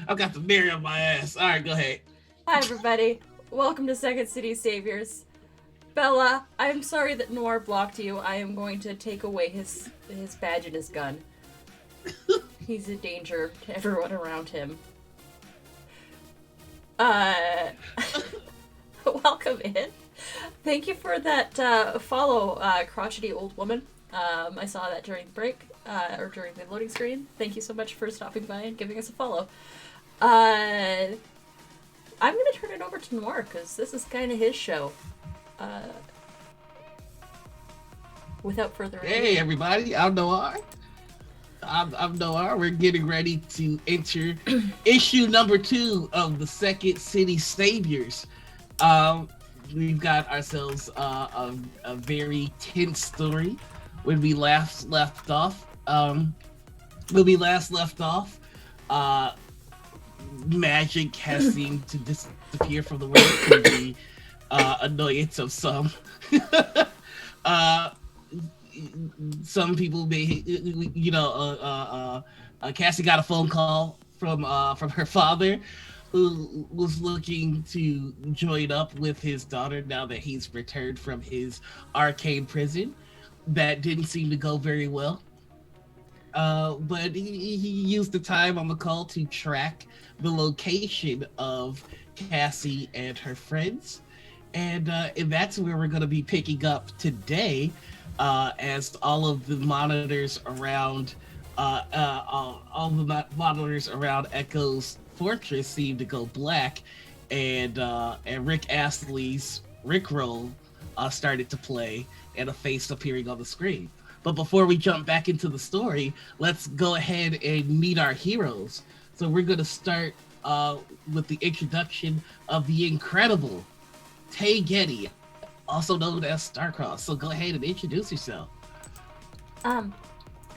I've got the mirror on my ass. All right, go ahead. Hi, everybody. Welcome to Second City Saviors. Bella, I'm sorry that Noir blocked you. I am going to take away his badge and his gun. He's a danger to everyone around him. Uh, welcome in. Thank you for that follow, crotchety old woman. I saw that during the break, or during the loading screen. Thank you so much for stopping by and giving us a follow. I'm gonna turn it over to Noir because this is kind of his show. Without further ado, Hey, everybody. I'm Noir. I'm Noir. We're getting ready to enter issue number 2 of the Second City Saviors. Um, we've got ourselves a very tense story when we last left off. Uh, magic has seemed to disappear from the world to the annoyance of some. uh, some people may, Cassie got a phone call from her father, who was looking to join up with his daughter now that he's returned from his arcane prison. That didn't seem to go very well. But he used the time on the call to track the location of Cassie and her friends. And that's where we're going to be picking up today, as all of the monitors around monitors around Echo's fortress seem to go black, and Rick Astley's Rickroll started to play, and a face appearing on the screen. But before we jump back into the story, let's go ahead and meet our heroes. So we're going to start with the introduction of the incredible Tay Getty, also known as Starcross. So go ahead and introduce yourself.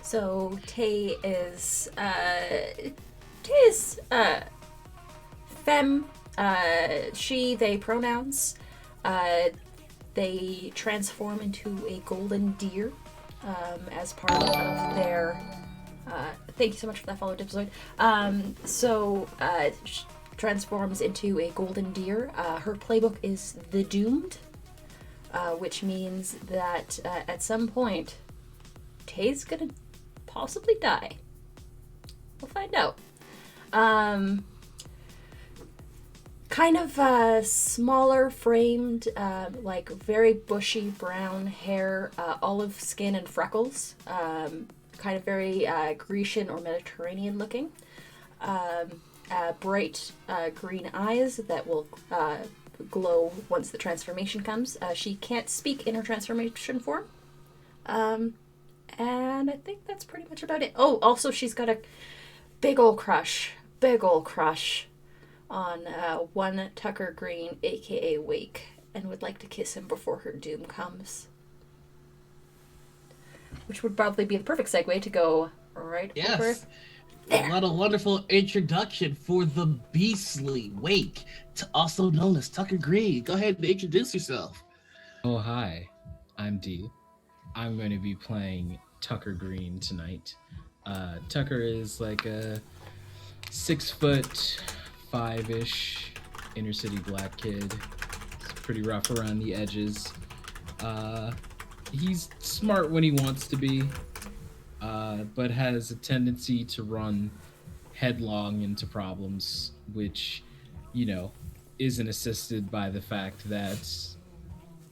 So Tay is femme, she, they pronouns. They transform into a golden deer as part of their. Thank you so much for that follow, Dipsoid. She transforms into a golden deer. Her playbook is the Doomed, which means that at some point, Tay's gonna possibly die. We'll find out. Kind of smaller framed, like very bushy brown hair, olive skin and freckles. Kind of very Grecian or Mediterranean looking. Bright green eyes that will glow once the transformation comes. She can't speak in her transformation form. And I think that's pretty much about it. Oh, also she's got a big ol' crush on one Tucker Green, aka Wake, and would like to kiss him before her doom comes. Which would probably be the perfect segue to go right over there. What a wonderful introduction for the beastly Wake, also known as Tucker Green. Go ahead and introduce yourself. Oh, hi. I'm D. I'm going to be playing Tucker Green tonight. Tucker is like a 6'5" inner city black kid. He's pretty rough around the edges. He's smart when he wants to be, but has a tendency to run headlong into problems, which, isn't assisted by the fact that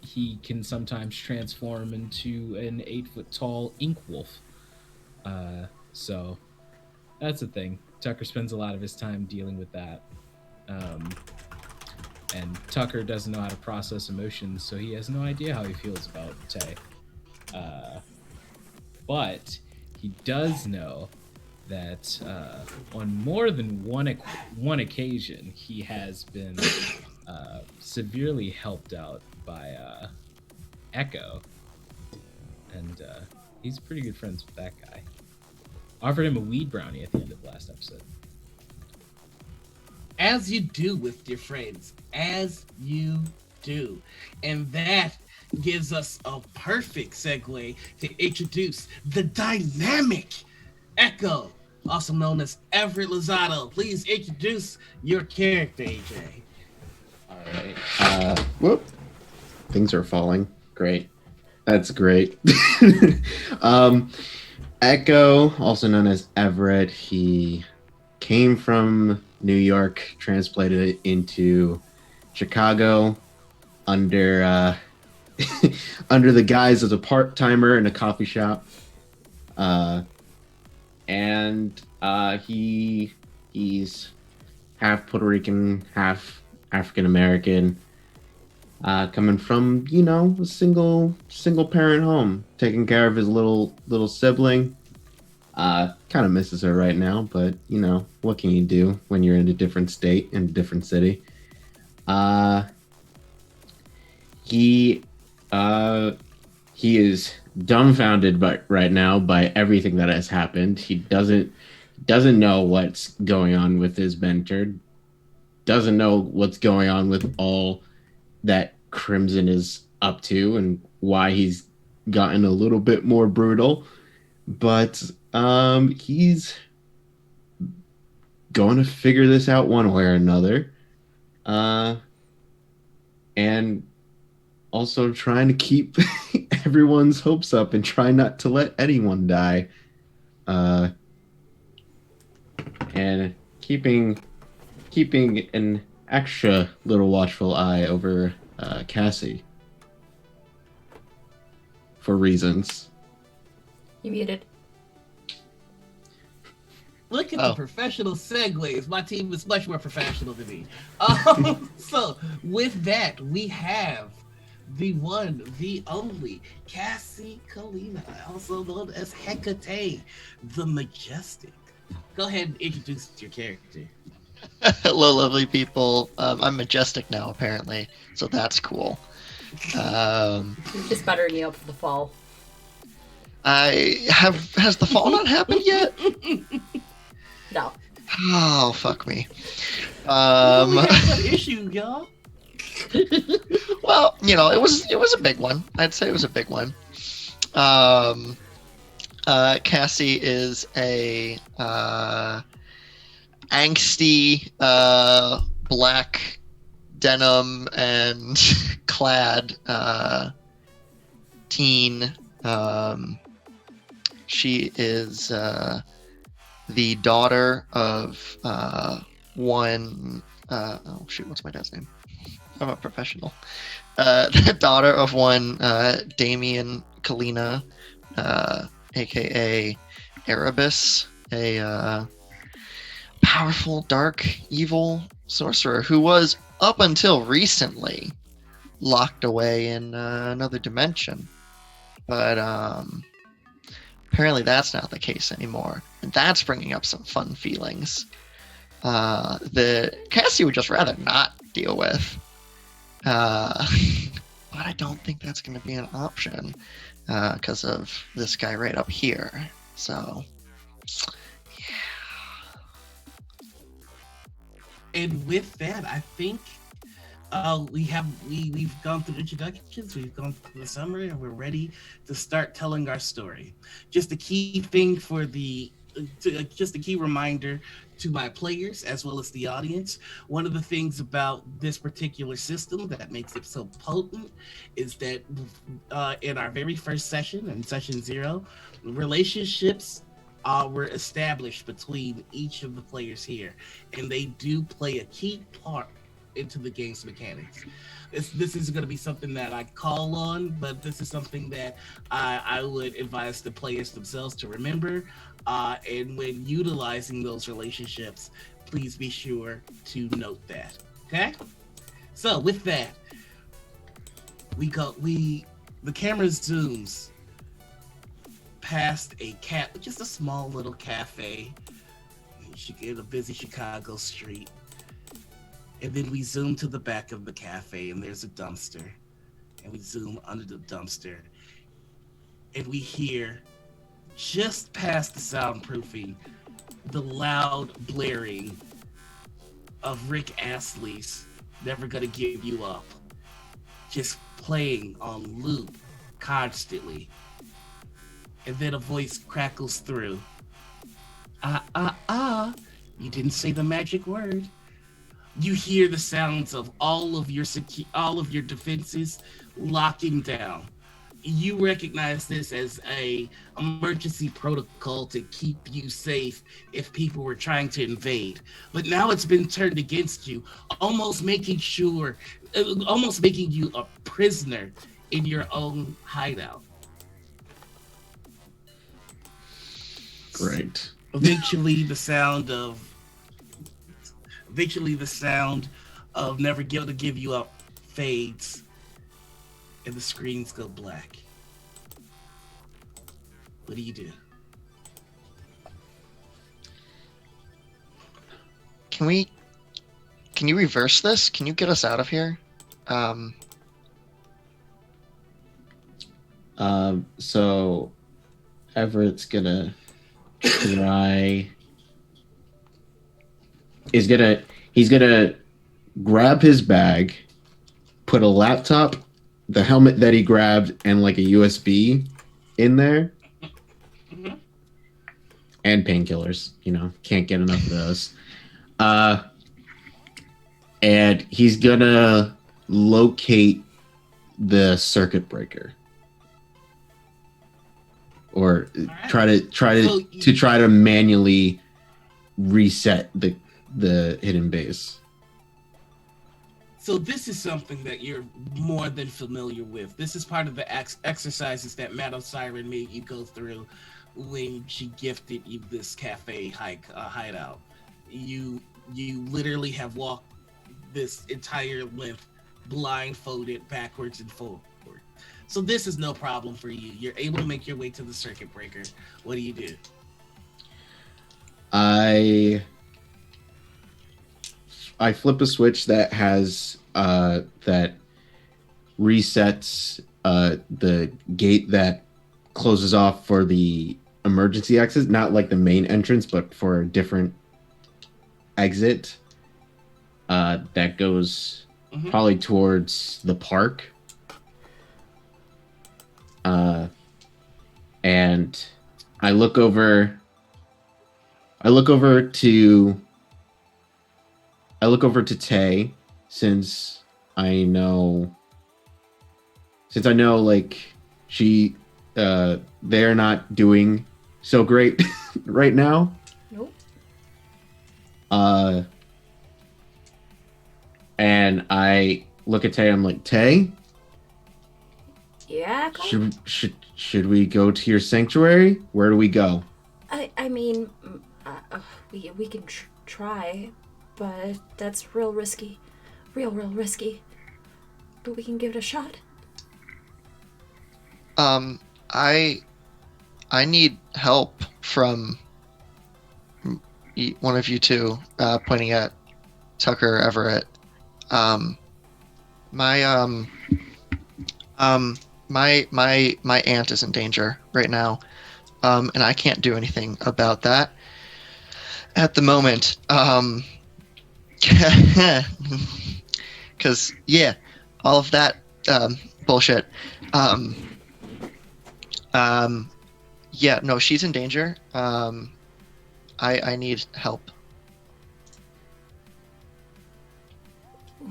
he can sometimes transform into an 8-foot tall ink wolf. So that's the thing. Tucker spends a lot of his time dealing with that. And Tucker doesn't know how to process emotions, so he has no idea how he feels about Tay. But he does know that on more than one occasion, he has been severely helped out by Echo. And he's pretty good friends with that guy. Offered him a weed brownie at the end of the last episode. As you do with your friends, as you do. And that gives us a perfect segue to introduce the dynamic Echo. also known as Everett Lozado. Please introduce your character, AJ. All right. Whoop. Things are falling. Great. That's great. um, Echo, also known as Everett, he came from New York, transplanted it into Chicago under under the guise as a part timer in a coffee shop, uh, and he's half Puerto Rican, half African American, coming from a single parent home, taking care of his little sibling. Kind of misses her right now, but what can you do when you're in a different state in a different city? Uh, he uh, he is dumbfounded by right now by everything that has happened. He doesn't know what's going on with his mentor. Doesn't know what's going on with all that Crimson is up to and why he's gotten a little bit more brutal. But he's going to figure this out one way or another. And also trying to keep everyone's hopes up and try not to let anyone die. And keeping an extra little watchful eye over Cassie for reasons. You muted. Look at the professional segues. My team is much more professional than me. So, with that, we have the one, the only, Cassie Kalina, also known as Hecate, the Majestic. Go ahead and introduce your character. Hello, lovely people. I'm majestic now, apparently, so that's cool. Just buttering you up for the fall. Has the fall not happened yet? No. Oh, fuck me. We have some issue, y'all. Well, it was a big one. I'd say it was a big one. Cassie is a angsty black denim and clad teen. She is the daughter of one. Oh shoot, what's my dad's name? I'm a professional. The daughter of one Damien Kalina, aka Erebus, a powerful, dark, evil sorcerer who was, up until recently, locked away in another dimension. But apparently that's not the case anymore. And that's bringing up some fun feelings. The Cassie would just rather not deal with. But I don't think that's going to be an option because of this guy right up here. So, yeah. And with that, I think we've gone through introductions, we've gone through the summary, and we're ready to start telling our story. Just a key thing just a key reminder to my players as well as the audience. One of the things about this particular system that makes it so potent is that in our very first session, in session 0, relationships were established between each of the players here, and they do play a key part into the game's mechanics. This is going to be something that I call on, but this is something that I would advise the players themselves to remember. And when utilizing those relationships, please be sure to note that. Okay? So with that, the camera zooms past just a small little cafe in a busy Chicago street. And then we zoom to the back of the cafe, and there's a dumpster. And we zoom under the dumpster. And we hear, just past the soundproofing, the loud blaring of Rick Astley's Never Gonna Give You Up. Just playing on loop constantly. And then a voice crackles through. You didn't say the magic word. You hear the sounds of all of your defenses locking down. You recognize this as a emergency protocol to keep you safe if people were trying to invade. But now it's been turned against you, almost making you a prisoner in your own hideout. Great. Eventually, the sound of eventually the sound of never be able to give you up fades, and the screens go black. What do you do? Can we? Can you reverse this? Can you get us out of here? Um, So Everett's gonna try. He's gonna grab his bag, put a laptop, the helmet that he grabbed, and like a USB in there, Mhm. and painkillers. Can't get enough of those. Uh, and he's gonna locate the circuit breaker, or Alright. So, try to manually reset the hidden base. so this is something that you're more than familiar with. This is part of the exercises that Madame Siren made you go through when she gifted you this hideout. You literally have walked this entire length blindfolded backwards and forward. So this is no problem for you. You're able to make your way to the circuit breaker. What do you do? I flip a switch that has that resets the gate that closes off for the emergency exit, not like the main entrance, but for a different exit that goes Mhm. probably towards the park. And I look over. I look over to. I look over to Tay, since I know. Since I know, like, she, they're not doing so great right now. Nope. And I look at Tay. I'm like, Tay, Yeah, Cole? should we go to your sanctuary? Where do we go? I mean, we can try, but that's real risky. Real risky. But we can give it a shot. I need help from one of you two, pointing at Tucker Everett. My my aunt is in danger right now, and I can't do anything about that at the moment. Because all of that bullshit. No, she's in danger. I need help.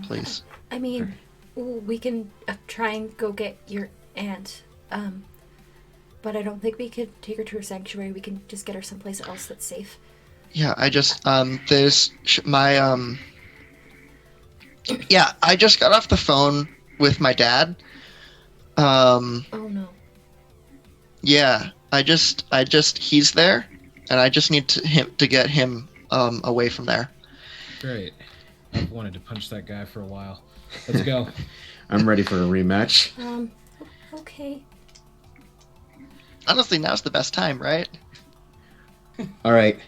Please. I mean, we can try and go get your aunt. But I don't think we could take her to her sanctuary. We can just get her someplace else that's safe. Yeah, I just there's my yeah, I just got off the phone with my dad. Oh no. Yeah, I just he's there, and I just need to get him away from there. Great. I've wanted to punch that guy for a while. Let's go. I'm ready for a rematch. Okay. Honestly, now's the best time, right? All right.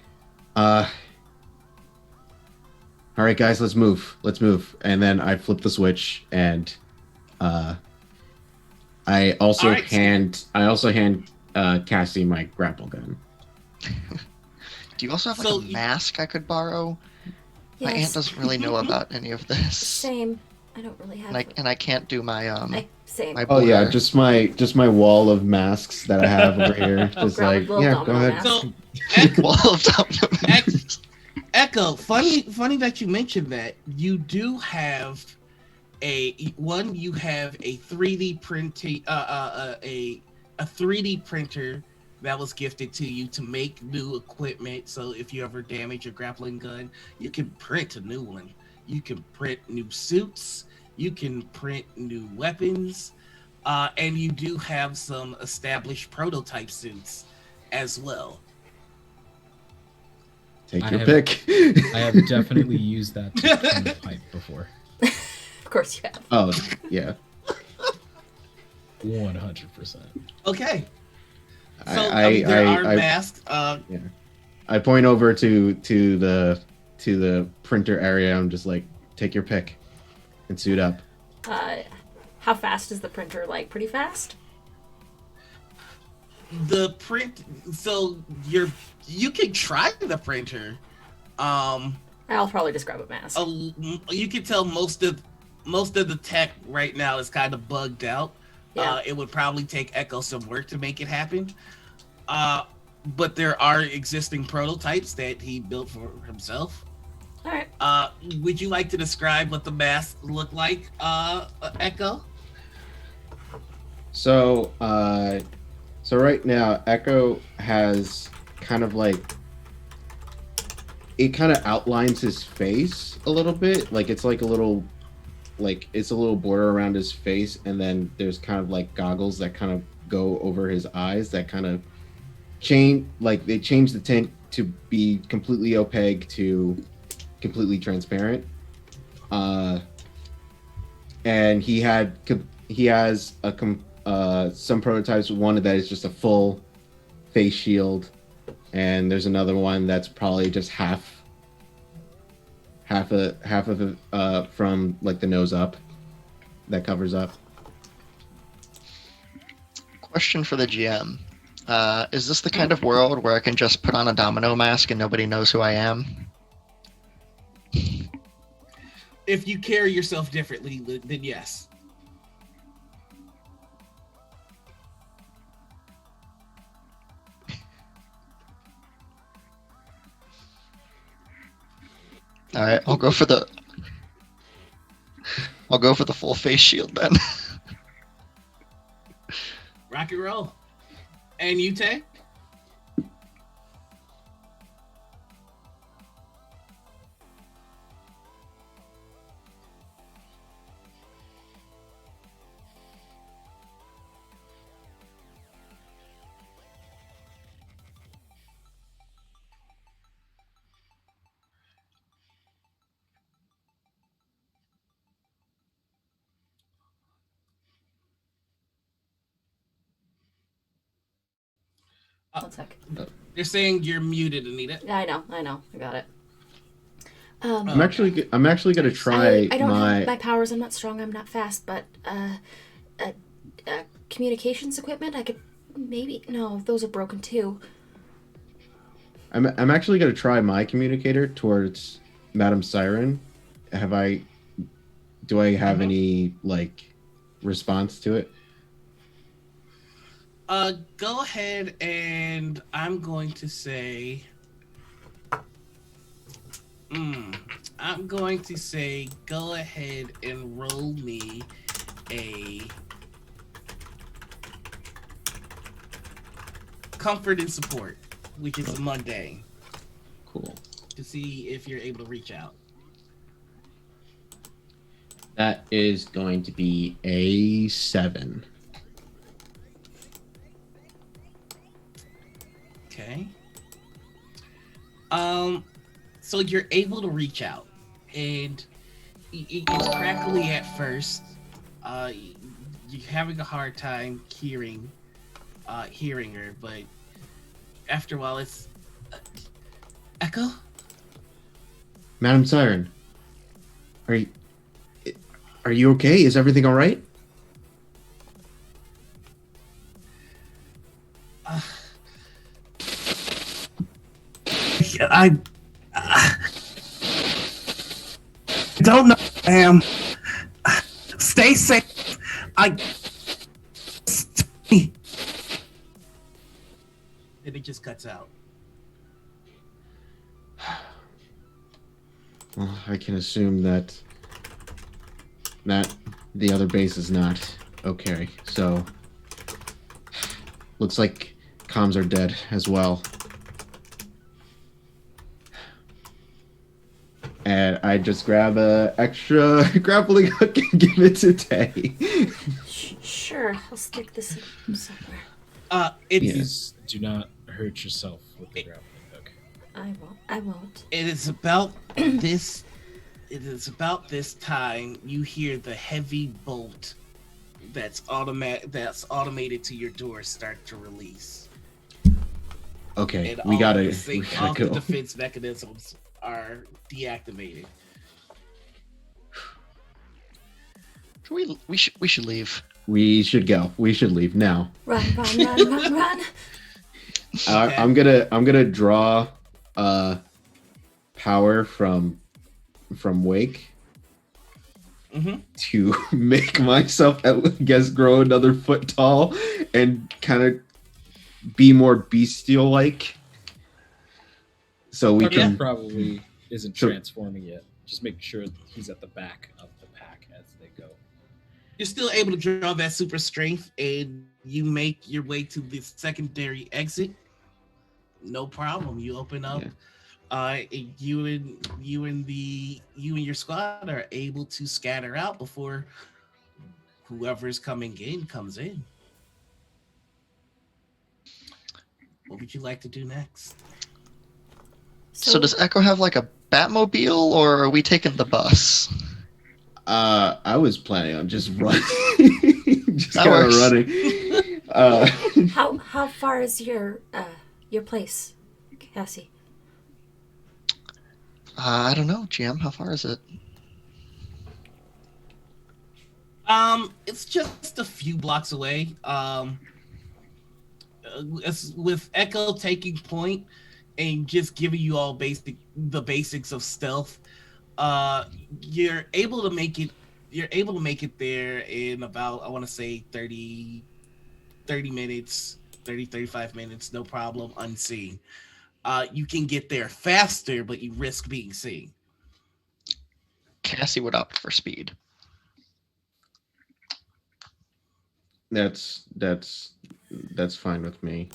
All right, guys, let's move. And then I flip the switch, and I also All right, hand Cassie my grapple gun. Do you also have So a mask I could borrow? Yes. My aunt doesn't really know about any of this. Same. I don't really have. And I can't do my Same. my Oh yeah, border. just my wall of masks that I have over here. Oh, Just grab a like little yeah, go domino ahead. mask. So, Echo, Wall of dominoes. Echo, funny that you mentioned that. You do have you have a 3D printing a 3D printer that was gifted to you to make new equipment. So if you ever damage a grappling gun, you can print a new one. You can print new suits. You can print new weapons. And you do have some established prototype suits as well. Take I your have- pick. I have definitely used that to turn a pipe before. Of course you have. Oh yeah. 100%. Okay. So I there I, are I, masks. I point over to the printer area. I'm just like, take your pick, and suit up. How fast is the printer? Like pretty fast? The print. So you can try the printer. I'll probably just grab a mask. You can tell most of the tech right now is kind of bugged out. Yeah. It would probably take Echo some work to make it happen. But there are existing prototypes that he built for himself. All right. Would you like to describe what the masks look like, Echo? So so right now, Echo has kind of like it kind of outlines his face a little bit, like it's like a little border around his face, and then there's kind of like goggles that kind of go over his eyes that kind of they change the tint to be completely opaque to completely transparent. And he has some prototypes, one that is just a full face shield, and there's another one that's probably just half of it from like the nose up that covers up. Question for the GM. Is this the kind of world where I can just put on a domino mask and nobody knows who I am? If you carry yourself differently, then yes. All right, I'll go for the full face shield then. Rock and roll. And you, Tay? One sec. They're saying you're muted, Anita. Yeah, I know. I got it. I'm actually gonna try I don't my. have my powers. I'm not strong. I'm not fast. But communications equipment. I could maybe. No, those are broken too. I'm actually gonna try my communicator towards Madam Siren. Do I have any like response to it? Go ahead, and I'm going to say. I'm going to say, go ahead and roll me a comfort and support, which is a mundane, Cool. to see if you're able to reach out. That is going to be a 7. Okay. So you're able to reach out, and it's crackly at first. You're having a hard time hearing her, but after a while, it's Echo. Madam Siren, are you okay? Is everything all right? I don't know, ma'am. Stay safe. I. And it just cuts out. Well, I can assume that the other base is not okay. So looks like comms are dead as well. And I just grab a extra grappling hook and give it to Tay. Sure, I'll stick this in somewhere. It's Please do not hurt yourself with the grappling hook. I won't. it is about this. It is about this time you hear the heavy bolt that's automated to your door start to release. Okay, And we all gotta the go. defense mechanisms are deactivated. We should leave. We should go. We should leave now. Run. Okay. I'm gonna draw power from Wake Mm-hmm. to make myself, I guess, grow another foot tall and kind of be more bestial like. So we Tucker can probably isn't So- transforming yet. Just make sure he's at the back of the pack as they go. You're still able to draw that super strength, and you make your way to the secondary exit. No problem. You open up. Yeah. You and your squad are able to scatter out before whoever's coming in comes in. What would you like to do next? So does Echo have like a Batmobile, or are we taking the bus? I was planning on just running. Just That kind of works. running. how far is your place, Cassie? I don't know, GM. How far is it? It's just a few blocks away. It's with Echo taking point and just giving you all the basics of stealth. You're able to make it. You're able to make it there in about, I want to say 30 minutes, 35 minutes, no problem, unseen. You can get there faster, but you risk being seen. Cassie would opt for speed. That's fine with me.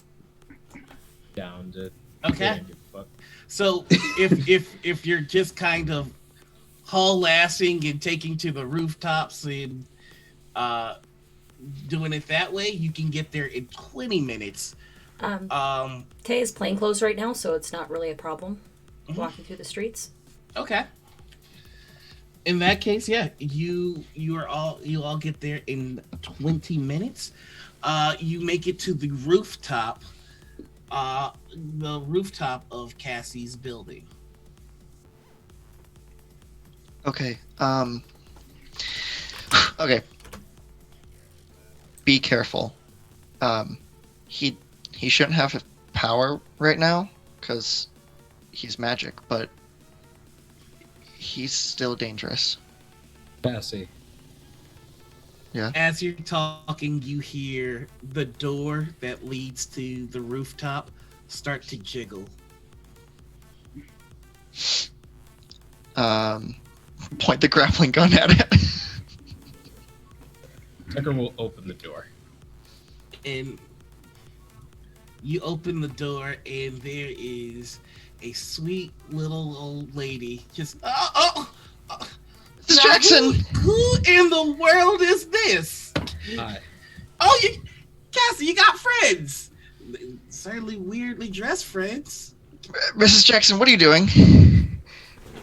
Down to Okay. Don't give a fuck. So if you're just kind of haul-assing and taking to the rooftops and doing it that way, you can get there in 20 minutes. Tay is plain clothes right now, so it's not really a problem Mhm. walking through the streets. Okay. In that case, yeah, you all get there in 20 minutes. You make it to the rooftop of Cassie's building. Okay. Okay. Be careful. He shouldn't have power right now because he's magic, but he's still dangerous. Cassie, As you're talking, you hear the door that leads to the rooftop start to jiggle. Point the grappling gun at it. Tucker will open the door. And you open the door, and there is a sweet little old lady just Mrs. now, Jackson! who in the world is this? Hi. Oh, Cassie, you got friends. Certainly weirdly dressed friends. Mrs. Jackson, what are you doing?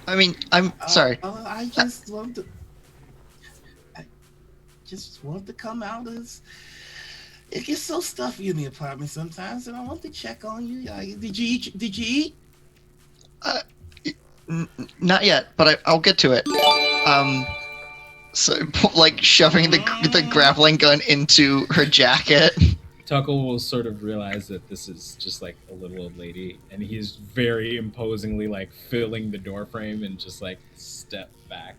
I mean, I'm sorry. I just want to come out as. It gets so stuffy in the apartment sometimes, and I want to check on you. Did you eat? Not yet, but I'll get to it. So like shoving the grappling gun into her jacket. Tucker will sort of realize that this is just like a little old lady, and he's very imposingly like filling the door frame and just like step back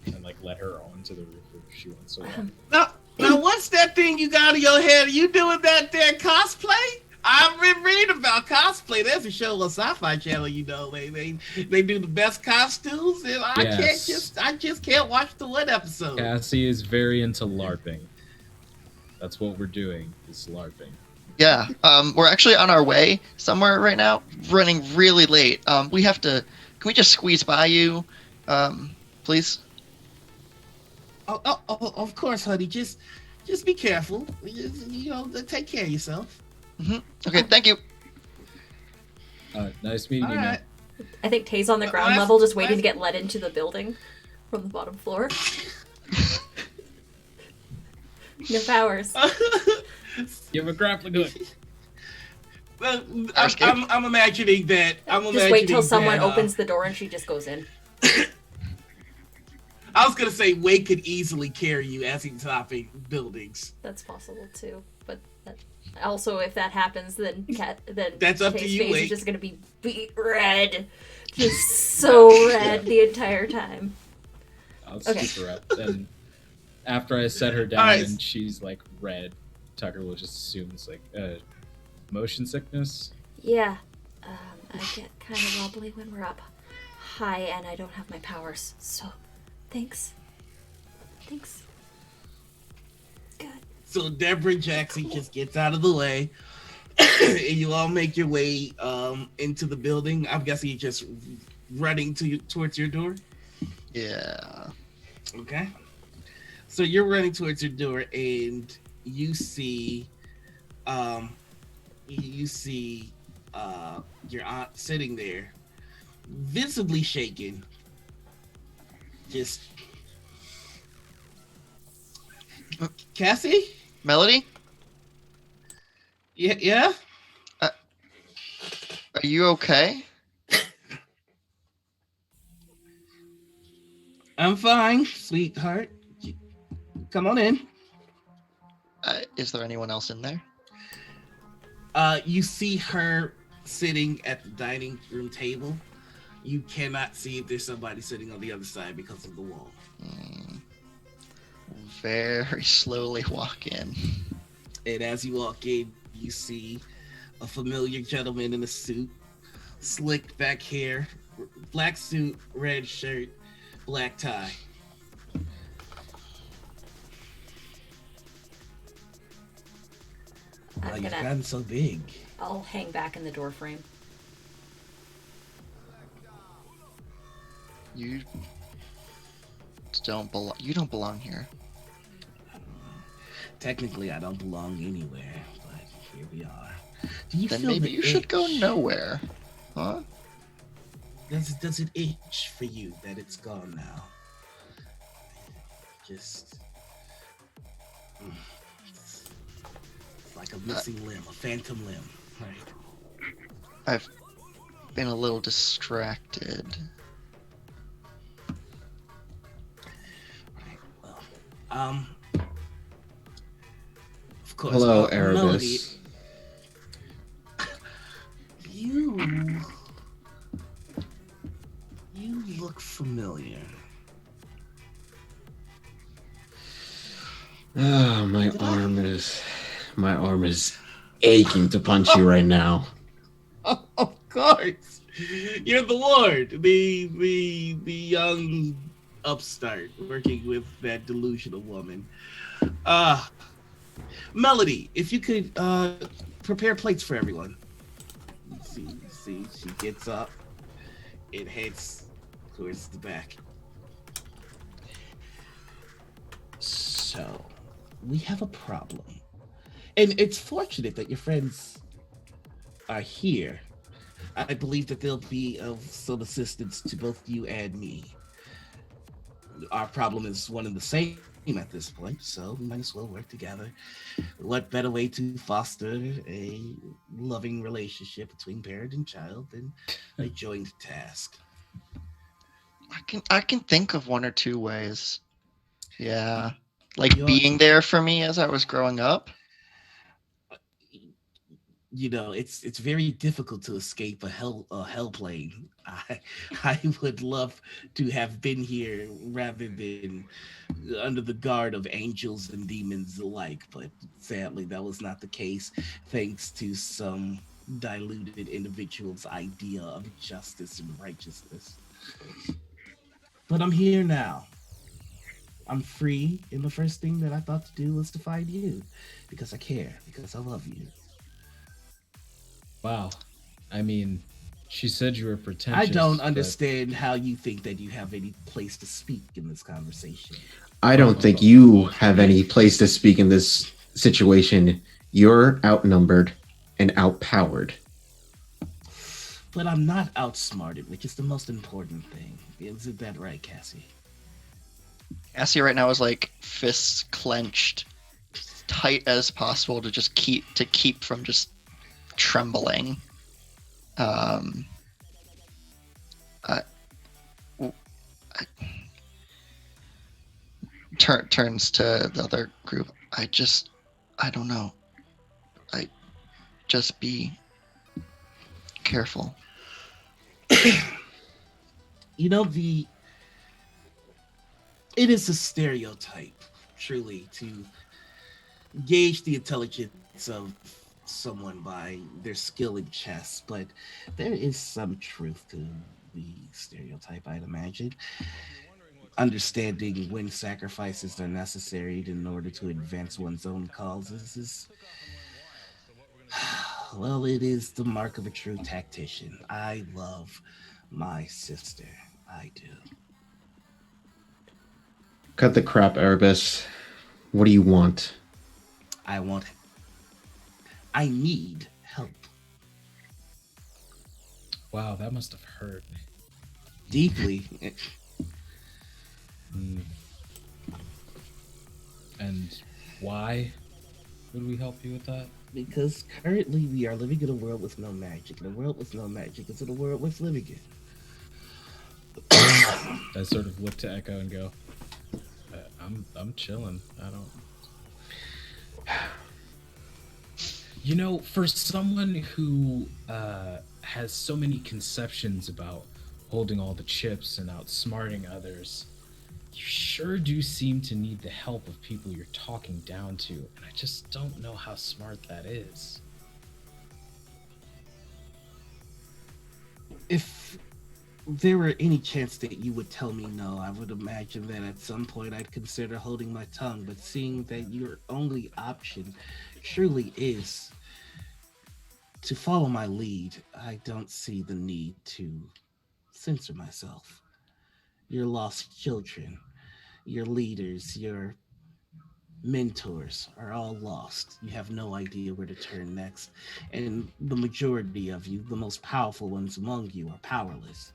and like let her onto the roof if she wants to walk. Now, what's that thing you got in your head? Are you doing that there cosplay? I've been reading about cosplay. There's a show on Sci-Fi Channel, they do the best costumes, and Yes. I just can't watch the one episode. Cassie is very into LARPing. That's what we're doing, is LARPing. Yeah, we're actually on our way somewhere right now, running really late. We have to. Can we just squeeze by you, please? Oh, of course, honey. Just be careful. Take care of yourself. Okay, thank you. Nice meeting All you, man. right. I think Tay's on the ground Last- level, just waiting last- to get let into the building from the bottom floor. No powers. Give a grappling hook. Well, Escape? I'm imagining that. Just wait till someone opens the door and she just goes in. I was gonna say Wade could easily carry you as he's topping buildings. That's possible too, but also if that happens, then That's up to Tay's you, face Wade. is just gonna be beet red, just so red the entire time. I'll Okay. scoop her up. And after I set her down All right. and she's like red, Tucker will just assume it's like motion sickness. Yeah, I get kind of wobbly when we're up high, and I don't have my powers. So, thanks. Good. So Deborah Jackson just gets out of the way, and you all make your way into the building. I'm guessing you're just running towards your door. Yeah. Okay. So you're running towards your door, and you see, your aunt sitting there, visibly shaken. Just Cassie? Melody, Yeah? are you okay? I'm fine, sweetheart. Come on in. Is there anyone else in there? You see her sitting at the dining room table. You cannot see if there's somebody sitting on the other side because of the wall. Very slowly walk in. And as you walk in, you see a familiar gentleman in a suit, slicked back hair, black suit, red shirt, black tie. Wow, you've gotten so big. I'll hang back in the door frame. You don't belong. You don't belong here. Technically, I don't belong anywhere, but here we are. Do you Then feel maybe the you should go itch? nowhere, huh? Does it itch for you that it's gone now? Just it's like a missing limb, a phantom limb, right? I've been a little distracted. Right. Well, of course. Hello, Melody, Erebus. You look familiar. Oh, my arm is aching to punch you right now. Oh, of course. You're the Lord, the young upstart working with that delusional woman. Melody, if you could prepare plates for everyone. See, she gets up and heads towards the back. So, we have a problem. And it's fortunate that your friends are here. I believe that they'll be of some assistance to both you and me. Our problem is one and the same at this point, so we might as well work together. What better way to foster a loving relationship between parent and child than a joint task? I can think of one or two ways. Yeah. Like You're- being there for me as I was growing up. it's very difficult to escape a hell plane. I would love to have been here rather than under the guard of angels and demons alike, but sadly that was not the case, thanks to some diluted individual's idea of justice and righteousness. But I'm here now. I'm free, and the first thing that I thought to do was to find you because I care, because I love you. Wow. I mean, she said you were I don't pretentious, but understand how you think that you have any place to speak in this conversation. I oh, don't think you have any place to speak in this situation. You're outnumbered and outpowered. But I'm not outsmarted, which is the most important thing. Isn't that right, Cassie? Cassie right now is like fists clenched tight as possible to just keep from just trembling. Um, I, I turns to the other group. I don't know. I just be careful. You know, the it is a stereotype, truly, to gauge the intelligence of someone by their skill in chess, but there is some truth to the stereotype, I'd imagine. Understanding when sacrifices are necessary in order to advance one's own causes is, well, it is the mark of a true tactician. I love my sister. I do. Cut the crap, Erebus. What do you want? I want, I need help. wow, that must have hurt. Deeply. Mm. And why would we help you with that? Because currently we are living in a world with no magic. And a world with no magic is in a world worth living in. I sort of look to Echo and go, I'm chilling. I don't. You know, for someone who has so many conceptions about holding all the chips and outsmarting others, you sure do seem to need the help of people you're talking down to, and I just don't know how smart that is. If there were any chance that you would tell me no, I would imagine that at some point I'd consider holding my tongue. But seeing that your only option truly is to follow my lead, I don't see the need to censor myself. Your lost children, your leaders, your mentors are all lost. You have no idea where to turn next. And the majority of you, the most powerful ones among you, are powerless.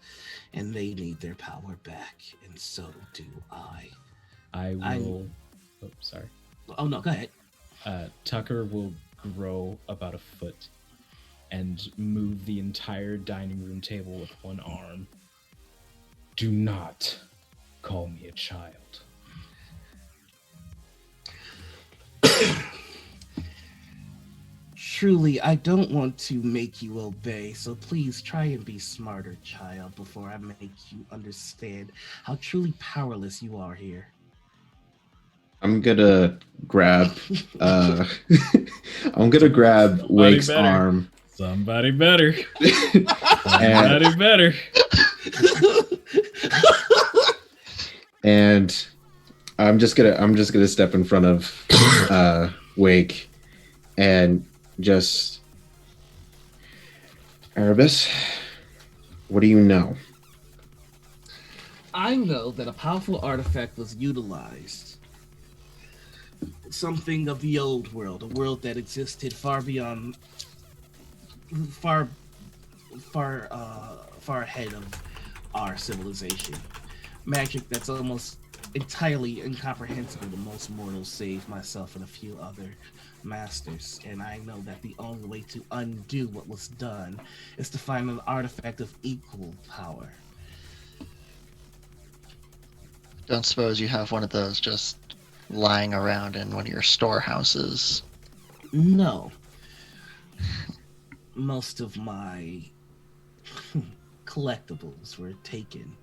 And they need their power back. And so do I. I I will. Oh, sorry. Oh no, go ahead. Tucker will grow about a foot and move the entire dining room table with one arm. Do not call me a child. Truly, I don't want to make you obey, so please try and be smarter, child, before I make you understand how truly powerless you are here. I'm gonna grab I'm gonna grab Wake's better. arm Somebody better. and, Somebody better. and I'm just gonna step in front of Wake and just Erebus, what do you know? I know that a powerful artifact was utilized. Something of the old world, a world that existed far beyond, far, far ahead of our civilization. Magic that's almost entirely incomprehensible to most mortals, save myself and a few other masters. And I know that the only way to undo what was done is to find an artifact of equal power. Don't suppose you have one of those just lying around in one of your storehouses? No. most of my collectibles were taken.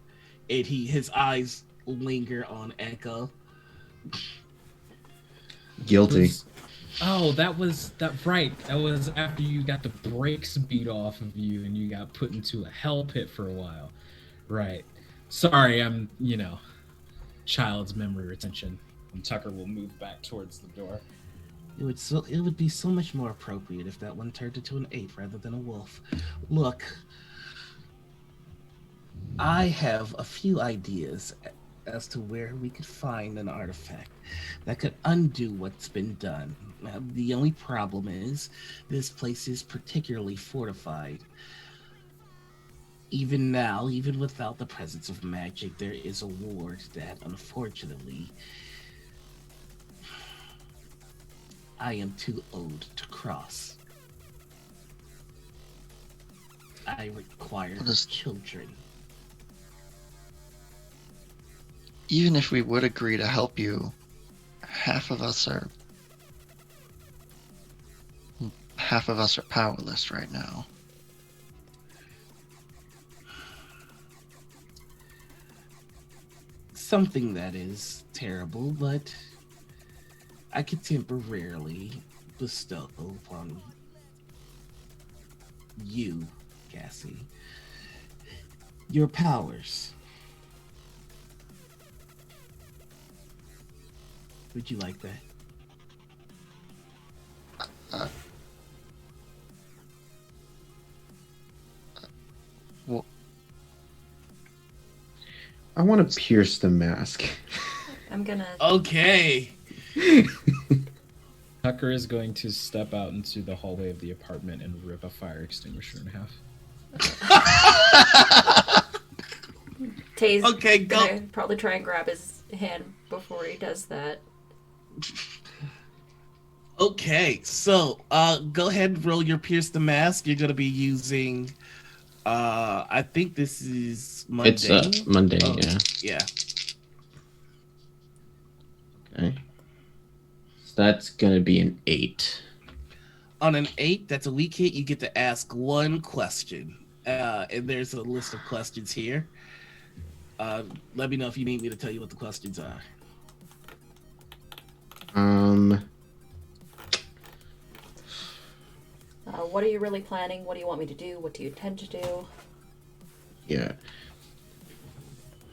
And his eyes linger on Echo. Guilty. Was Oh, that right. That was after you got the brakes beat off of you and you got put into a hell pit for a while. Right. Sorry, I'm, child's memory retention. And Tucker will move back towards the door. It would be so much more appropriate if that one turned into an ape rather than a wolf. Look, I have a few ideas as to where we could find an artifact that could undo what's been done. The only problem is this place is particularly fortified. Even now, even without the presence of magic, there is a ward that, unfortunately, I am too old to cross. I require children. Even if we would agree to help you, half of us are powerless right now. Something that is terrible, but I could temporarily bestow upon you, Cassie, your powers. Would you like that? Uh, well, I want to pierce the mask. I'm gonna. Okay. Tucker is going to step out into the hallway of the apartment and rip a fire extinguisher in half. Tay's Okay, go. gonna probably try and grab his hand before he does that. Okay, so go ahead and roll your pierce the mask. You're gonna be using I think this is mundane. It's mundane, Oh, yeah. Yeah. Okay. So that's gonna be an 8. On an 8, that's a weak hit, you get to ask one question. And there's a list of questions here. Let me know if you need me to tell you what the questions are. What are you really planning? What do you want me to do? What do you intend to do? Yeah.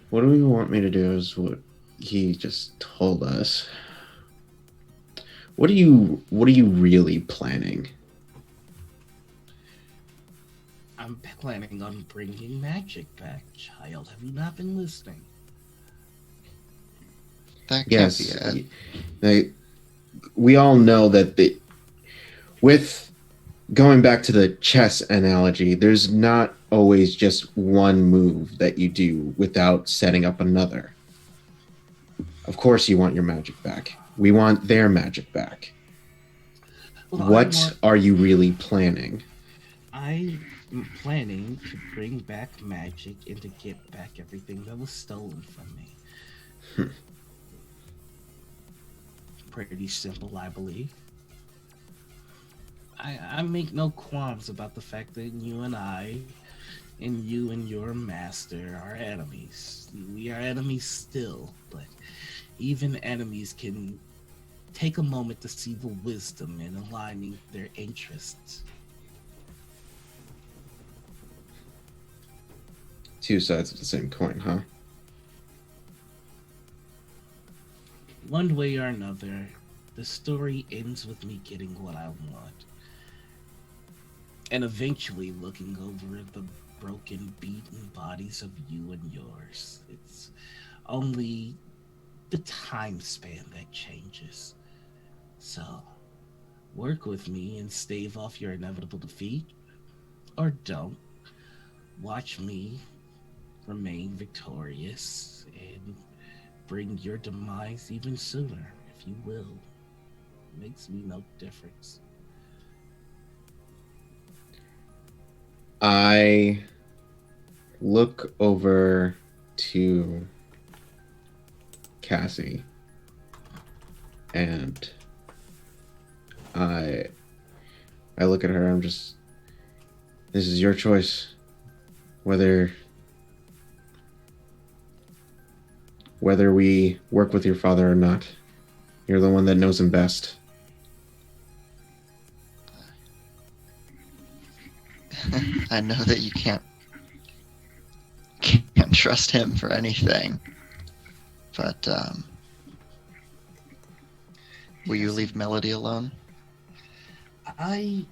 What do we want me to do is what he just told us. What are you really planning? I'm planning on bringing magic back, child. Have you not been listening? that can't Yes. be it. We all know that with going back to the chess analogy, there's not always just one move that you do without setting up another. Of course you want your magic back. We want their magic back. Well, What are you really planning? I'm planning to bring back magic and to get back everything that was stolen from me. Pretty simple, I believe. I make no qualms about the fact that you and you and your master are enemies. We are enemies still, but even enemies can take a moment to see the wisdom in aligning their interests. Two sides of the same coin, huh? One way or another, the story ends with me getting what I want. And eventually looking over the broken, beaten bodies of you and yours. It's only the time span that changes. So, work with me and stave off your inevitable defeat, or don't. Watch me remain victorious and bring your demise even sooner, if you will. Makes me no difference. I look over to Cassie and I look at her. I'm just, This is your choice. Whether we work with your father or not. You're the one that knows him best. I know that you can't trust him for anything, but will you Yes, leave Melody alone? I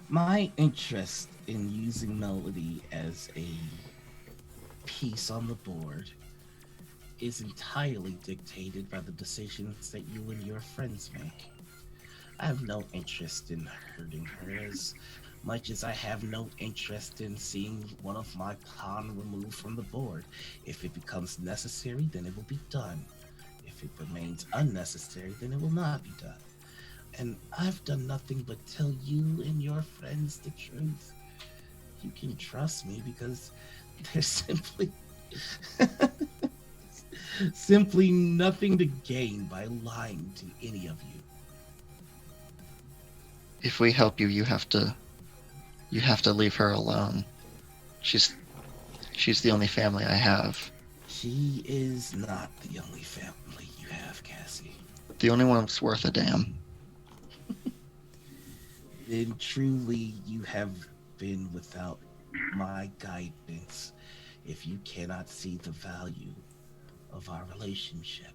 my interest in using Melody as a piece on the board is entirely dictated by the decisions that you and your friends make. I have no interest in hurting her as much as I have no interest in seeing one of my pawn removed from the board. If it becomes necessary, then it will be done. If it remains unnecessary, then it will not be done. And I've done nothing but tell you and your friends the truth. You can trust me because there's simply nothing to gain by lying to any of you. If we help you, you have to leave her alone. She's the only family I have. She is not the only family you have, Cassie. The only one that's worth a damn. Then truly you have been without my guidance if you cannot see the value of our relationship.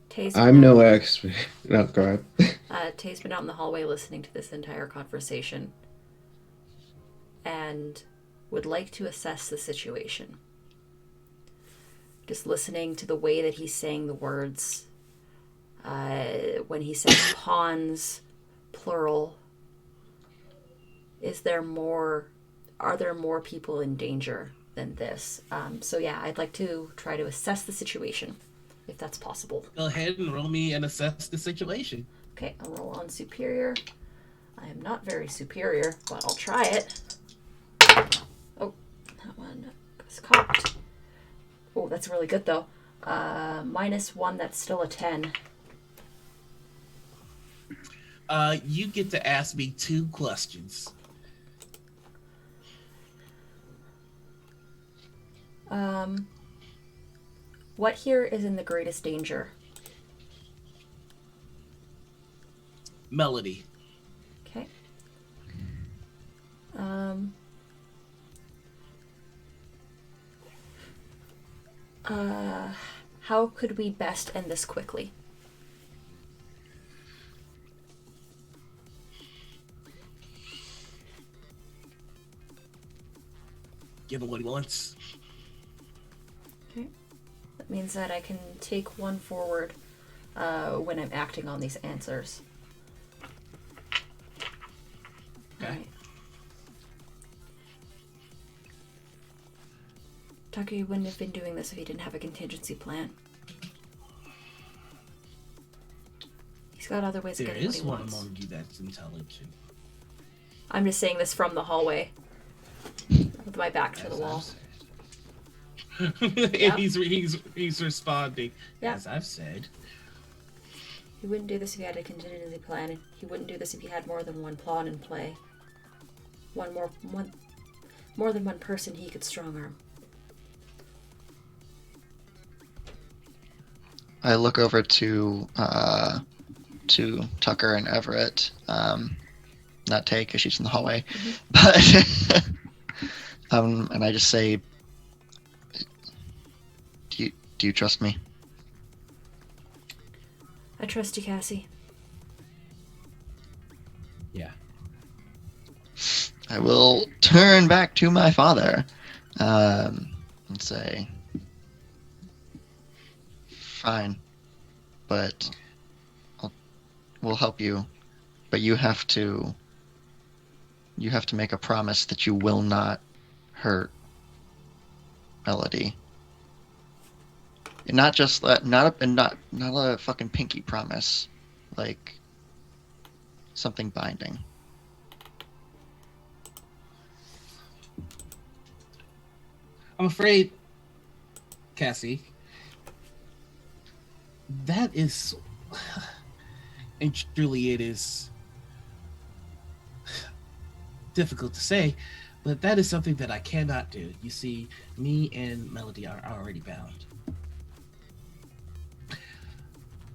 Tay's I'm been no out, expert. No, go ahead. Tay's been out in the hallway listening to this entire conversation and would like to assess the situation. Just listening to the way that he's saying the words. When he says pawns, plural, are there more people in danger than this? So yeah, I'd like to try to assess the situation, if that's possible. Go ahead and roll me and assess the situation. Okay, I'll roll on superior. I am not very superior, but I'll try it. Oh, that one was cocked. Oh, that's really good though. -1, that's still a 10. You get to ask me 2 questions. What here is in the greatest danger? Melody. Okay. How could we best end this quickly? Give him what he wants. Okay. That means that I can take one forward when I'm acting on these answers. Okay. Alright. Tucker, you wouldn't have been doing this if you didn't have a contingency plan. He's got other ways of There getting what is he one wants. among you that's intelligent. I'm just saying this from the hallway. With my back to the As wall. I've said. Yeah. He's responding. Yeah. As I've said. He wouldn't do this if he had a contingency plan. He wouldn't do this if he had more than one pawn in play. More than one person he could strong arm. I look over to Tucker and Everett. Not Tay because she's in the hallway, but and I just say, "Do you trust me?" I trust you, Cassie. Yeah. I will turn back to my father and say, "Fine, but we'll help you, but you have to make a promise that you will not hurt Melody. And not just that, not a fucking pinky promise, like something binding." I'm afraid, Cassie, that is, and truly it is difficult to say, but that is something that I cannot do. You see, me and Melody are already bound.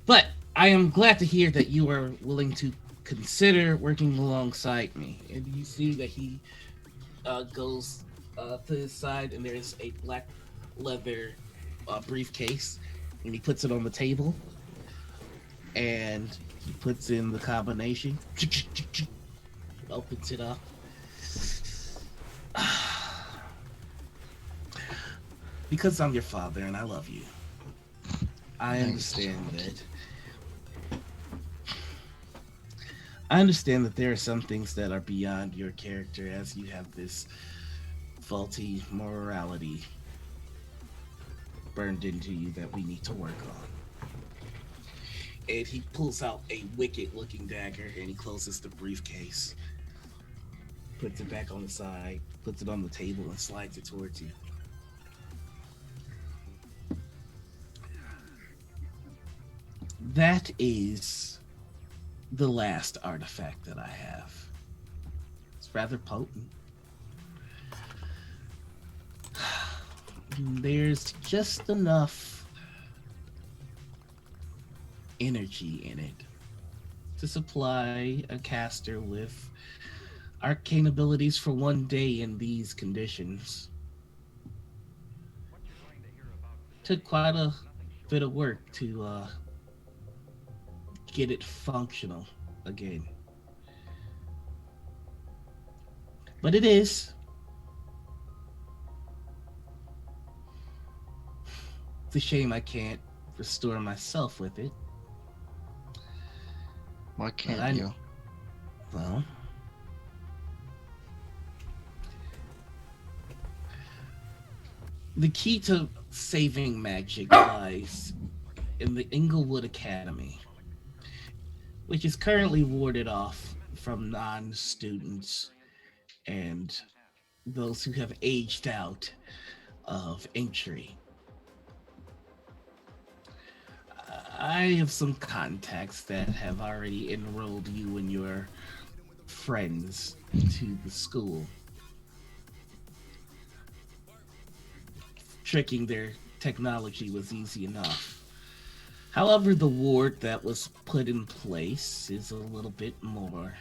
But I am glad to hear that you are willing to consider working alongside me. And you see that he goes to his side, and there's a black leather briefcase, and he puts it on the table, and he puts in the combination, opens it up. Because I'm your father and I love you, I understand that. I understand that there are some things that are beyond your character, as you have this faulty morality burned into you that we need to work on. And he pulls out a wicked looking dagger and he closes the briefcase, puts it back on the side, puts it on the table, and slides it towards you. That is the last artifact that I have. It's rather potent. There's just enough energy in it to supply a caster with arcane abilities for one day in these conditions. Took quite a bit of work to get it functional again. But it is. It's a shame I can't restore myself with it. Why But can't you? Well, the key to saving magic lies in the Inglewood Academy, which is currently warded off from non students and those who have aged out of entry. I have some contacts that have already enrolled you and your friends to the school. Tricking their technology was easy enough. However, the ward that was put in place is a little bit more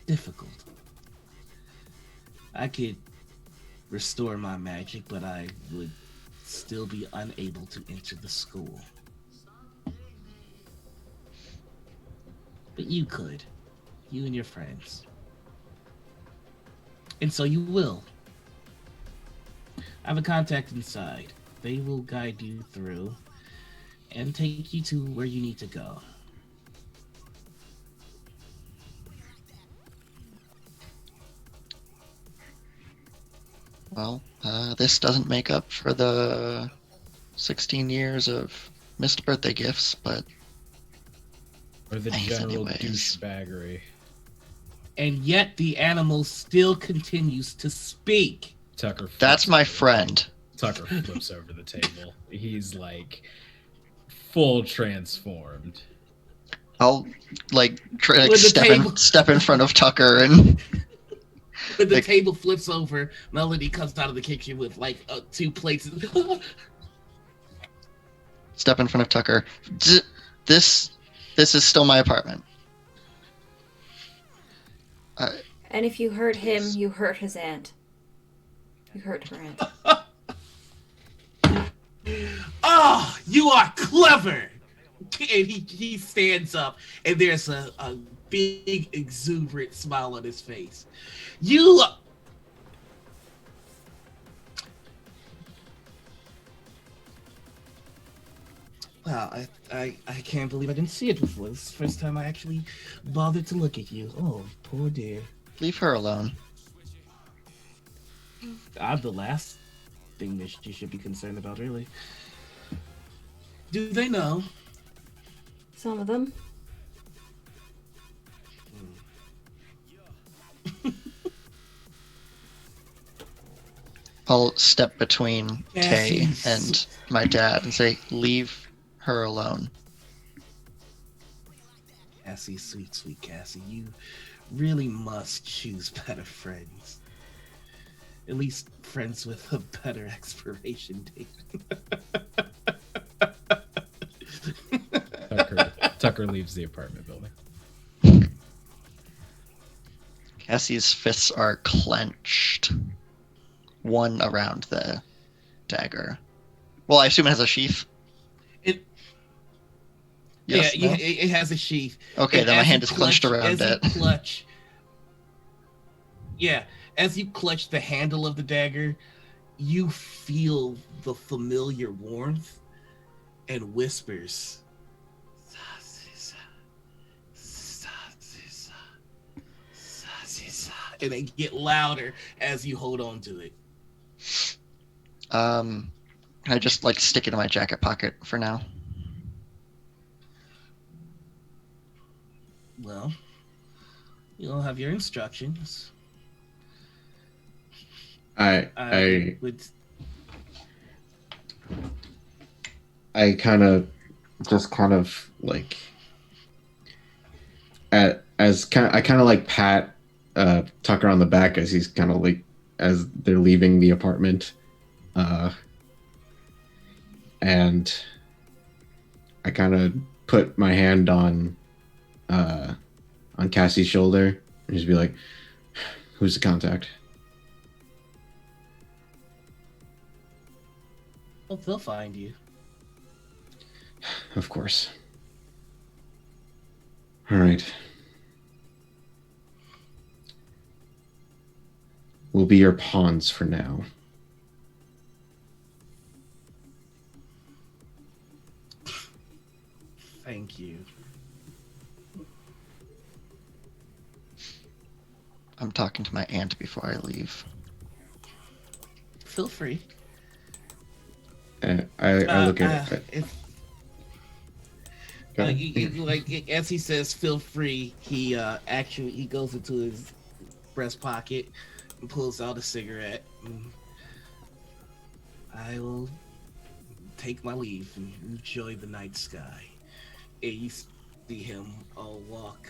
difficult. I could restore my magic, but I would still be unable to enter the school. But you could. You and your friends. And so you will. I have a contact inside. They will guide you through and take you to where you need to go. Well, this doesn't make up for the 16 years of missed birthday gifts, but Or the Thanks general anyways. douchebaggery. And yet the animal still continues to speak. Tucker. that's flips- my friend. Tucker flips over the table. He's like full transformed. I'll like When the table- step in front of Tucker and When the Like- table flips over, Melody comes out of the kitchen with like 2 plates. step in front of Tucker. This is still my apartment. And if you hurt him, you hurt his aunt. You hurt her aunt. Oh, you are clever! And he stands up, and there's a big, exuberant smile on his face. You. Wow, I can't believe I didn't see it before. This is the first time I actually bothered to look at you. Oh, poor dear. Leave her alone. I'm the last thing that you should be concerned about, really. Do they know? Some of them. I'll step between Kay Yes. and my dad and say, leave her alone. Cassie, sweet, sweet Cassie, you really must choose better friends. At least friends with a better expiration date. Tucker leaves the apartment building. Cassie's fists are clenched. One around the dagger. Well, I assume it has a sheath. It Yes, yeah, no? it has a sheath. Okay, And then my as you hand is clenched around as you it. clutch, yeah, as you clutch the handle of the dagger, you feel the familiar warmth and whispers. And they get louder as you hold on to it. I just like stick it in my jacket pocket for now. Well, you'll have your instructions. I would. I kind of just kind of like I kind of like pat Tucker on the back as he's kind of like as they're leaving the apartment, and I kind of put my hand on Cassie's shoulder and just be like, "Who's the contact?" Oh, they'll find you. Of course. All right. We'll be your pawns for now. Thank you. I'm talking to my aunt before I leave. Feel free. I look at it. If, Go ahead. like as he says, feel free. He actually he goes into his breast pocket and pulls out a cigarette. And I will take my leave and enjoy the night sky. And you see him walk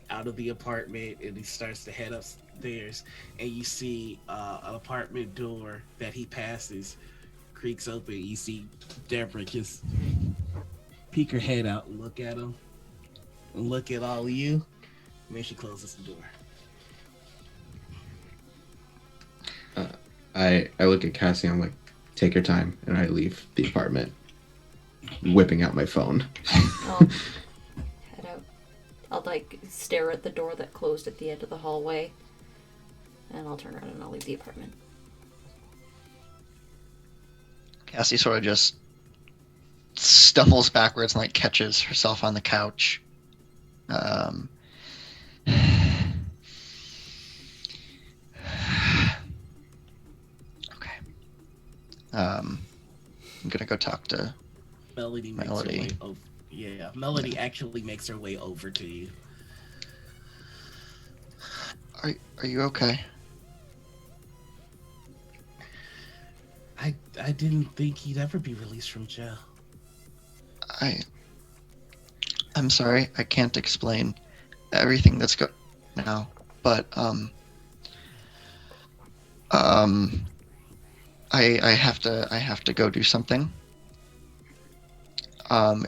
out of the apartment, and he starts to head upstairs. And you see an apartment door that he passes creaks open. You see Deborah just peek her head out and look at him and look at all of you, and then she closes the door. I look at Cassie. I'm like, take your time, and I leave the apartment, whipping out my phone. I'll head out. I'll like stare at the door that closed at the end of the hallway, and I'll turn around and I'll leave the apartment. Cassie sort of just stumbles backwards and like catches herself on the couch. Okay. I'm gonna go talk to Melody makes Melody. her way over. Yeah, Melody actually makes her way over to you. Are you okay? I didn't think he'd ever be released from jail. I'm sorry, I can't explain everything that's going now, but I have to go do something.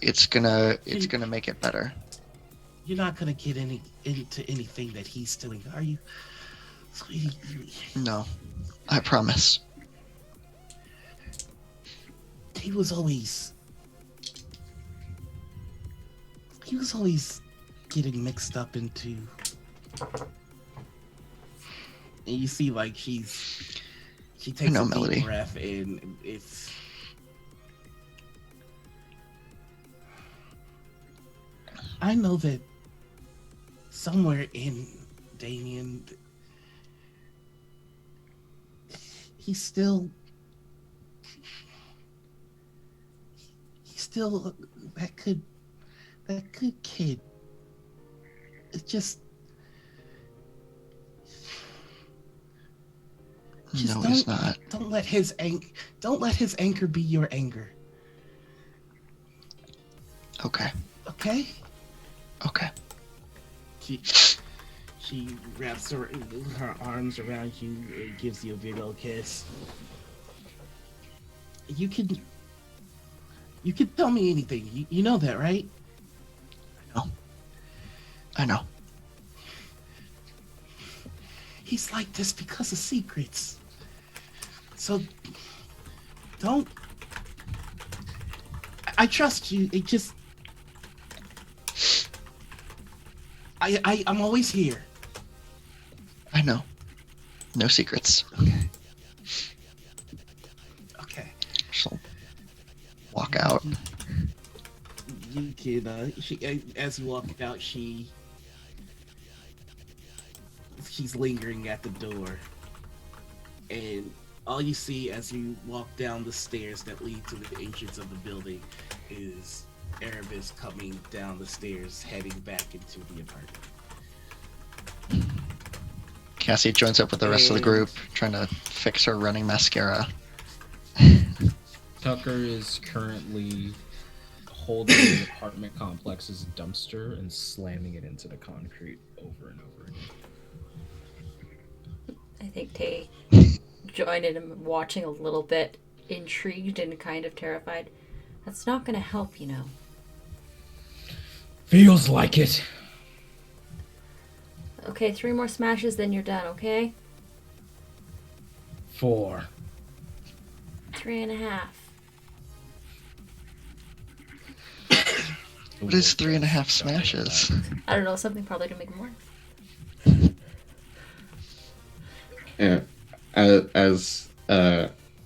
It's gonna make it better. You're not gonna get into anything that he's doing, are you, sweetie? No, I promise. He was always getting mixed up into. And you see, like she takes know, a deep Melody. breath, and it's. I know that somewhere in Damien, he's still that good kid. It's just No, he's not. Don't let his anger be your anger. Okay. Okay? Okay. She She wraps her arms around you and gives you a big old kiss. You can tell me anything. You know that, right? I know. He's like this because of secrets. So don't. I trust you. It just. I'm always here. I know. No secrets. Okay. Okay. She'll walk out. You can. As you walk out, she's lingering at the door, and all you see as you walk down the stairs that lead to the entrance of the building is Erebus coming down the stairs, heading back into the apartment. Cassie joins up with the rest of the group, trying to fix her running mascara. Tucker is currently holding the apartment complex as a dumpster and slamming it into the concrete over and over again. I think Tay joined in and watching a little bit, intrigued and kind of terrified. That's not going to help, you know. Feels like it. Okay, 3 more smashes, then you're done, okay? 4. 3.5. What is 3.5 smashes? I don't know, something probably to make more. Yeah. As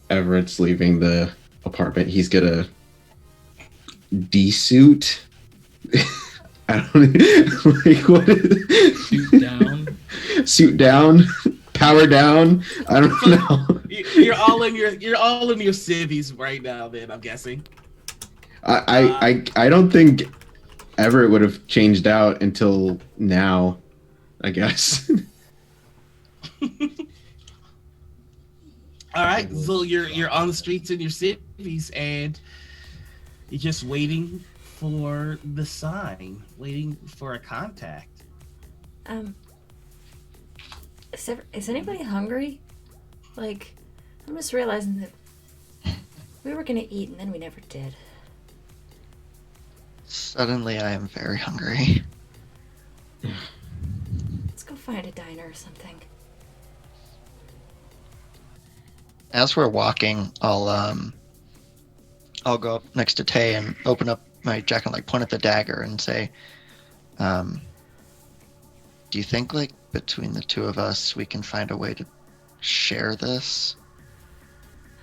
Everett's leaving the apartment, he's gonna de-suit. I don't like what is Shoot down. suit down, power down. I don't know. You're all in your civvies right now. Then I'm guessing. I don't think Everett would have changed out until now. I guess. All right, so you're on the streets in your cities, and you're just waiting for the sign, waiting for a contact. Is anybody hungry? Like, I'm just realizing that we were gonna eat and then we never did. Suddenly I am very hungry. Let's go find a diner or something. As we're walking, I'll go up next to Tay and open up my jacket and like point at the dagger and say, do you think like between the two of us we can find a way to share this?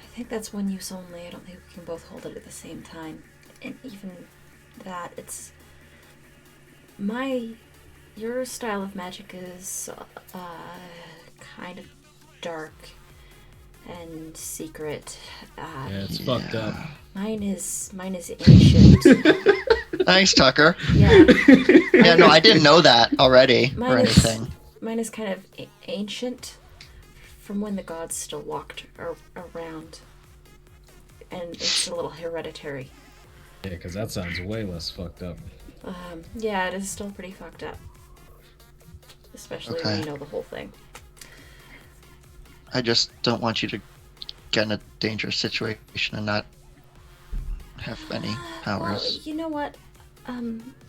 I think that's one use only. I don't think we can both hold it at the same time. And even that, it's your style of magic is kind of dark and secret. Yeah, it's fucked up. Mine is ancient. Thanks, Tucker. Yeah. Yeah, no, I didn't know that already or anything. Mine is kind of ancient, from when the gods still walked around, and it's a little hereditary. Yeah, because that sounds way less fucked up. Yeah, it is still pretty fucked up, especially when you know the whole thing. I just don't want you to get in a dangerous situation and not have any powers. Well, you know what?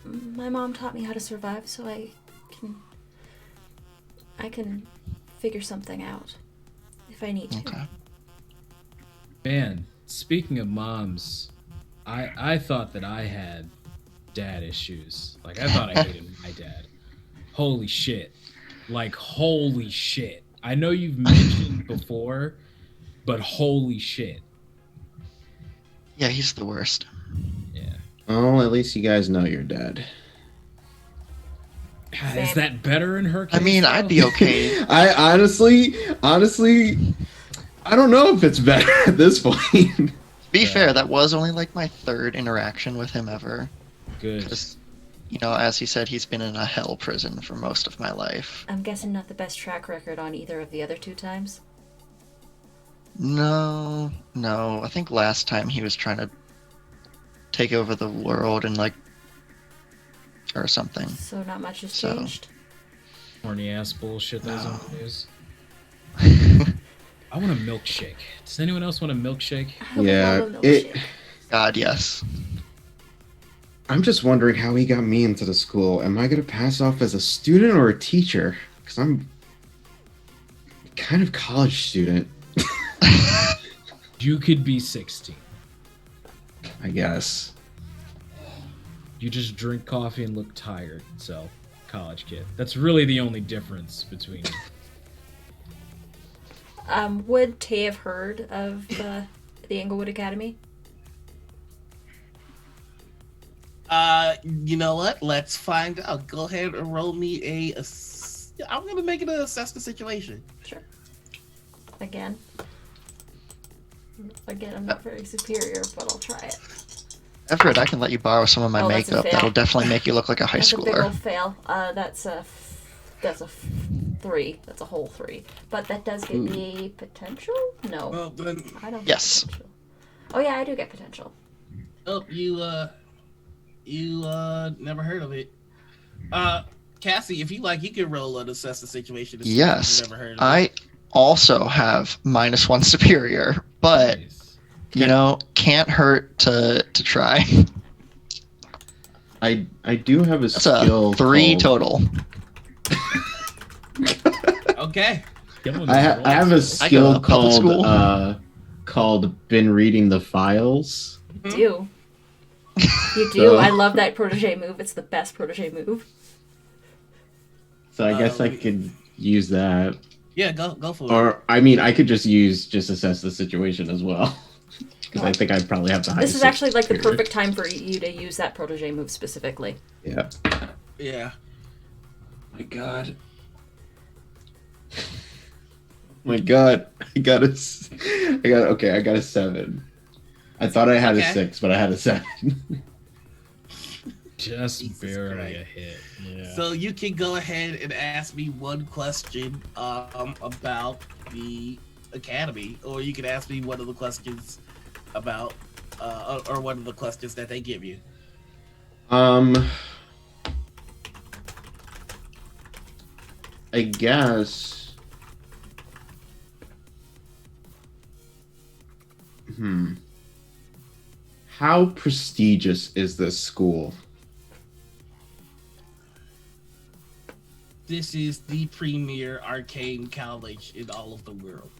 My mom taught me how to survive, so I can figure something out if I need to. Okay. Man, speaking of moms, I thought that I had dad issues. Like, I thought I hated my dad. Holy shit. Like, holy shit. I know you've mentioned before, but holy shit. Yeah, he's the worst. Yeah. Oh, at least you guys know your dad. God, is that better in her case? I mean, though? I'd be okay. I honestly, I don't know if it's better at this point. Be fair, that was only like my 3rd interaction with him ever. Good. Because, you know, as he said, he's been in a hell prison for most of my life. I'm guessing not the best track record on either of the other 2 times. No. I think last time he was trying to take over the world and like, or something. So not much has So. changed. Horny ass bullshit that was on the news. I want a milkshake. Does anyone else want a milkshake? I would Yeah, love a milkshake. God, yes. I'm just wondering how he got me into the school. Am I gonna pass off as a student or a teacher? Because I'm kind of college student, You could be 16. I guess. You just drink coffee and look tired, so college kid. That's really the only difference between Would Tay have heard of the Englewood Academy? You know what? Let's find out. Go ahead and roll me I'm gonna make it an assess the situation. Sure. Again, I'm not very superior, but I'll try it. Everett, I can let you borrow some of my Oh, that's a makeup. fail. That'll definitely make you look like a high That's a big schooler. old fail. That's a 3. That's a whole 3. But that does give me potential? No, Well, then, I don't. Yes. Get potential. Oh yeah, I do get potential. oh, you never heard of it. Cassie, if you like, you can roll an assess the situation. To see if Yes. you've never heard of it. I also have -1 superior, but Nice. you know, can't hurt to try. I do have a That's skill. a 3 called- total. Okay. Get one I, of ha- those I have a rolls. I go to skill public school. called been reading the files. You do. You do. So- I love that protege move. It's the best protege move. So I guess I could use that. Yeah, go for it. Or I mean, I could just assess the situation as well, because I think I'd probably have the highest. This is actually like the superior. perfect time for you to use that protege move specifically. Yeah. Yeah. My God. My God. I got a 7. I thought I had a Okay. 6, but I had a 7. Just Jesus barely Christ. a hit. Yeah. So you can go ahead and ask me one question about the academy, or you can ask me one of the questions about or one of the questions that they give you. I guess. How prestigious is this school? This is the premier arcane college in all of the world.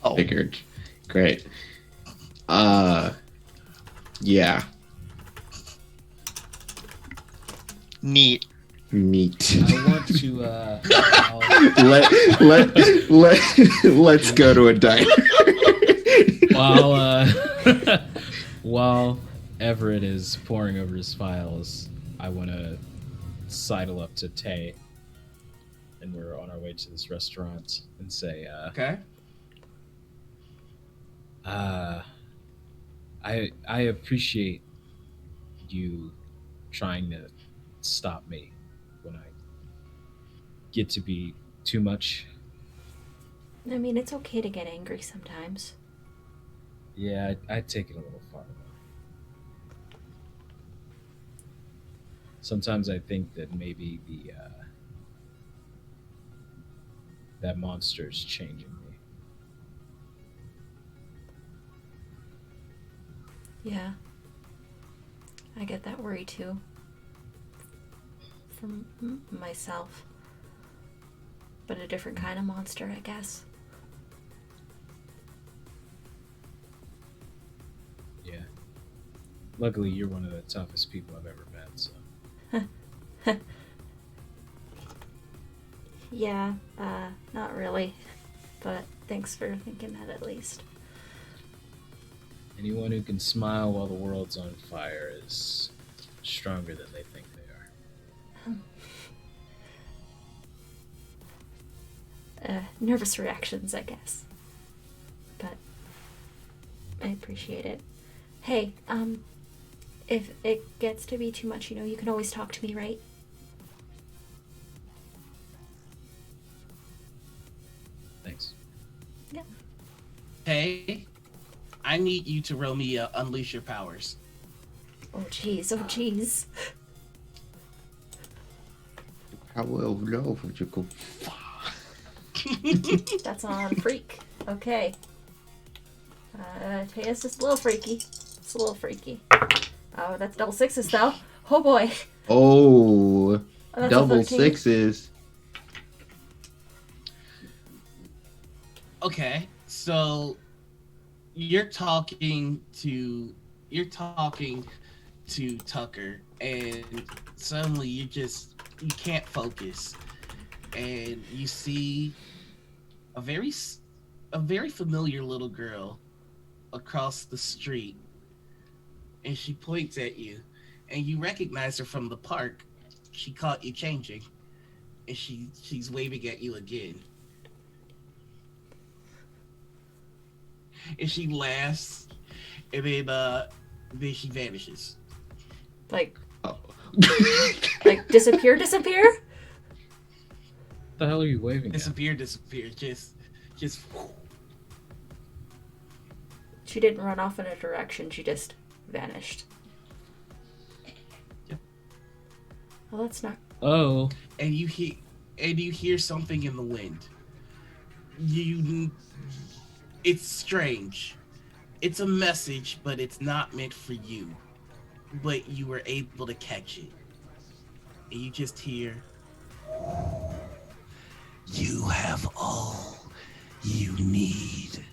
Oh, Figured. Great. Yeah. neat. Neat. I want to. Let's go to a diner. While Everett is poring over his files, I want to sidle up to Tay, and we're on our way to this restaurant, and say, Okay. I appreciate you trying to stop me when I get to be too much. I mean, it's okay to get angry sometimes. Yeah, I take it a little far. Sometimes I think that maybe that monster's changing me. Yeah. I get that worry too. From myself. But a different kind of monster, I guess. Yeah. Luckily, you're one of the toughest people I've ever met. So Yeah, not really. But thanks for thinking that at least. anyone who can smile while the world's on fire is stronger than they think they are. Nervous reactions, I guess. But I appreciate it. Hey, if it gets to be too much, you can always talk to me, right? Thanks. Hey, I need you to roll me unleash your powers. Oh, jeez. Oh, jeez. I will know what you go. That's on freak. Okay. Taya's just a little freaky. It's a little freaky. Oh, that's double sixes though. Oh boy. Oh, Oh, that's a double 13. sixes. Okay, so you're talking to Tucker, and suddenly you can't focus, and you see a a very familiar little girl across the street, and she points at you, and you recognize her from the park. She caught you changing, and she's waving at you again, and she laughs, and then she vanishes. Like, Oh. like disappear? What the hell are you waving at? Disappear, just. She didn't run off in a direction, she just vanished. Yep. Well, that's not. Oh, And you hear something in the wind. It's strange. It's a message, but it's not meant for you. But you were able to catch it. And you just hear, "You have all you need."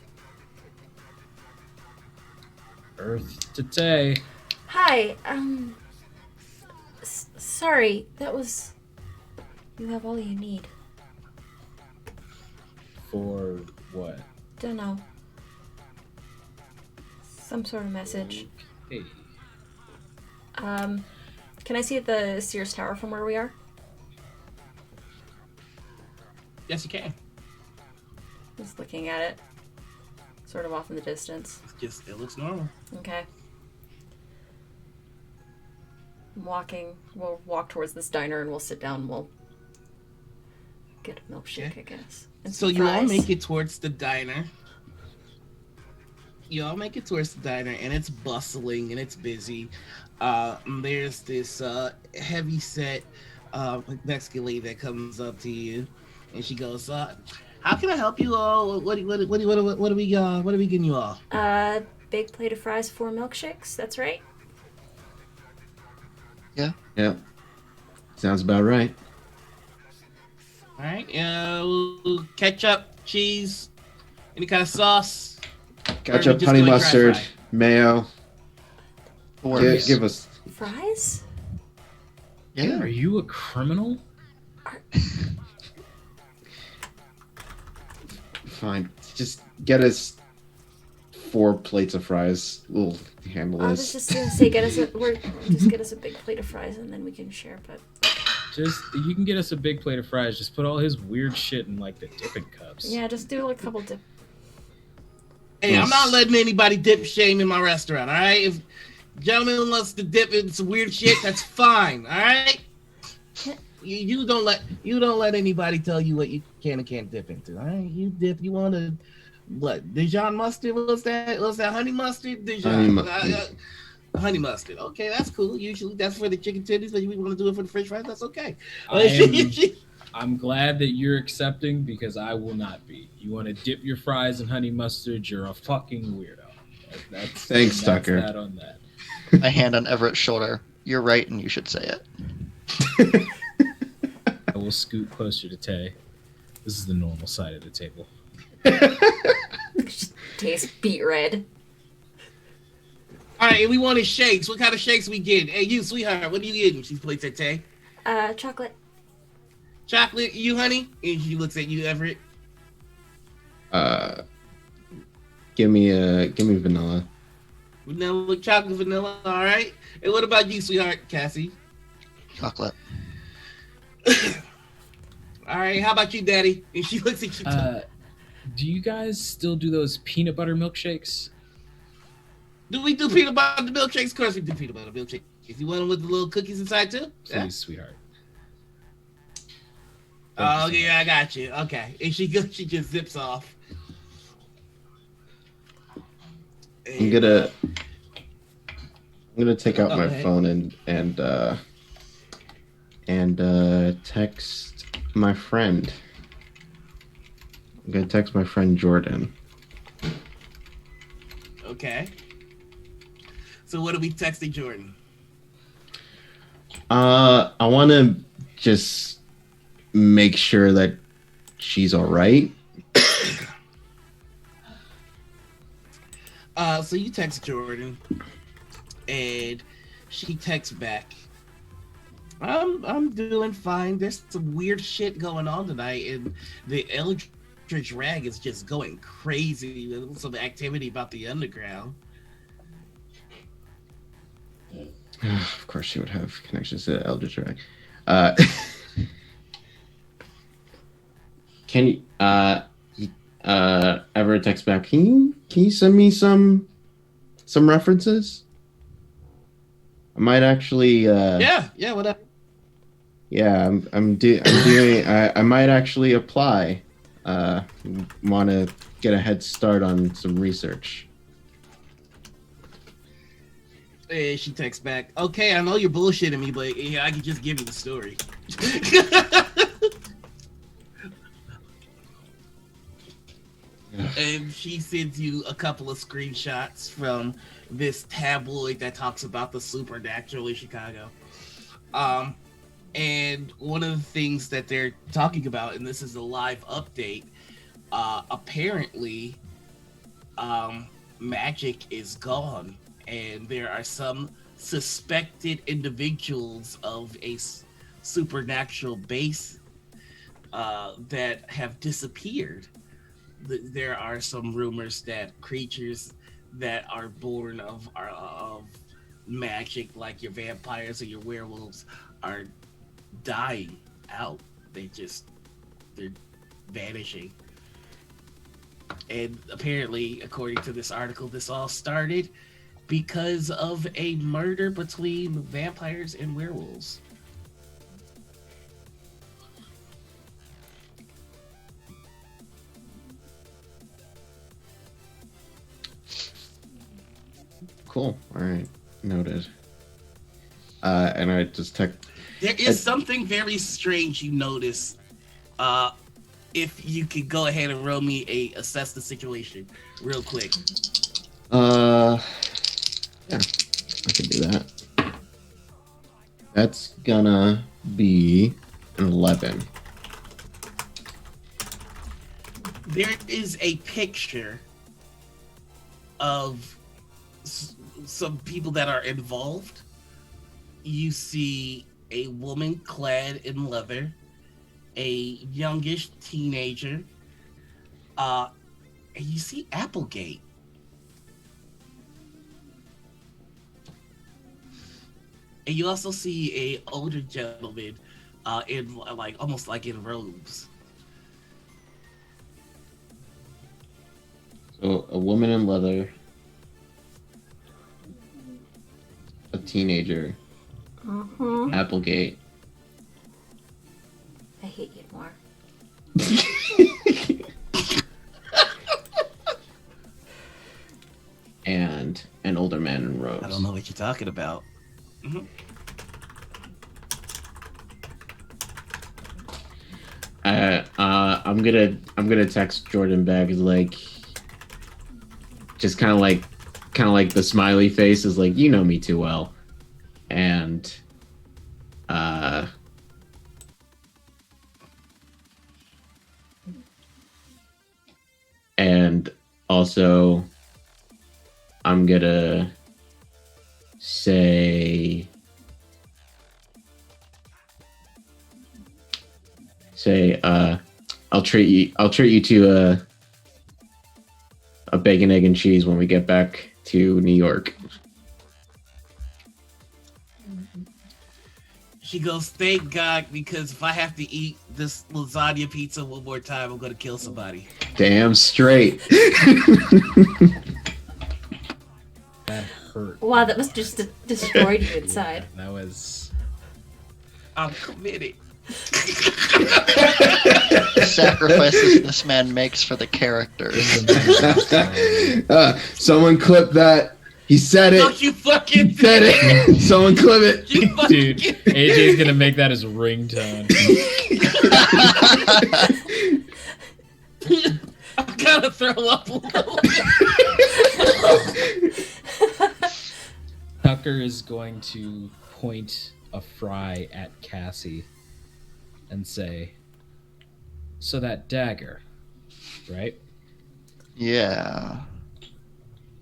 Earth to Tay. Hi, sorry, that was. You have all you need. For what? Don't know. Some sort of message. Hey. Can I see the Sears Tower from where we are? Yes, you can. Just looking at it. Sort of off in the distance. It looks normal. Okay. I'm walking. We'll walk towards this diner and we'll sit down and we'll get a milkshake, Okay. I guess. And So some you all fries. make it towards the diner. And it's bustling and it's busy. There's this heavy set Mexican lady that comes up to you, and she goes, "How can I help you all? What are we getting you all?" Big plate of fries, 4 milkshakes. That's right. Yeah, sounds about right. All right. Ketchup, cheese, any kind of sauce. Ketchup, just honey do a dry mustard, fry? mayo. Works. Give us. Fries? Yeah. Are you a criminal? Fine. Just get us 4 plates of fries. We'll handle I was this. just gonna say, get us a big plate of fries and then we can share. But Just you can get us a big plate of fries. Just put all his weird shit in like the dipping cups. yeah, just do like a couple dip. Hey, I'm not letting anybody dip shame in my restaurant. All right. If gentleman wants to dip in some weird shit, that's fine. All right. You don't let anybody tell you what you can and can't dip into. All right, you dip. You want to what? Dijon mustard? What's that? Honey mustard? Dijon. Honey mustard. Okay, that's cool. Usually that's for the chicken tenders, but you want to do it for the French fries. That's okay. I'm glad that you're accepting because I will not be. You want to dip your fries in honey mustard? You're a fucking weirdo. Thanks, that's Tucker. That on that. My hand on Everett's shoulder. You're right, and you should say it. I will scoot closer to Tay. This is the normal side of the table. Tastes beet red. All right, and we wanted shakes. What kind of shakes we getting? Hey, you, sweetheart, what are you getting? She points at Tay. Chocolate. Chocolate, you, honey? And she looks at you, Everett. Give me vanilla. Vanilla, chocolate, vanilla. All right. And what about you, sweetheart, Cassie? Chocolate. All right. How about you, Daddy? And she looks at you. Do you guys still do those peanut butter milkshakes? Do we do peanut butter milkshakes? Of course we do peanut butter milkshakes. You want them with the little cookies inside too? Please, Yeah? sweetheart. Oh, Thank you so yeah, much. I got you. Okay. And she just zips off. I'm gonna take out Oh, my hey. phone and and text my friend. I'm gonna text my friend Jordan. Okay. So what are we texting Jordan? I want to just make sure that she's all right. So you text Jordan, and she texts back. I'm doing fine. There's some weird shit going on tonight, and the Eldritch Rag is just going crazy. There's some activity about the underground. Of course, she would have connections to Eldritch Drag. Uh, can you ever text back? Can you send me some references? I might actually. Yeah, whatever. Yeah, I'm doing. I might actually apply. Want to get a head start on some research. And she texts back, okay, I know you're bullshitting me, but yeah, I can just give you the story. And she sends you a couple of screenshots from this tabloid that talks about the supernatural in Chicago. And one of the things that they're talking about, and this is a live update, apparently, magic is gone, and there are some suspected individuals of a supernatural base that have disappeared. There are some rumors that creatures that are born of magic, like your vampires or your werewolves, are dying out. They're vanishing. And apparently, according to this article, this all started because of a murder between vampires and werewolves. Cool. All right. Noted. And I just text. There is something very strange you notice. If you could go ahead and roll me a assess the situation real quick. Yeah, I can do that. That's gonna be an 11. There is a picture of some people that are involved. You see a woman clad in leather, a youngish teenager, and you see Applegate. And you also see a older gentleman in like almost like in robes. So a woman in leather, a teenager, Applegate. I hate you more. And an older man in robes. I don't know what you're talking about. Mm-hmm. I'm gonna text Jordan back is like, just kind of like the smiley face is like, you know me too well, and and also I'm gonna say I'll treat you to a bacon, egg, and cheese when we get back to New York. She goes, thank God, because if I have to eat this lasagna pizza one more time, I'm gonna kill somebody. Damn straight. That hurt. Wow, that must just destroyed you inside. That was. I'm committed. The sacrifices this man makes for the characters. Someone clip that. He said No, it. you fucking He said it. Someone clip it. You fucking Dude, did. AJ's gonna make that his ringtone. I'm gonna throw up a little bit. Tucker is going to point a fry at Cassie and say, "So that dagger, right?" Yeah.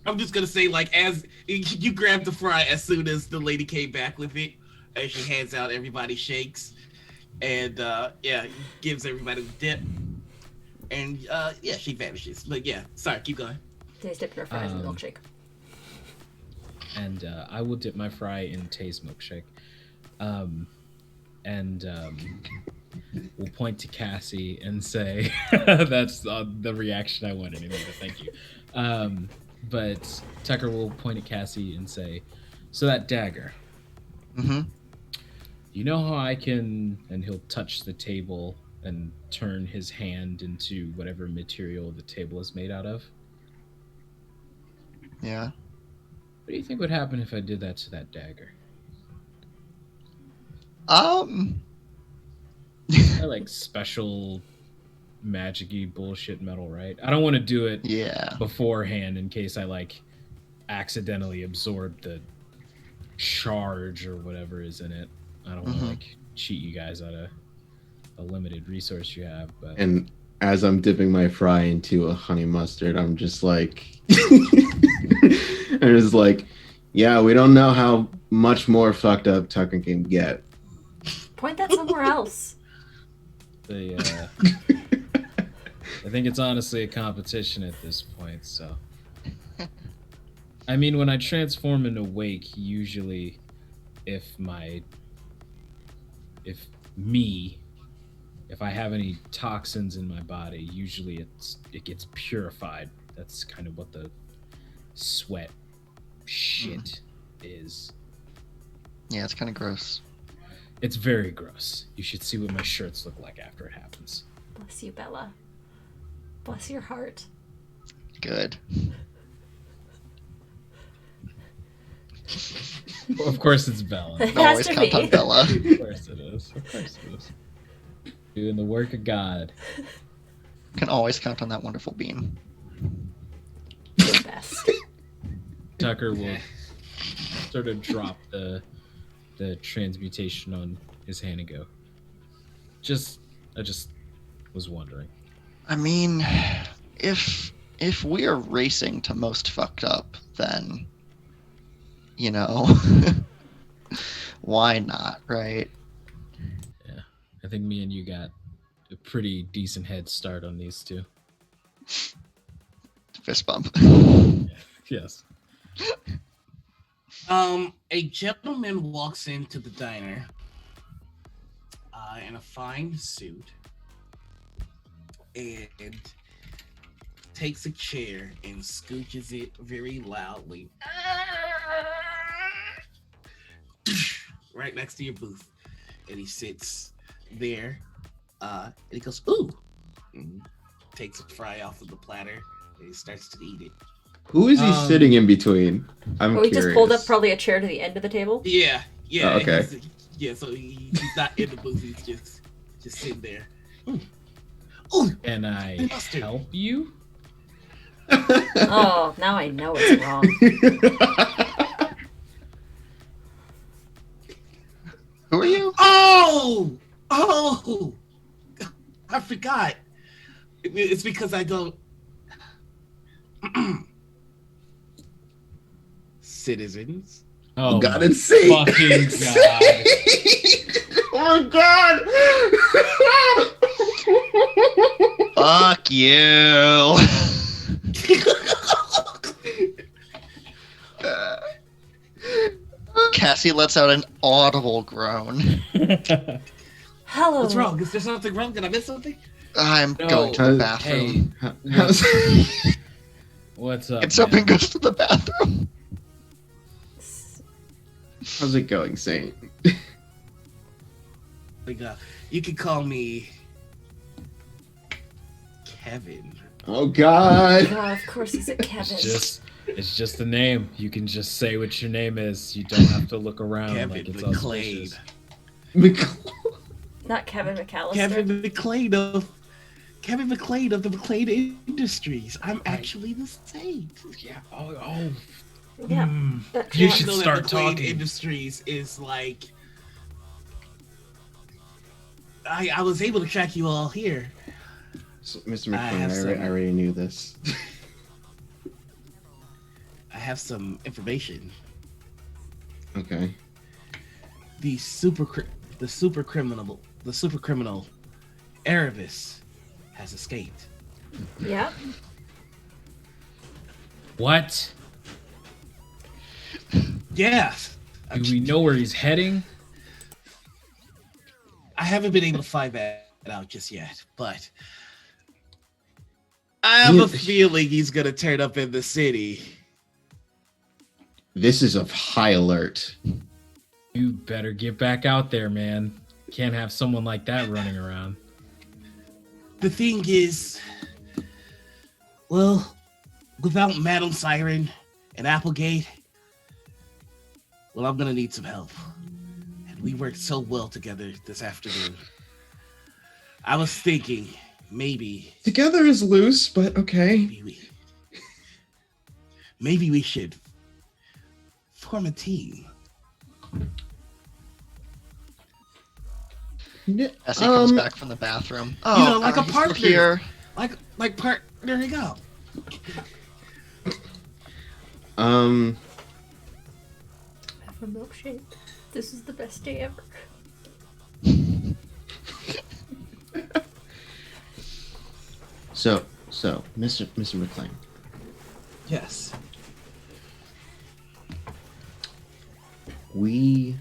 I'm just gonna say, like, as you grab the fry as soon as the lady came back with it, as she hands out, everybody shakes, and yeah, gives everybody the dip, and yeah, she vanishes. But yeah, sorry, keep going. Taste dip your fries in the milkshake. And I will dip my fry in Tay's milkshake. And we'll point to Cassie and say, that's the reaction I wanted anyway, but thank you. But Tucker will point at Cassie and say, "So that dagger, Mm-hmm. you know how I can," and he'll touch the table and turn his hand into whatever material the table is made out of. Yeah. What do you think would happen if I did that to that dagger? Um. I like special magic-y bullshit metal, right? I don't want to do it Yeah. beforehand in case I like accidentally absorb the charge or whatever is in it. I don't want to like cheat you guys out of a limited resource you have, but And as I'm dipping my fry into a honey mustard, I'm just like, I'm just like, yeah, we don't know how much more fucked up Tucker can get. Point that somewhere else. the I think it's honestly a competition at this point, so I mean when I transform into Wake, usually if I have any toxins in my body, usually it gets purified. That's kind of what the sweat shit is. Yeah, it's kind of gross. It's very gross. You should see what my shirts look like after it happens. Bless you, Bella. Bless your heart. Good. Well, of course it's Bella. It I'll has always to count be. on Bella. Of course it is. Of course it is. Doing the work of God. Can always count on that wonderful bean. The best. Tucker will sort of drop the transmutation on his hand and go, I just was wondering. I mean, if we are racing to most fucked up, then you know, why not, right? Yeah. I think me and you got a pretty decent head start on these two. Fist bump. Yes. A gentleman walks into the diner in a fine suit and takes a chair and scooches it very loudly right next to your booth, and he sits there and he goes, "Ooh," and takes a fry off of the platter and he starts to eat it. Who is he sitting in between? I'm Oh, he curious. just pulled up probably a chair to the end of the table. Yeah. Oh, okay. Yeah, so he's not in the booth, he's just sitting there. Ooh. Can I Mustard. help you? Oh, now I know it's wrong. Who are you? Oh, I forgot. It's because I don't. Citizens. Oh, God my and see. fucking God. Oh God! Fuck you. Cassie lets out an audible groan. Hello. What's wrong? Is there something wrong? Did I miss something? I'm No, going to the Hey, bathroom. what's up? Gets up man? and goes to the bathroom. How's it going, Saint? Like, you can call me Kevin. Oh God! Oh, of course, is it Kevin? Just It's just a name. You can just say what your name is. You don't have to look around Kevin like it's McLean. auspicious. Not Kevin McAllister. Kevin McLean of the McLean Industries. I'm actually the saint. Yeah. Oh. Yeah. You I should know that start McLean talking. Industries is like. I was able to track you all here. So, Mr. I McLean, have I some- already knew this. I have some information. Okay. The super criminal Erebus has escaped. Yeah. What? Yeah. Do we know where he's heading? I haven't been able to find that out just yet, but I have a feeling he's gonna turn up in the city. This is of high alert. You better get back out there, man. Can't have someone like that running around. The thing is, well, without Madam Siren and Applegate, well, I'm gonna need some help. And we worked so well together this afternoon. I was thinking maybe Together is loose, but okay. maybe we should form a team. Essie comes back from the bathroom. Oh, You know, like a he's still partner. here. Like partnering up. Have a milkshake. This is the best day ever. So, Mr. McLean, Yes. we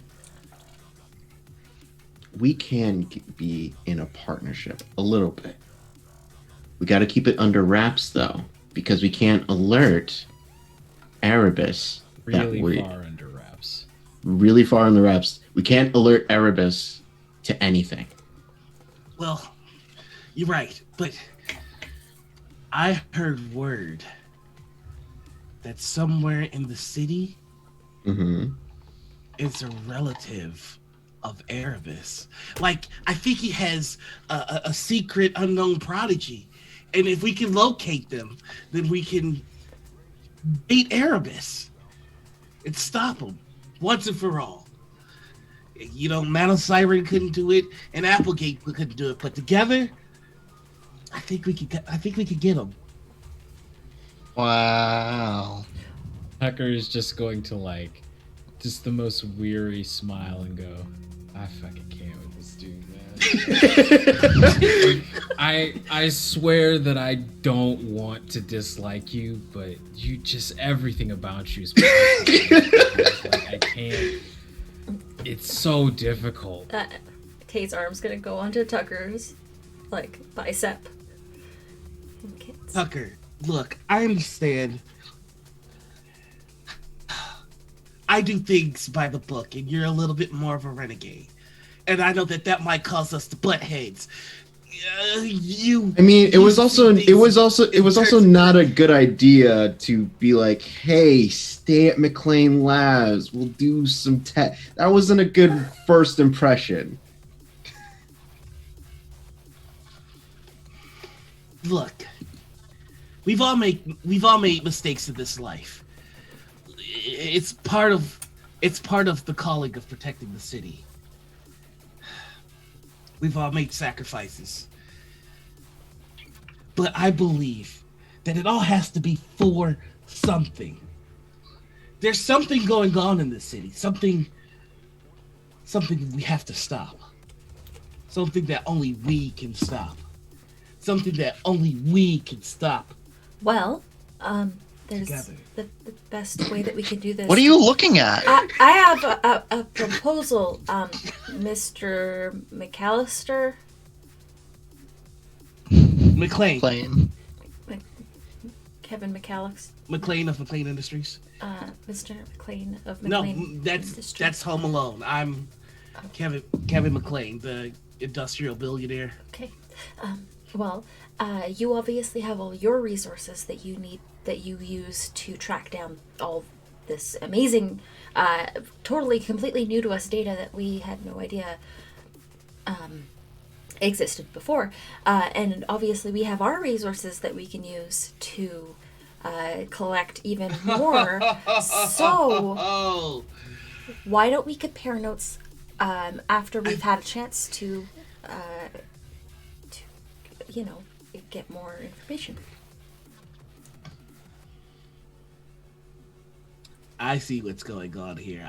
can be in a partnership a little bit. We got to keep it under wraps though, because we can't alert Erebus Really far under wraps. really far in the wraps. We can't alert Erebus to anything. Well, you're right, but I heard word that somewhere in the city Mm-hmm. is a relative of Erebus. Like, I think he has a secret unknown prodigy. And if we can locate them, then we can beat Erebus and stop him once and for all. You know, Madam Siren couldn't do it, and Applegate couldn't do it, but together, I think we could get him. Wow. Tucker is just going to just the most weary smile and go, I fucking can't with this dude, man. I swear that I don't want to dislike you, but you just everything about you is I can't. It's so difficult. Tate's arm's gonna go onto Tucker's, bicep. Okay. Tucker, look, I understand. I do things by the book, and you're a little bit more of a renegade. And I know that might cause us to butt heads. I mean, it was also not a good idea to be like, "Hey, stay at McLean Labs. We'll do some tech." That wasn't a good first impression. Look, we've all made mistakes in this life. It's part of the calling of protecting the city. We've all made sacrifices. But I believe that it all has to be for something. There's something going on in this city. Something we have to stop. Something that only we can stop. Something that only we can stop. Well, there's Together. the best way that we can do this. What are you looking at? I have a proposal, Mr. McAllister. McLean. Playing. Kevin McAllister. McLean of McLean Industries. Mr. McLean of No, McLean Industries. that's Home Alone. I'm Kevin McLean, the industrial billionaire. Okay. Well, you obviously have all your resources that you need, that you use to track down all this amazing, totally, completely new to us data that we had no idea existed before. And obviously, we have our resources that we can use to collect even more. So, Oh, why don't we compare notes after we've had a chance to, you know, get more information? I see what's going on here.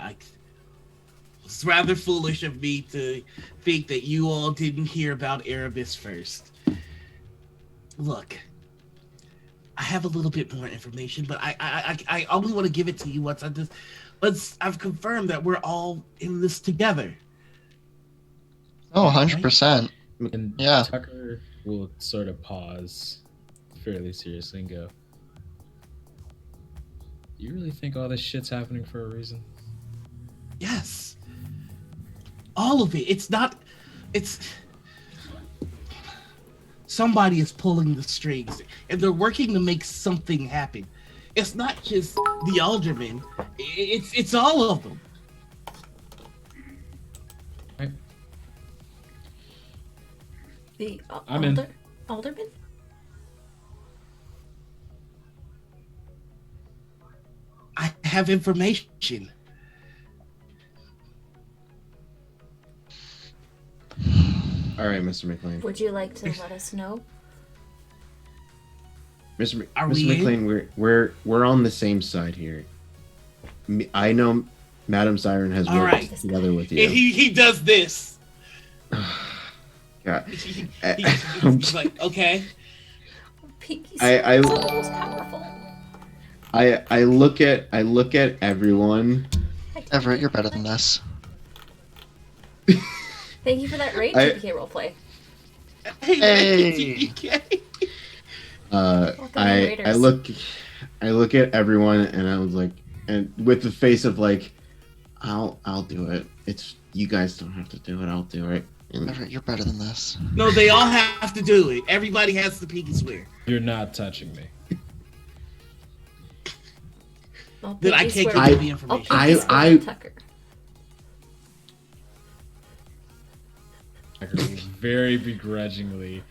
It's rather foolish of me to think that you all didn't hear about Erebus first. Look, I have a little bit more information, but I only want to give it to you once I've confirmed that we're all in this together. Oh, Right? 100%. And Yeah. Tucker will sort of pause fairly seriously and go, "You really think all this shit's happening for a reason?" Yes. All of it. It's not. It's somebody is pulling the strings, and they're working to make something happen. It's not just the aldermen. It's all of them. Right? The I'm in. alderman? I have information. All right, Mr. McLean. Would you like to let us know? Are Mr. we in? McLean, we're on the same side here. I know Madam Siren has All worked right. together with And you. he does this. God. He's like, okay. Pinky I- Swear is the most powerful. I look at everyone. Everett, you're better than this. Thank you for that great I- TPK roleplay. Hey. Welcome in, I Raiders. I look at everyone and I was like, and with the face of like, I'll do it. It's you guys don't have to do it. I'll do it. And Everett, you're better than this. No, they all have to do it. Everybody has to pinky swear. You're not touching me. I'll Then I pinky can't swear give with- you the I'll information. pinky swear I- with Tucker. Tucker will very begrudgingly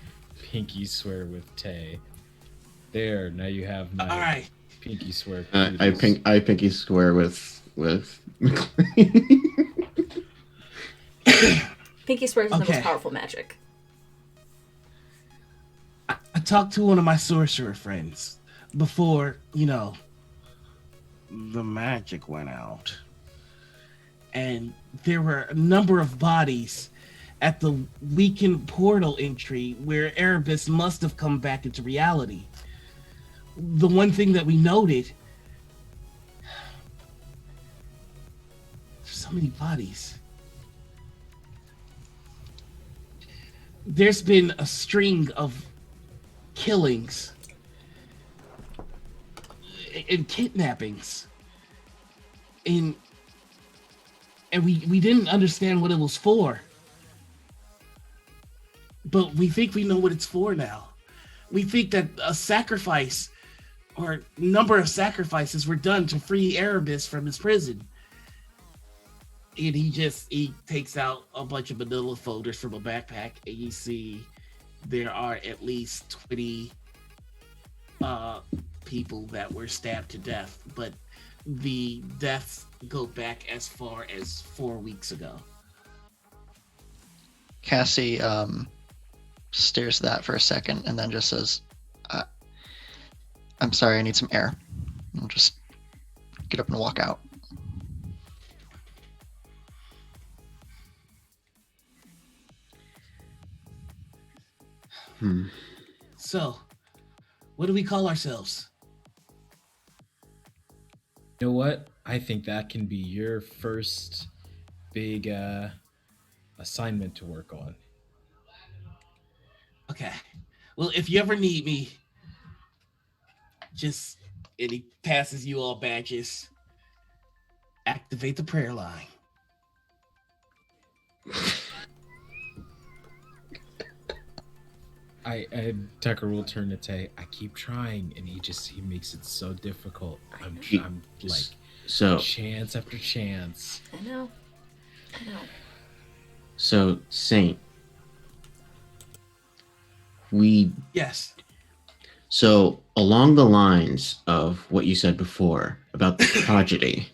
pinky swear with Tay. There, now you have my All right. pinky swear. I pinky swear with McLean. Pinky swear is the Okay. most powerful magic. I talked to one of my sorcerer friends before, the magic went out. And there were a number of bodies at the weakened portal entry where Erebus must have come back into reality. The one thing that we noted, so many bodies. There's been a string of killings and kidnappings, and we didn't understand what it was for, but we think we know what it's for now. We think that a sacrifice or number of sacrifices were done to free Erebus from his prison. And he takes out a bunch of manila folders from a backpack, and you see there are at least 20 people that were stabbed to death, but the deaths go back as far as 4 weeks ago. Cassie stares at that for a second and then just says, I'm sorry, I need some air. I'll just get up and walk out. So, what do we call ourselves? You know what? I think that can be your first big assignment to work on. Okay. Well, if you ever need me, and he passes you all badges, activate the prayer line. Tucker will turn to Tay. I keep trying, and he makes it so difficult. I'm like So chance after chance. I know. I know. so Saint, we Yes. so along the lines of what you said before about the prodigy,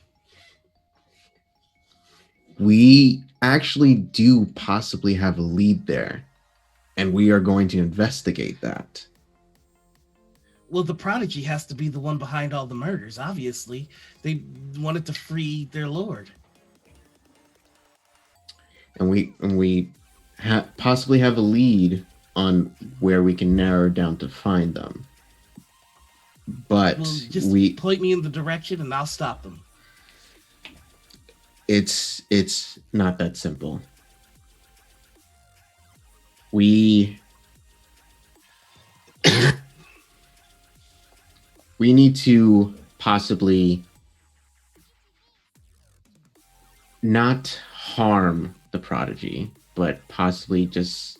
we actually do possibly have a lead there, and we are going to investigate that. Well, the prodigy has to be the one behind all the murders. Obviously, they wanted to free their lord. And we possibly have a lead on where we can narrow down to find them. But Well, just we point me in the direction, and I'll stop them. it's not that simple. We we need to possibly not harm the prodigy, but possibly just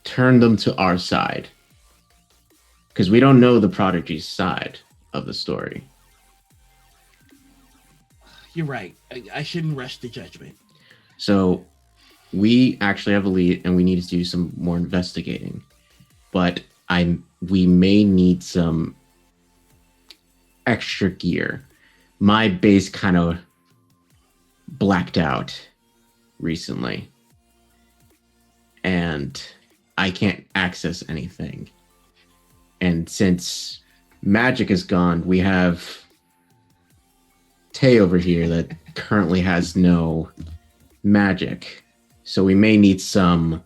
turn them to our side. Because we don't know the prodigy's side of the story. You're right. I shouldn't rush to judgment. So we actually have a lead and we need to do some more investigating. But we may need some extra gear. My base kind of blacked out recently. And I can't access anything. And since magic is gone, we have Tay over here that currently has no magic. So we may need some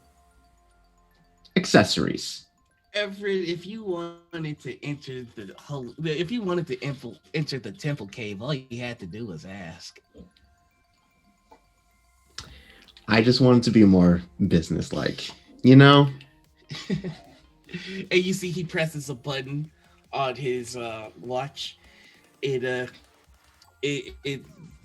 accessories. Everett, if you wanted to enter enter the temple cave, all you had to do was ask. I just wanted to be more businesslike, you know? And you see he presses a button on his watch. It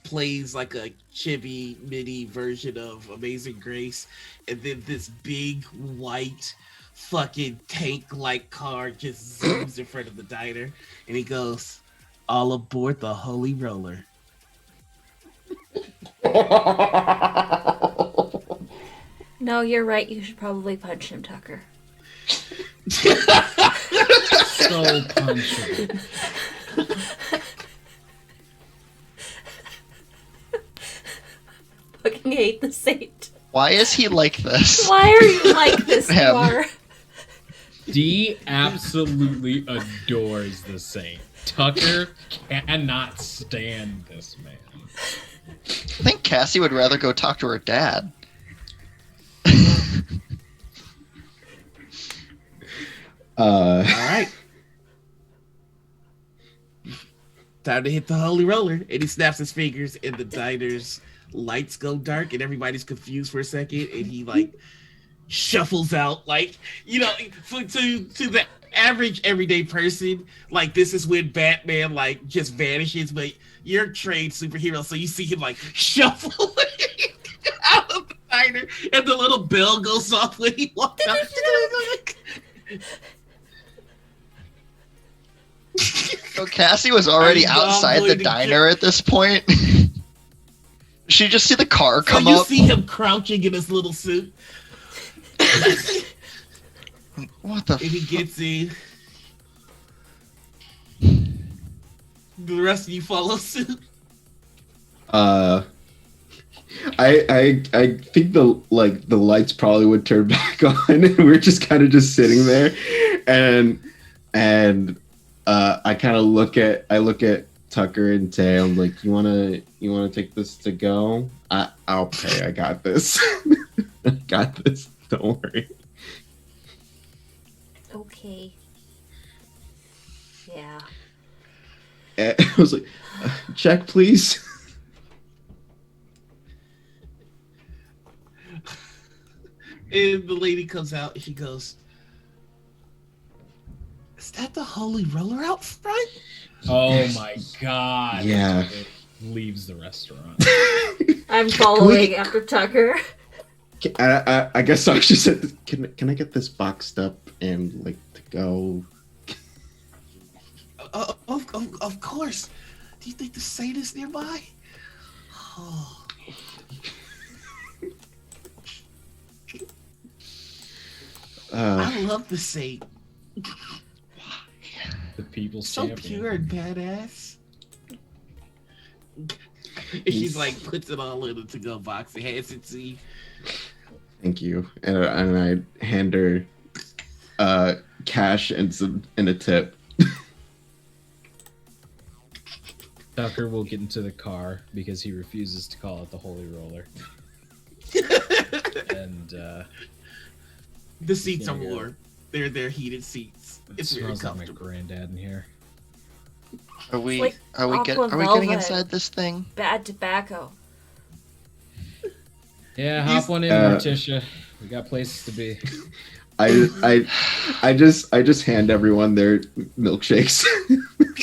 plays like a chibi mini version of Amazing Grace, and then this big white fucking tank like car just zooms in front of the diner, and he goes, "All aboard the Holy Roller." No, you're right. You should probably punch him, Tucker. So punchable. Fucking hate the saint. Why is he like this? Why are you like this, Him. Noir? D absolutely adores the Saint. Tucker cannot stand this man. I think Cassie would rather go talk to her dad. All right. Time to hit the Holy Roller. And he snaps his fingers, and the diner's lights go dark, and everybody's confused for a second, and he like shuffles out, like, you know, to the average everyday person, like, this is when Batman like just vanishes, but you're a trained superhero, so you see him like shuffle out of the diner, and the little bell goes off when he walks out. So Cassie was already I'm outside going the to diner at this point. She just see the car So come you up. see him crouching in his little suit, What the and he fuck? gets in. The rest of you follow suit. I think the lights probably would turn back on, and we're just kind of just sitting there, and I kind of look at Tucker and Tay. I'm like, you wanna take this to go? I'll pay. I got this. I got this. Don't worry. Okay. Yeah. And I was like, check, please. And the lady comes out, and she goes, "Is that the Holy Roller out front?" Oh my god. Yeah. It leaves the restaurant. I'm following after Tucker. I guess I just said, can I get this boxed up and like to go? Of course. Do you think the saint is nearby? Oh, I love the saint. The people's So champion. pure and badass. He's like puts it all in a to-go box and hands it to you. Thank you, and I hand her cash and a tip. Tucker will get into the car because he refuses to call it the Holy Roller. And The seats are Yeah. warm. They're heated seats. it It's very smells like my comfortable. granddad in here. Are we like aqua getting velvet. inside this thing? Bad tobacco. Yeah, He's- hop on in, Morticia. We got places to be. I just hand everyone their milkshakes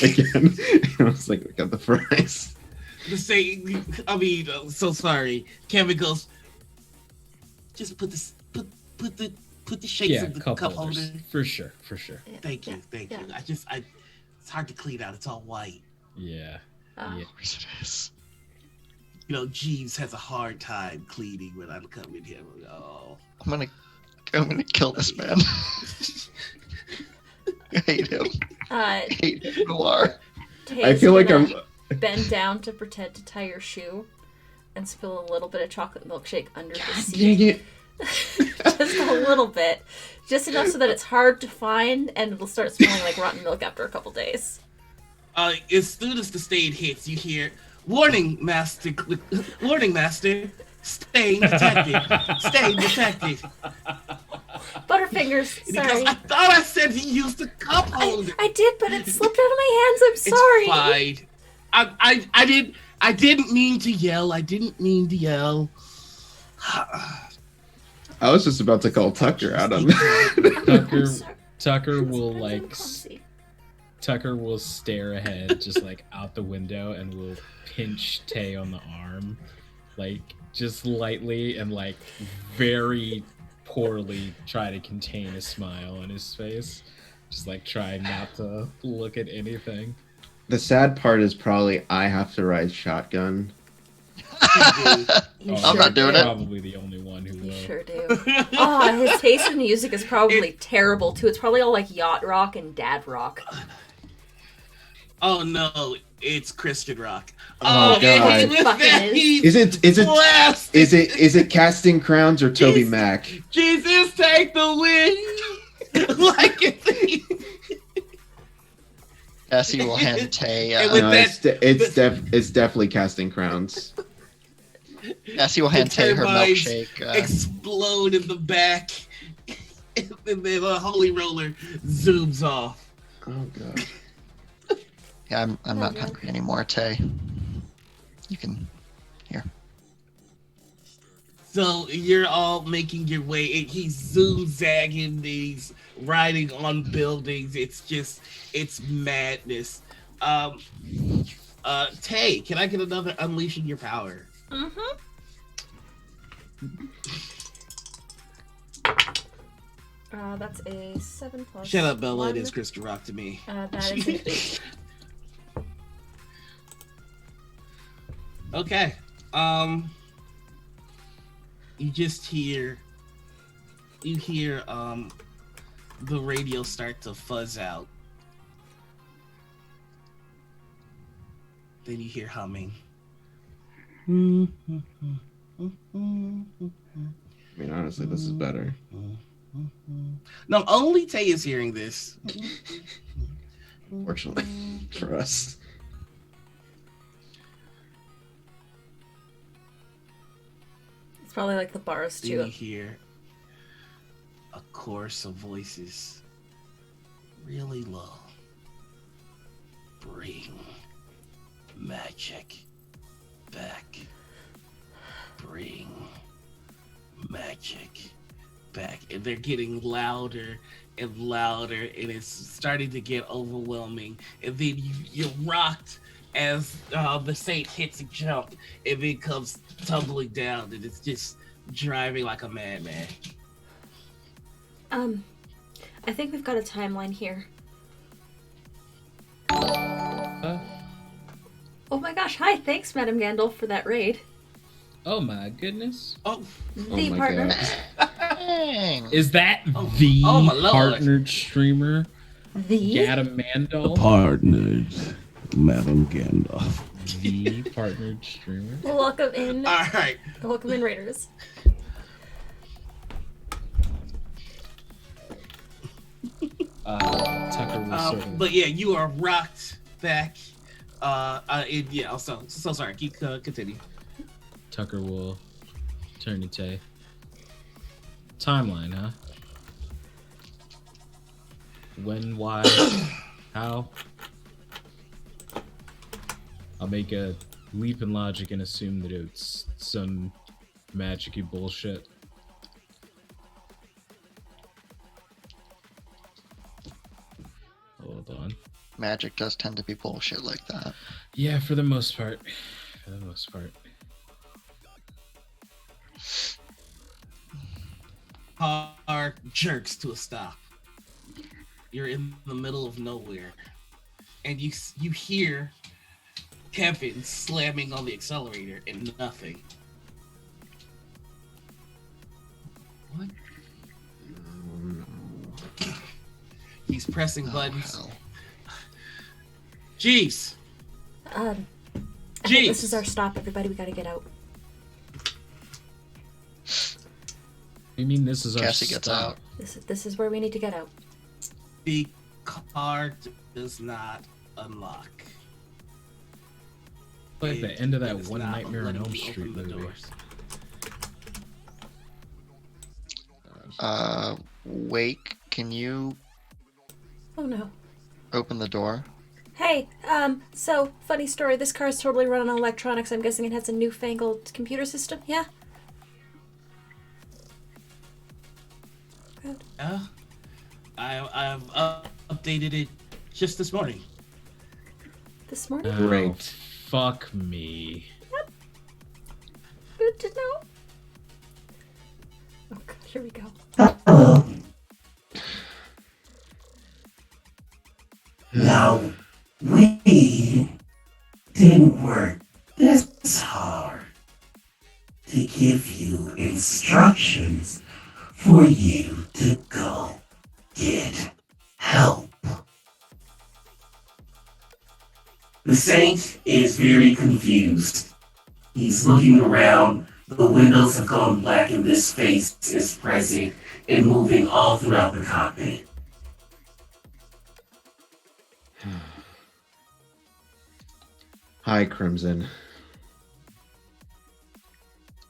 again. And I was like, we got the fries. The saint. I mean, so sorry. Kevin goes. Just put the shakes Yeah, in the cup cup holders. holder. For sure, for sure. Yeah, Thank you, yeah, thank yeah. you. It's hard to clean out. It's all white. Yeah. Oh. Yeah. Of course it is. You know, Jeeves has a hard time cleaning when I'm coming here. Oh, I'm gonna kill this man. I hate him. I hate him, Noir. I feel like I'm. bend down to pretend to tie your shoe and spill a little bit of chocolate milkshake under the Dang seat. it. Just a little bit. Just enough so that it's hard to find and it'll start smelling like rotten milk after a couple days. as soon as the stain hits, you hear warning, master. Warning, master. Stain detected. Stain detected. Butterfingers, And he sorry. goes, I thought I said he used the cup holder. I did, but it slipped out of my hands. I'm sorry. It's fine. I didn't mean to yell. I didn't mean to yell. I was just about to call Tucker out on that. Tucker Sorry. Tucker will Sometimes I'm like clumsy. Tucker will stare ahead just like out the window and will pinch Tay on the arm, like just lightly and like very poorly try to contain a smile on his face. Just like trying not to look at anything. The sad part is probably I have to ride shotgun. You Oh, sure I'm not doing it. Probably the only one who You will. sure do. Oh, his taste in music is probably terrible too. It's probably all like yacht rock and dad rock. Oh no, it's Christian rock. Oh, it's God. with Fucking that is. heat Is it blast. is it Casting Crowns or Toby Jesus. Mac? Jesus, take the win. Like it. Cassie will hand Tay. And with No, that- it's definitely Casting Crowns. Cassie will hand Tay her turbines milkshake. Explode in the back, and then the holy roller zooms off. Oh god. Yeah, I'm not Okay. hungry anymore, Tay. You can. So you're all making your way, and he's zoom-zagging, he's riding on buildings. It's madness. Tay, can I get another unleashing your power? Mm-hmm. That's a 7 plus. Shut up, Bella. one. It is Christian Rock to me. That is an 8. Okay. You just hear the radio start to fuzz out. Then you hear humming. I mean, honestly, this is better. No, only Tay is hearing this. Fortunately for us. It's probably like the bars Then you too. hear a chorus of voices really low. Bring magic back. Bring magic back. And they're getting louder and louder, and it's starting to get overwhelming. And then you're rocked as the saint hits a jump and then comes tumbling down, and it's just driving like a madman. I think we've got a timeline here. Oh my gosh, hi, thanks, Madam Gandalf, for that raid. Oh my goodness. Oh, The my partner. God. Dang. Is that Oh, the oh my lord. partnered streamer? The? Gadamandal? Partnered, Madam Gandalf. The partnered streamer? Welcome in. all right. Welcome in, Raiders. Tucker was sort of... But yeah, you are rocked back. Yeah. So sorry. Keep continue. Tucker will turn to Tay. Timeline, huh? When, why, how? I'll make a leap in logic and assume that it's some magic-y bullshit. Hold on. Magic does tend to be bullshit like that. Yeah, for the most part. For the most part. Car jerks to a stop. You're in the middle of nowhere, and you hear Kevin slamming on the accelerator and nothing. What? He's pressing buttons. Hell. Jeez. I think Jeez. this is our stop, everybody. We gotta get out. You mean this is our Cassie gets stop? out. This is where we need to get out. The car does not unlock. Like the end of that It is One not Nightmare on letting Elm me Street open the movie. doors. Wake, can you Oh no. open the door? Hey, so, funny story. This car's totally run on electronics. I'm guessing it has a newfangled computer system, yeah? Good. Yeah, I've updated it just this morning. This morning? Oh, Great. fuck me. Good to know. Oh god, here we go. Now, we didn't work this hard to give you instructions for you to go get help. The Saint is very confused. He's looking around. The windows have gone black and this face is pressing and moving all throughout the cockpit. Hi, Crimson.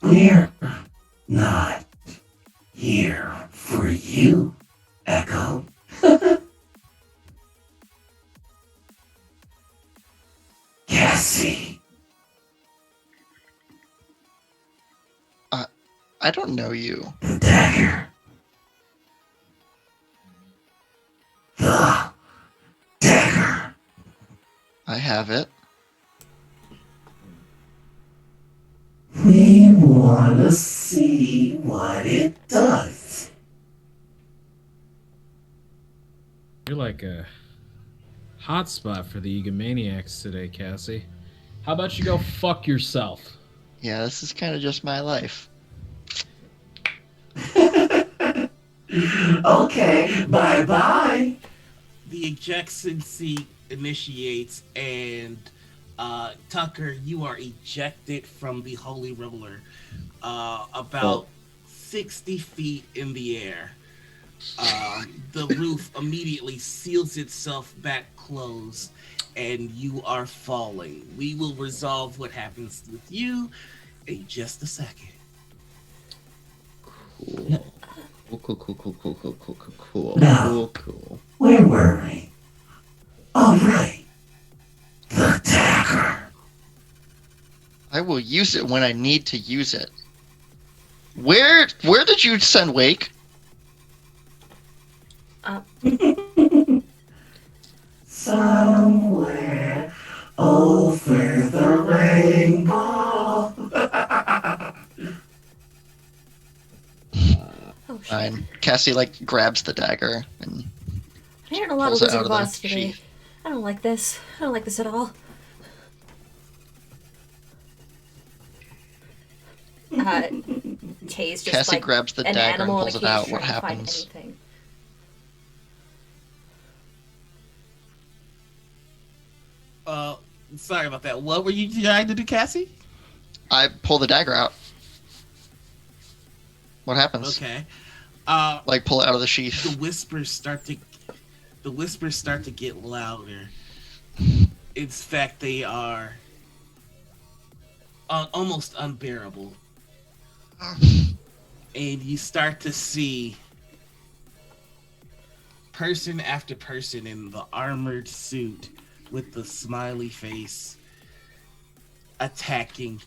We're not here for you, Echo. Cassie. I don't know you. The dagger. The dagger. I have it. We want to see what it does. You're like a hotspot for the egomaniacs today, Cassie. How about you go fuck yourself? Yeah, this is kind of just my life. Okay, bye-bye. The ejection seat initiates, and Tucker, you are ejected from the Holy Roller about 60 feet in the air. The roof immediately seals itself back closed, and you are falling. We will resolve what happens with you in just a second. Cool. No. Cool. Where were we? All right. The dagger. I will use it when I need to use it. Where did you send Wake? Somewhere over the rainbow. Fine. Cassie like grabs the dagger and I'm hearing a lot of pulls it Wizard out of of the Oz today. sheath. I don't like this. I don't like this at all. Tay's just Cassie like grabs the an dagger and animal in a pulls it cage out. trying What to find happens? anything. Sorry about that. What were you trying to do, Cassie? I pull the dagger out. What happens? Okay. Like pull it out of the The sheath. whispers start to get louder. In fact, they are almost unbearable. And you start to see person after person in the armored suit with the smiley face attacking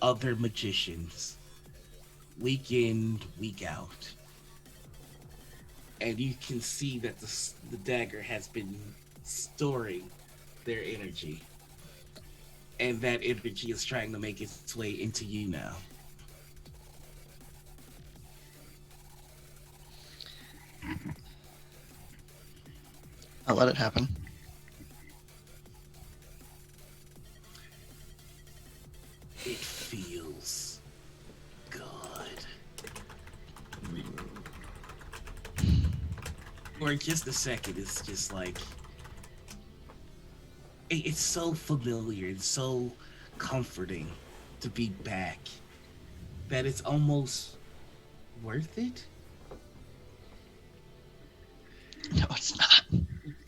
other magicians week in, week out. And you can see that the dagger has been storing their energy. And that energy is trying to make its way into you now. I'll let it happen. It feels good. For just a second, it's just like it's so familiar and so comforting to be back that it's almost worth it. No, it's not.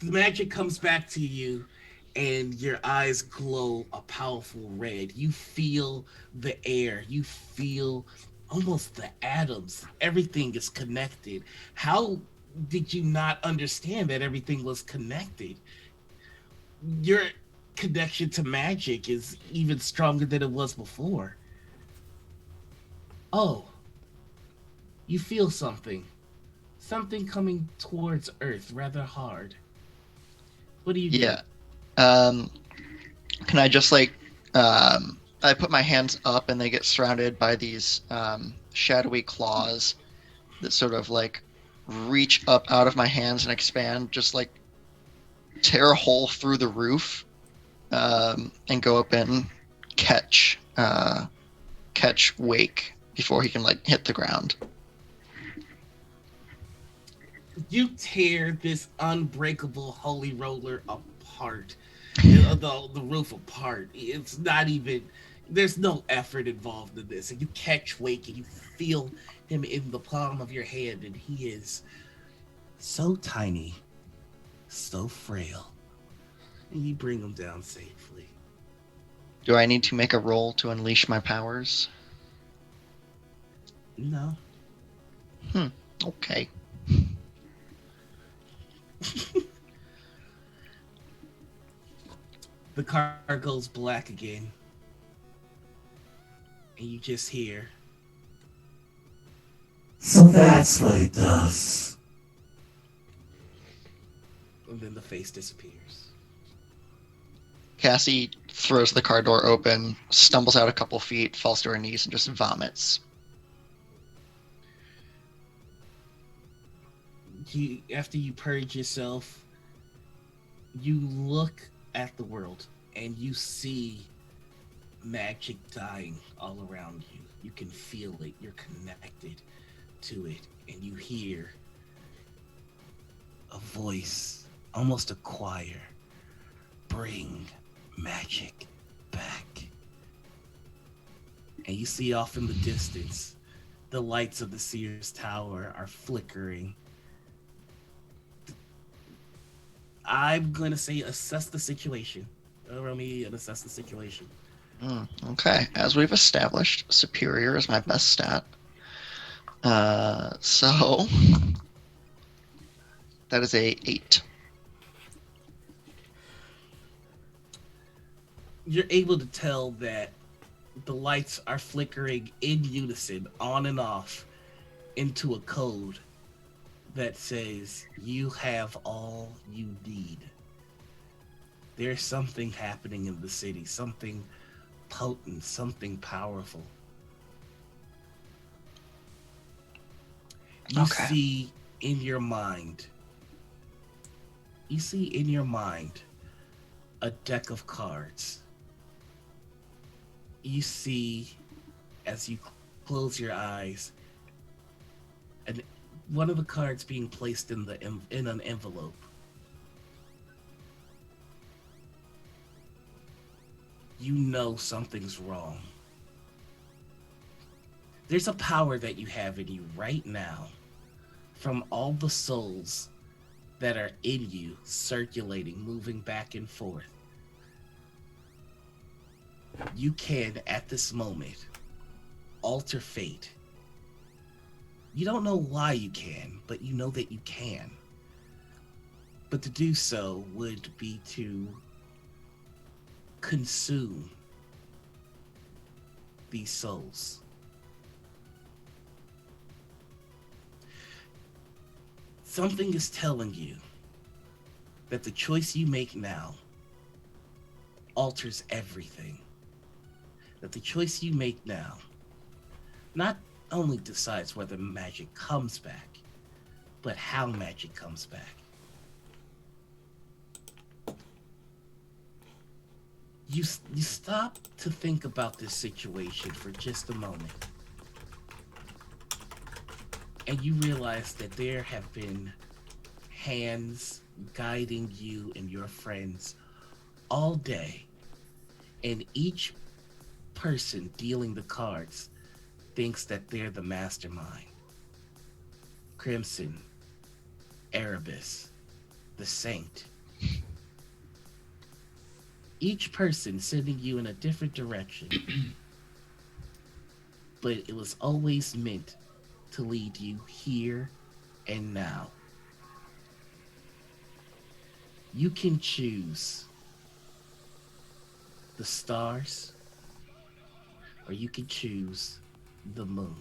The magic comes back to you and your eyes glow a powerful red. You feel the air. You feel almost the atoms. Everything is connected. How did you not understand that everything was connected? Your connection to magic is even stronger than it was before. Oh, you feel something. Something coming towards Earth rather hard. What do you do? Yeah. Can I just like I put my hands up and they get surrounded by these shadowy claws that sort of like reach up out of my hands and expand, just like tear a hole through the roof and go up and catch Wake before he can like hit the ground. You tear this unbreakable holy roller apart, the roof apart. It's not even. There's no effort involved in this, and you catch Wake and you feel him in the palm of your hand, and he is so tiny, so frail, and you bring him down safely. Do I need to make a roll to unleash my powers? No. Okay. The car goes black again, and you just hear. So that's what it does. And then the face disappears. Cassie throws the car door open, stumbles out a couple feet, falls to her knees, and just vomits. After you purge yourself, you look at the world and you see magic dying all around you. You can feel it. You're connected to it, and you hear a voice, almost a choir. Bring magic back. And you see off in the distance, the lights of the Sears Tower are flickering. I'm going to say assess the situation. Roll me and assess the situation. Okay, as we've established, superior is my best stat. So that is a 8. You're able to tell that the lights are flickering in unison, on and off, into a code that says you have all you need. There's something happening in the city, something potent, something powerful. You Okay. see in your mind, a deck of cards. You see, as you close your eyes, and one of the cards being placed in an envelope. You know something's wrong. There's a power that you have in you right now from all the souls that are in you, circulating, moving back and forth. You can, at this moment, alter fate. You don't know why you can, but you know that you can. But to do so would be to consume these souls. Something is telling you that the choice you make now alters everything. That the choice you make now not only decides whether magic comes back, but how magic comes back. You stop to think about this situation for just a moment, and you realize that there have been hands guiding you and your friends all day, and each person dealing the cards thinks that they're the mastermind. Crimson, Erebus, the Saint. Each person sending you in a different direction, but it was always meant to lead you here and now. You can choose the stars, or you can choose the moon.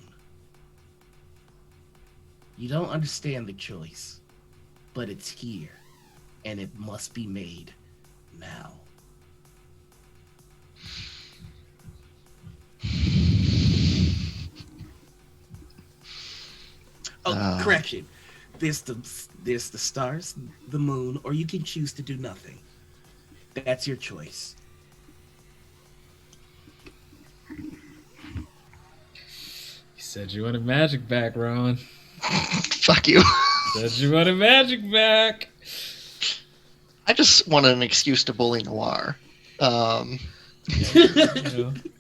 You don't understand the choice, but it's here, and it must be made now. Oh, correction. There's the stars, the moon, or you can choose to do nothing. That's your choice. You said you wanted magic back, Ron. Fuck you. Said you wanted magic back. I just wanted an excuse to bully Noir.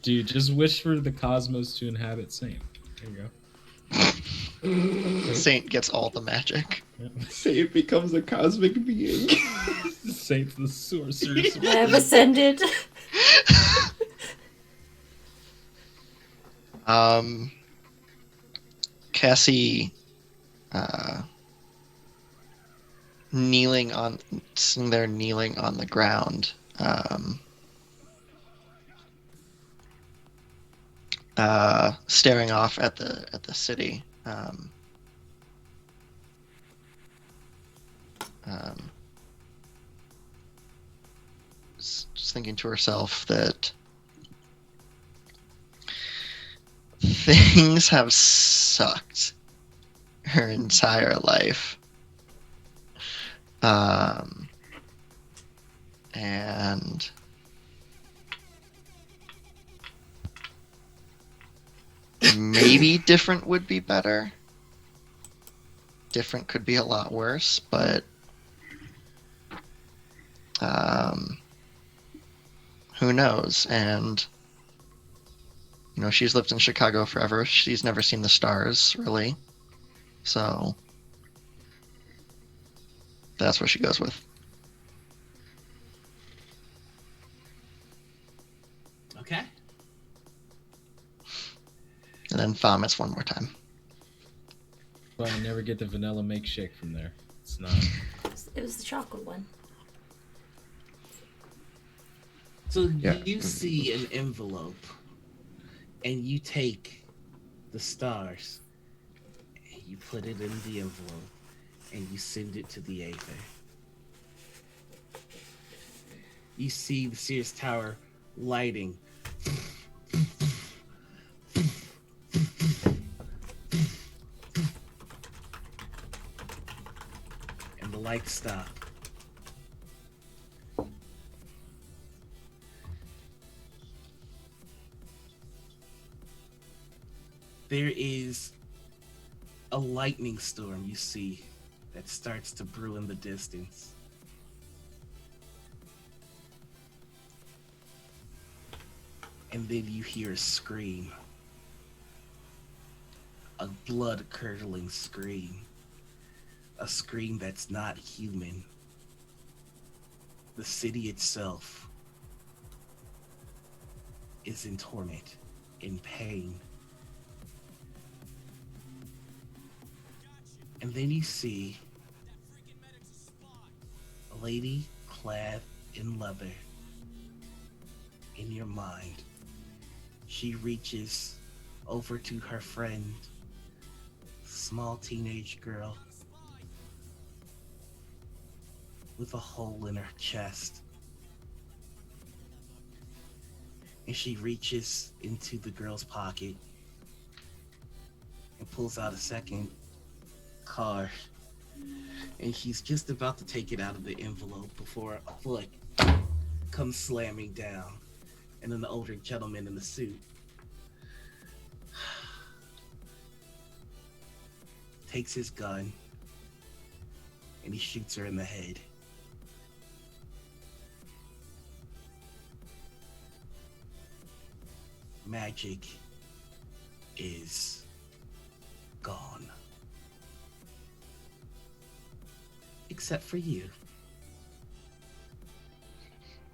Dude, just wish for the cosmos to inhabit Saint. There you go. Saint gets all the magic. Say it becomes a cosmic being. Saint's the sorcerer. I have ascended. Cassie, sitting there kneeling on the ground, staring off at the city. Just thinking to herself that things have sucked her entire life. And maybe different would be better. Different could be a lot worse, but who knows? And she's lived in Chicago forever. She's never seen the stars, really. So that's what she goes with. Okay. And then vomits one more time. Well, I never get the vanilla milkshake from there. It's not. It was the chocolate one. So Yeah. you see an envelope, and you take the stars, and you put it in the envelope, and you send it to the Aether. You see the Sears Tower lighting. lights stop. There is a lightning storm you see that starts to brew in the distance. And then you hear a scream. A blood-curdling scream. A scream that's not human. The city itself is in torment, in pain. And then you see a lady clad in leather. In your mind, she reaches over to her friend, small teenage girl with a hole in her chest. And she reaches into the girl's pocket and pulls out a second card. And she's just about to take it out of the envelope before a foot comes slamming down. And then the older gentleman in the suit takes his gun and he shoots her in the head. Magic is gone. Except for you.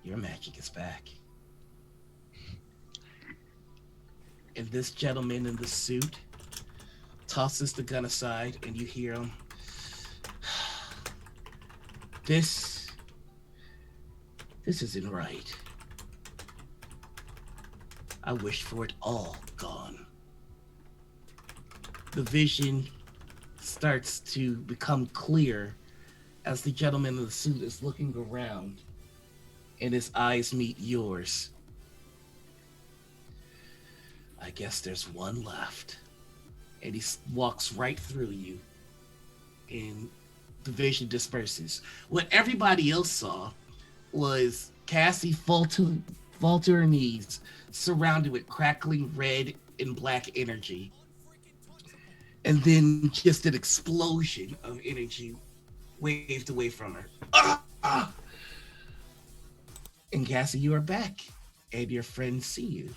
Your magic is back. And this gentleman in the suit tosses the gun aside and you hear him. This isn't right. I wish for it all gone. The vision starts to become clear as the gentleman in the suit is looking around and his eyes meet yours. I guess there's one left. And he walks right through you and the vision disperses. What everybody else saw was Cassie fall to her knees, surrounded with crackling red and black energy. And then just an explosion of energy waved away from her. Ah! And Cassie, you are back, and your friends see you.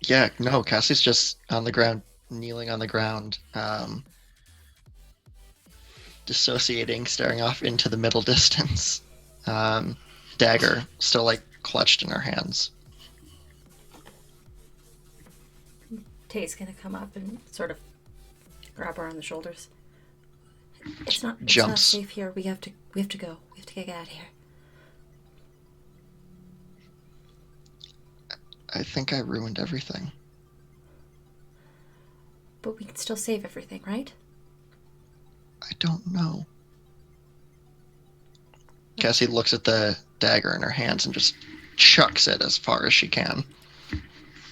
Yeah, no, Cassie's just on the ground, kneeling on the ground, dissociating, staring off into the middle distance. Dagger still like clutched in her hands. Tay's gonna come up and sort of grab her on the shoulders. It's not Jumps. safe here. We have to go. We have to get out of here. I think I ruined everything. But we can still save everything, right? I don't know. Cassie looks at the dagger in her hands and just chucks it as far as she can.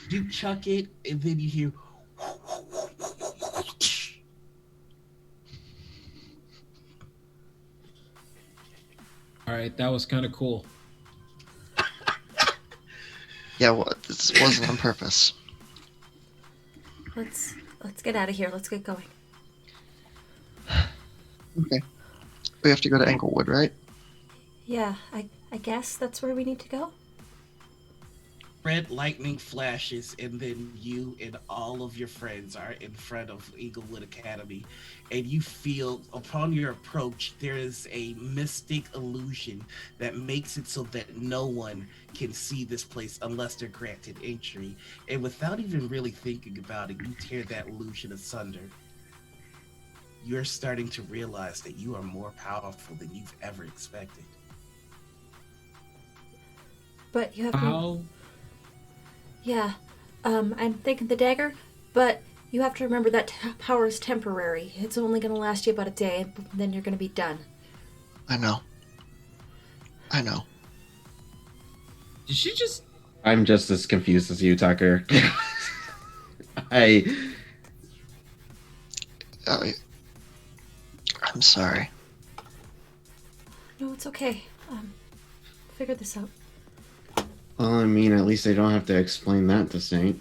You chuck it, and then you hear. All right, that was kind of cool. Yeah, well, this wasn't on purpose. Let's get out of here. Let's get going. Okay. We have to go to Englewood, right? Yeah, I guess that's where we need to go. Red lightning flashes, and then you and all of your friends are in front of Eaglewood Academy, and you feel upon your approach there is a mystic illusion that makes it so that no one can see this place unless they're granted entry. And without even really thinking about it, you tear that illusion asunder. You're starting to realize that you are more powerful than you've ever expected. But you have How? Yeah, I'm thinking the dagger, but you have to remember that power is temporary. It's only going to last you about a day, and then you're going to be done. I know. Did she just I'm just as confused as you, Tucker. I Uh, I'm sorry. No, it's okay. Figure this out. well, I mean, at least I don't have to explain that to Saint.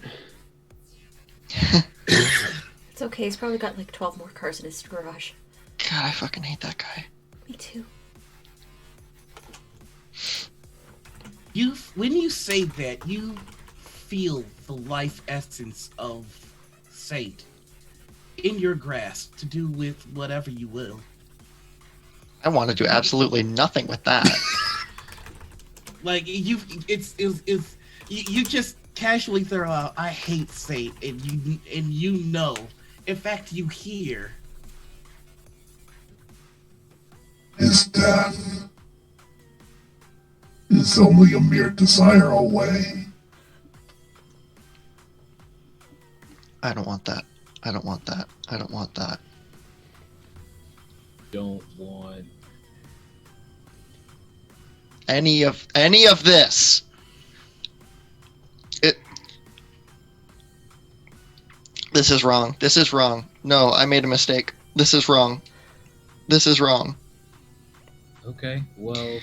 It's okay. He's probably got like 12 more cars in his garage. God, I fucking hate that guy. Me too. When you say that, you feel the life essence of Saint in your grasp to do with whatever you will. I want to do absolutely nothing with that. Like you just casually throw out, "I hate Saint," and you know, in fact, you hear. His death is only a mere desire away. I don't want that. I don't want that. I don't want that. Don't want. Any of this. This is wrong. This is wrong. No, I made a mistake. This is wrong. This is wrong. Okay, well,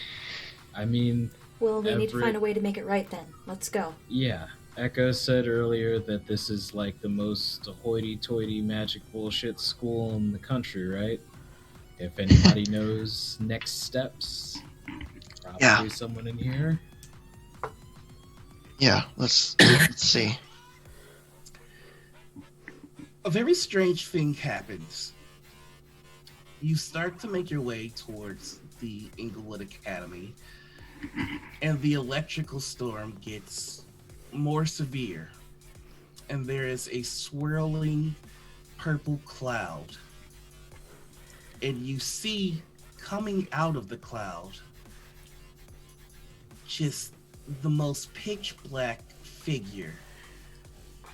I mean, Well, we need to Everett- find a way to make it right then. Let's go. yeah. Echo said earlier that this is like the most hoity-toity magic bullshit school in the country, right? If anybody knows next steps, probably Yeah. someone in here. Yeah, let's see. A very strange thing happens. You start to make your way towards the Inglewood Academy, and the electrical storm gets more severe, and there is a swirling purple cloud, and you see coming out of the cloud just the most pitch black figure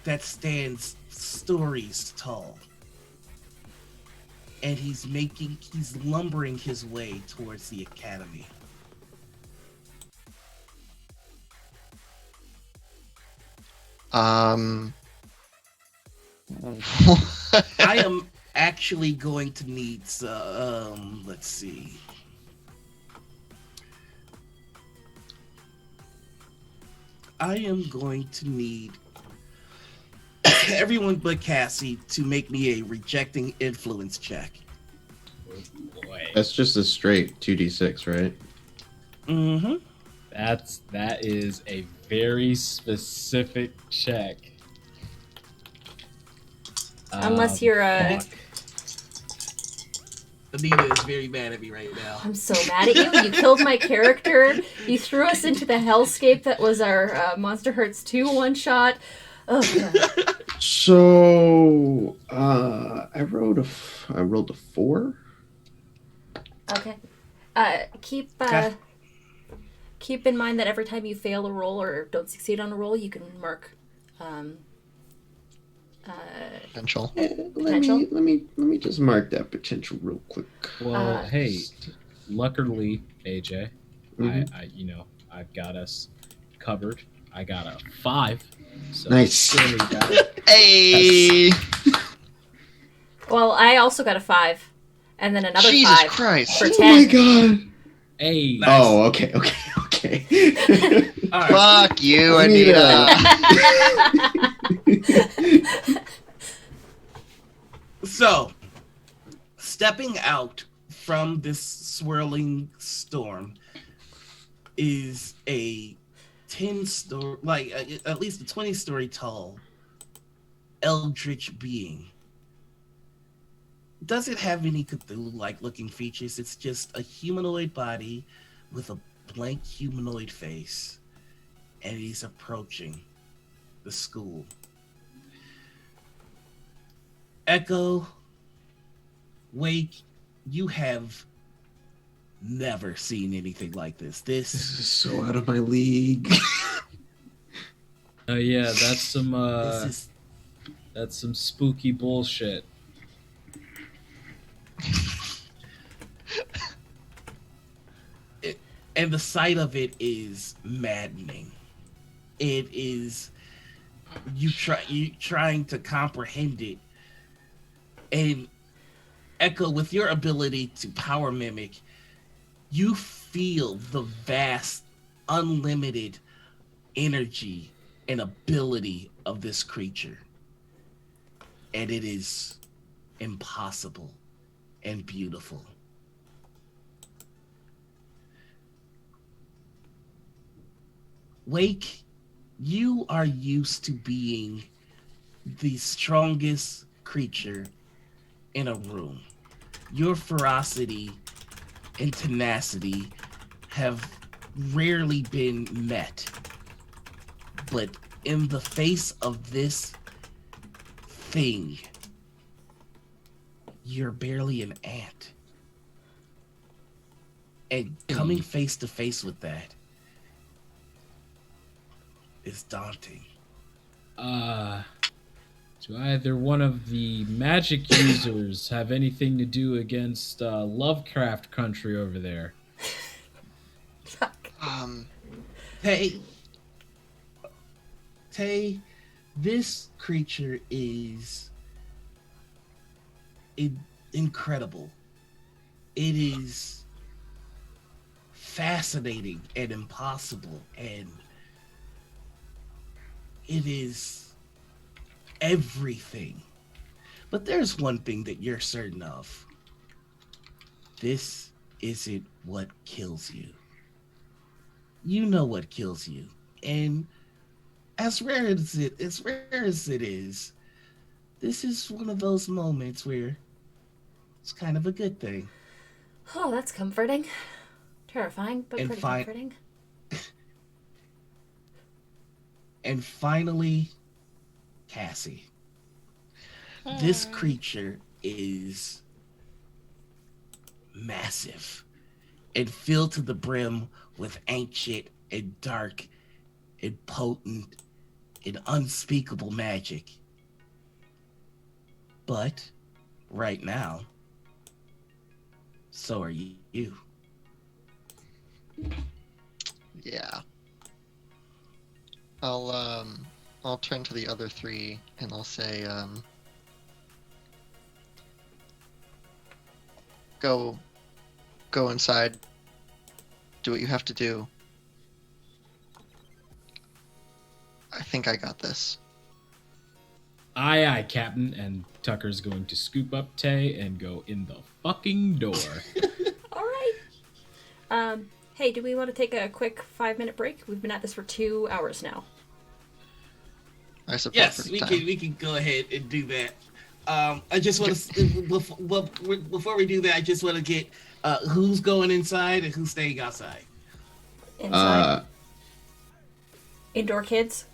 that stands stories tall, and he's lumbering his way towards the academy. I am actually going to need some, let's see. I am going to need everyone but Cassie to make me a rejecting influence check. Oh boy. That's just a straight 2d6, right? Mm-hmm. That is a very specific check. Unless you're a... fuck. Anita is very mad at me right now. I'm so mad at you. You killed my character. You threw us into the hellscape that was our Monster Hearts 2 one-shot. Oh, God. So, I rolled a 4. Okay. Keep Okay. keep in mind that every time you fail a roll or don't succeed on a roll, you can mark Potential. Let Potential? me just mark that potential real quick. Well, hey, luckily, AJ, Mhm. I've got us covered. I got a 5. So Nice. clearly that- Hey! Well, I also got a 5. And then another Jesus 5 Christ. for Oh 10. my god. Hey, Nice. Oh, okay. All right. Fuck you, Anita. Anita. So, stepping out from this swirling storm is a 10-story, like at least a 20-story tall eldritch being. Doesn't have any Cthulhu-like looking features. It's just a humanoid body with a blank humanoid face, and he's approaching the school. Echo, Wake, you have never seen anything like this. This is so out of my league. yeah, that's some This is that's some spooky bullshit. and the sight of it is maddening. It is you trying to comprehend it. And Echo, with your ability to power mimic, you feel the vast, unlimited energy and ability of this creature. And it is impossible and beautiful. Wake, you are used to being the strongest creature in a room. Your ferocity and tenacity have rarely been met. But in the face of this thing, you're barely an ant. And coming face to face with that is daunting. Do either one of the magic users have anything to do against Lovecraft country over there? Um, Tay, Tay, this creature is incredible. It is fascinating and impossible, and it is everything. But there's one thing that you're certain of. This isn't what kills you. You know what kills you. And as rare as it is, this is one of those moments where it's kind of a good thing. Oh, that's comforting. Terrifying, but And pretty fi- comforting. And finally, Cassie. This creature is massive and filled to the brim with ancient and dark and potent and unspeakable magic. But right now, so are you. yeah. I'll turn to the other three and I'll say, go inside. Do what you have to do. I think I got this. Aye, aye, Captain. And Tucker's going to scoop up Tay and go in the fucking door. All right. Hey, do we want to take a quick 5-minute break? We've been at this for 2 hours now. I support Yes, for we time. can go ahead and do that. I just want to before we do that, I just want to get who's going inside and who's staying outside. Inside. Indoor kids.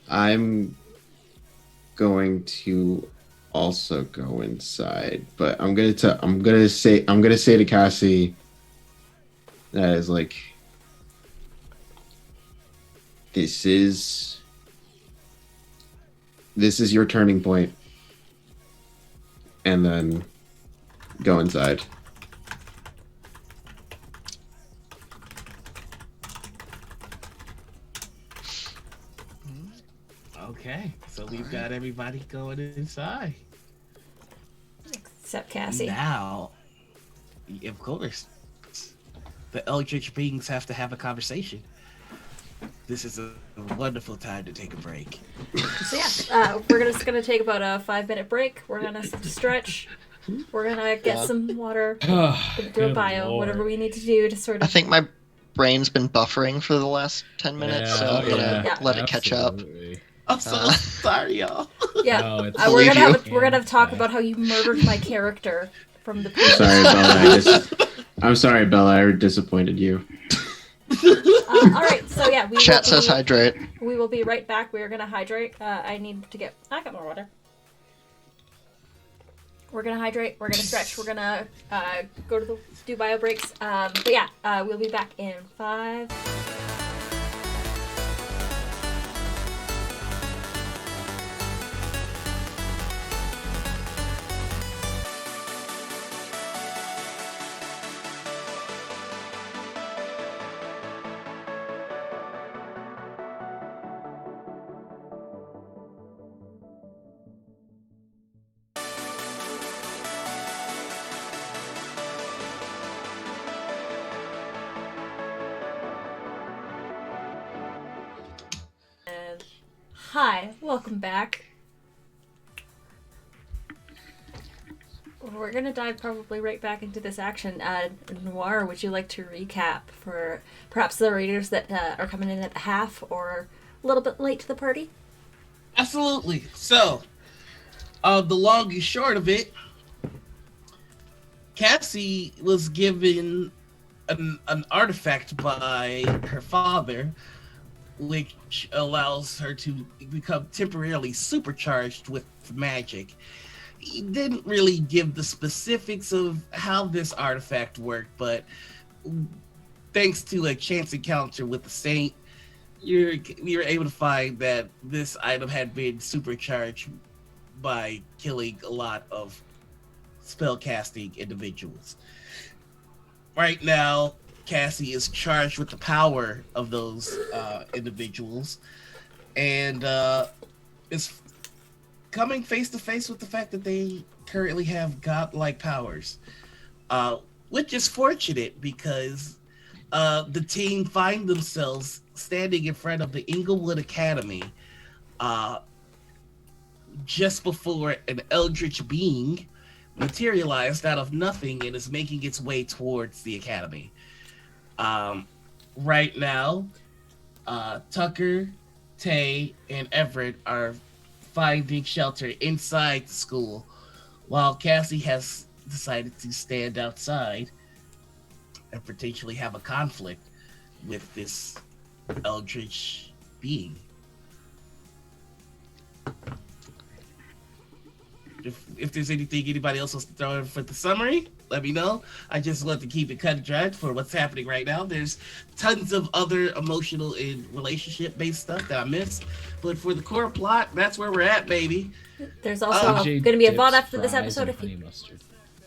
I'm going to also go inside, but I'm gonna say to Cassie that is like, this is your turning point, and then go inside. Okay, so we've got everybody going inside. Except Cassie. Now, of course, the eldritch beings have to have a conversation. This is a wonderful time to take a break. So yeah, we're just gonna take about a 5-minute break. We're gonna stretch. We're gonna get some water, do a Good bio, Lord. whatever we need to do to sort I of. think my brain's been buffering for the last 10 minutes, so I'm gonna yeah, let it catch up. absolutely. I'm so sorry, y'all. Yeah, No, it's we're Believe gonna you. we're gonna talk Yeah. about how you murdered my character from the previous. Sorry, Bella. I'm sorry, Bella. I disappointed you. All right, so yeah, Chat says hydrate. we will be right back. We are gonna hydrate. I got more water. We're gonna hydrate. We're gonna stretch. We're gonna go to do bio breaks. But yeah, we'll be back in 5. Hi, welcome back. We're gonna dive probably right back into this action. Noir, would you like to recap for perhaps the readers that are coming in at the half or a little bit late to the party? Absolutely. So, the long and short of it, Cassie was given an artifact by her father, which allows her to become temporarily supercharged with magic. He didn't really give the specifics of how this artifact worked, but thanks to a chance encounter with the saint, you're able to find that this item had been supercharged by killing a lot of spellcasting individuals. Right now, Cassie is charged with the power of those individuals, and is coming face to face with the fact that they currently have godlike powers, which is fortunate because the team find themselves standing in front of the Inglewood Academy just before an eldritch being materialized out of nothing and is making its way towards the academy. Right now, Tucker, Tay, and Everett are finding shelter inside the school, while Cassie has decided to stand outside and potentially have a conflict with this eldritch being. If there's anything anybody else wants to throw in for the summary, let me know. I just want to keep it cut and dried for what's happening right now. There's tons of other emotional and relationship-based stuff that I missed, but for the core plot, that's where we're at, baby. There's also AJ going to be a VOD dips after this fries episode. in honey mustard.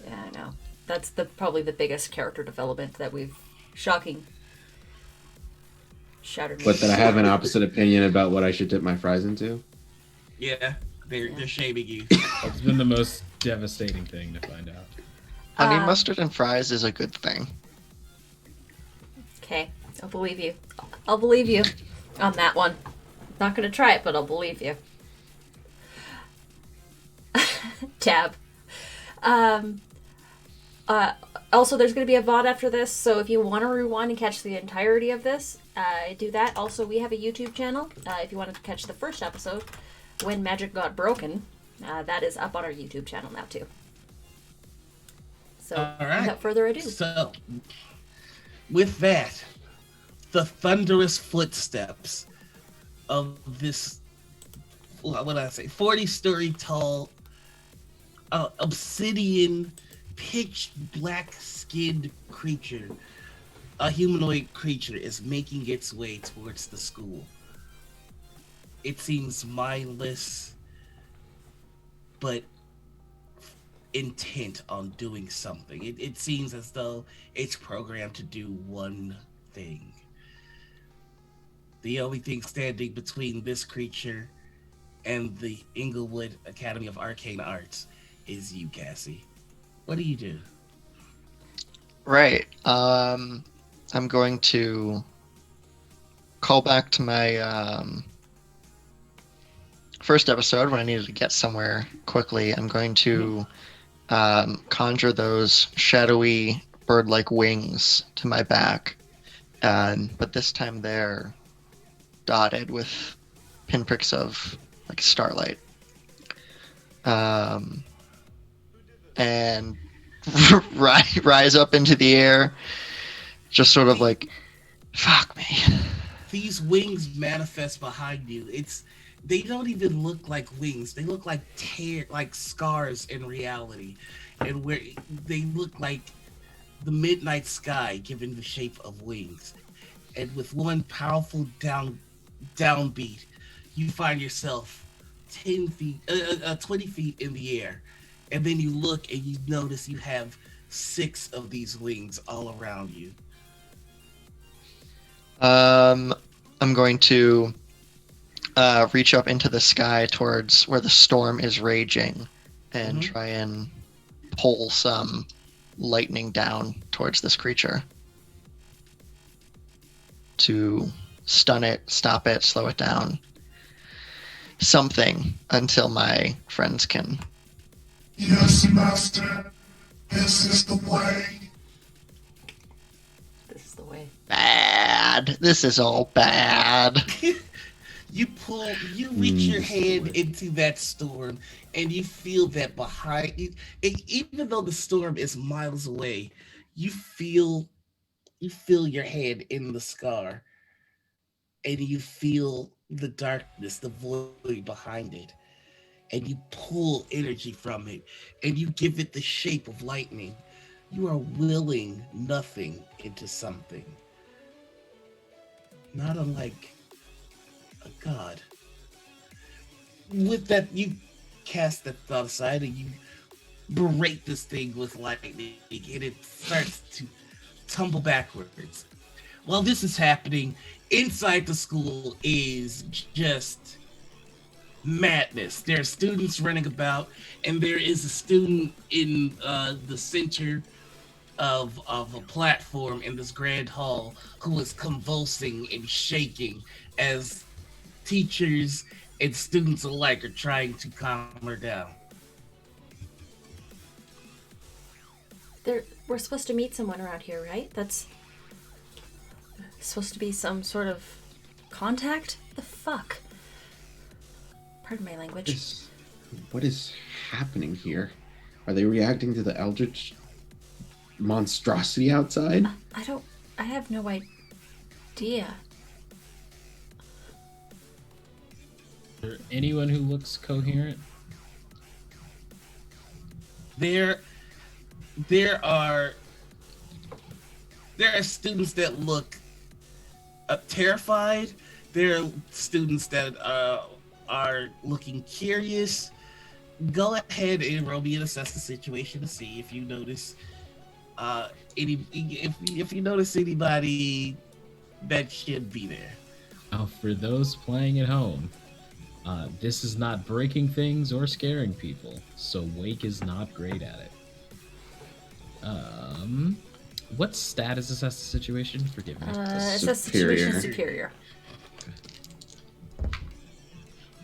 Yeah, I know. That's probably the biggest character development that we've... Shocking. Shattered. But that I have an opposite opinion about what I should dip my fries into. Yeah, they're shaming you. It's been the most devastating thing to find out. Honey mustard and fries is a good thing. Okay, I'll believe you. I'll believe you on that one. Not gonna try it, but I'll believe you. Tab. Also, there's going to be a VOD after this, so if you want to rewind and catch the entirety of this, do that. Also, we have a YouTube channel. If you want to catch the first episode, When Magic Got Broken, that is up on our YouTube channel now, too. So, All right. without further ado. So, with that, the thunderous footsteps of this, what did I say, 40-story tall, obsidian, pitch black skinned creature, a humanoid creature, is making its way towards the school. It seems mindless, but intent on doing something. It seems as though it's programmed to do one thing. The only thing standing between this creature and the Inglewood Academy of Arcane Arts is you, Cassie. What do you do? Right. I'm going to call back to my first episode when I needed to get somewhere quickly. I'm going to conjure those shadowy bird-like wings to my back, but this time they're dotted with pinpricks of like starlight. And rise up into the air, just sort of like, fuck me. These wings manifest behind you. They don't even look like wings. They look like scars in reality, and where they look like the midnight sky given the shape of wings. And with one powerful downbeat, you find yourself 20 feet in the air. And then you look and you notice you have 6 of these wings all around you. I'm going to reach up into the sky towards where the storm is raging and try and pull some lightning down towards this creature to stun it, stop it, slow it down. something until my friends can. Yes, master. This is the way. This is the way. Bad. This is all bad. You reach your hand into that storm, and you feel that behind you, even though the storm is miles away, you feel your hand in the scar, and you feel the darkness, the void behind it, and you pull energy from it, and you give it the shape of lightning. You are willing nothing into something, not unlike a god. With that, you cast that thought aside and you berate this thing with lightning, and it starts to tumble backwards. While this is happening, inside the school is just madness. There are students running about, and there is a student in the center of a platform in this grand hall who is convulsing and shaking as teachers and students alike are trying to calm her down. We're supposed to meet someone around here, right? That's supposed to be some sort of contact? The fuck? Pardon my language. What is happening here? Are they reacting to the eldritch monstrosity outside? I have no idea. Is there anyone who looks coherent? There are students that look terrified. There are students that are looking curious. Go ahead and roll me and assess the situation to see if you notice if you notice anybody that should be there. For those playing at home, this is not breaking things or scaring people, so Wake is not great at it. What stat is assess the situation? Forgive me. Assess situation superior.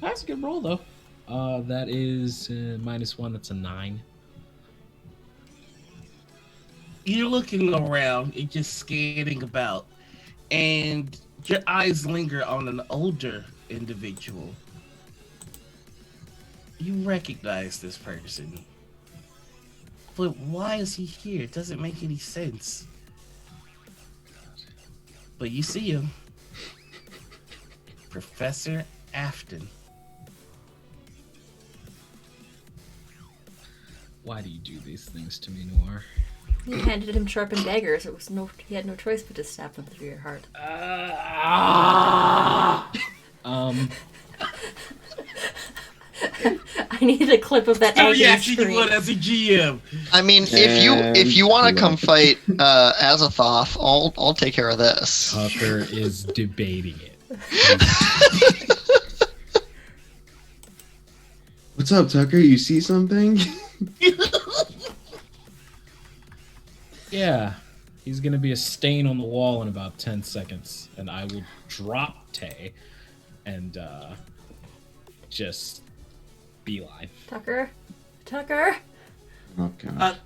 That's a good roll, though. That is -1. That's a 9. You're looking around and just scanning about, and your eyes linger on an older individual. You recognize this person. But why is he here? It doesn't make any sense. But you see him. Professor Afton. Why do you do these things to me, Noir? You handed him sharpened daggers. He had no choice but to stab them through your heart. I need a clip of that agony reaction you scream. want as a GM. I mean, if you want to come fight Azathoth, I'll take care of this. Tucker is debating it. What's up, Tucker? You see something? Yeah, he's gonna be a stain on the wall in about 10 seconds, and I will drop Tay and just beeline. Tucker. Oh god.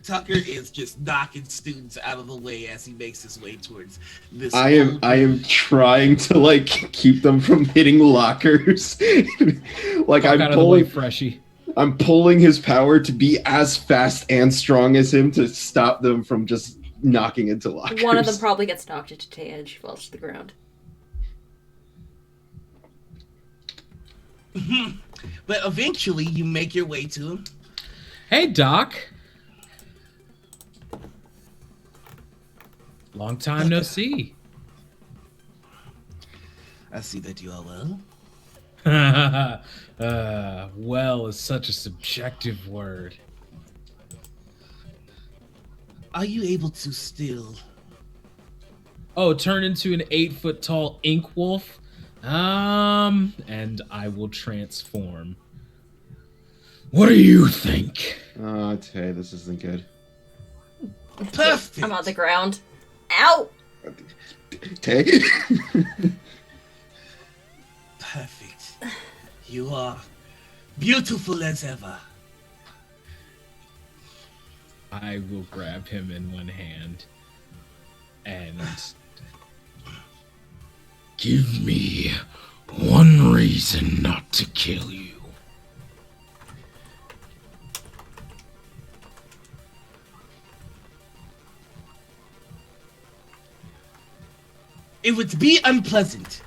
Tucker is just knocking students out of the way as he makes his way towards this. I am trying to like keep them from hitting lockers. Like Fuck out of the way, Freshie. I'm pulling his power to be as fast and strong as him to stop them from just knocking into lockers. One of them probably gets knocked into Tay and she falls to the ground. But eventually, you make your way to him. Hey, Doc. Long time no see. I see that you are well. Well is such a subjective word. Are you able to still? Oh, turn into an 8-foot tall ink wolf? And I will transform. What do you think? Oh, Tay, this isn't good. Perfect. I'm on the ground. Ow! Tay? Perfect. You are beautiful as ever. I will grab him in one hand and give me one reason not to kill you. It would be unpleasant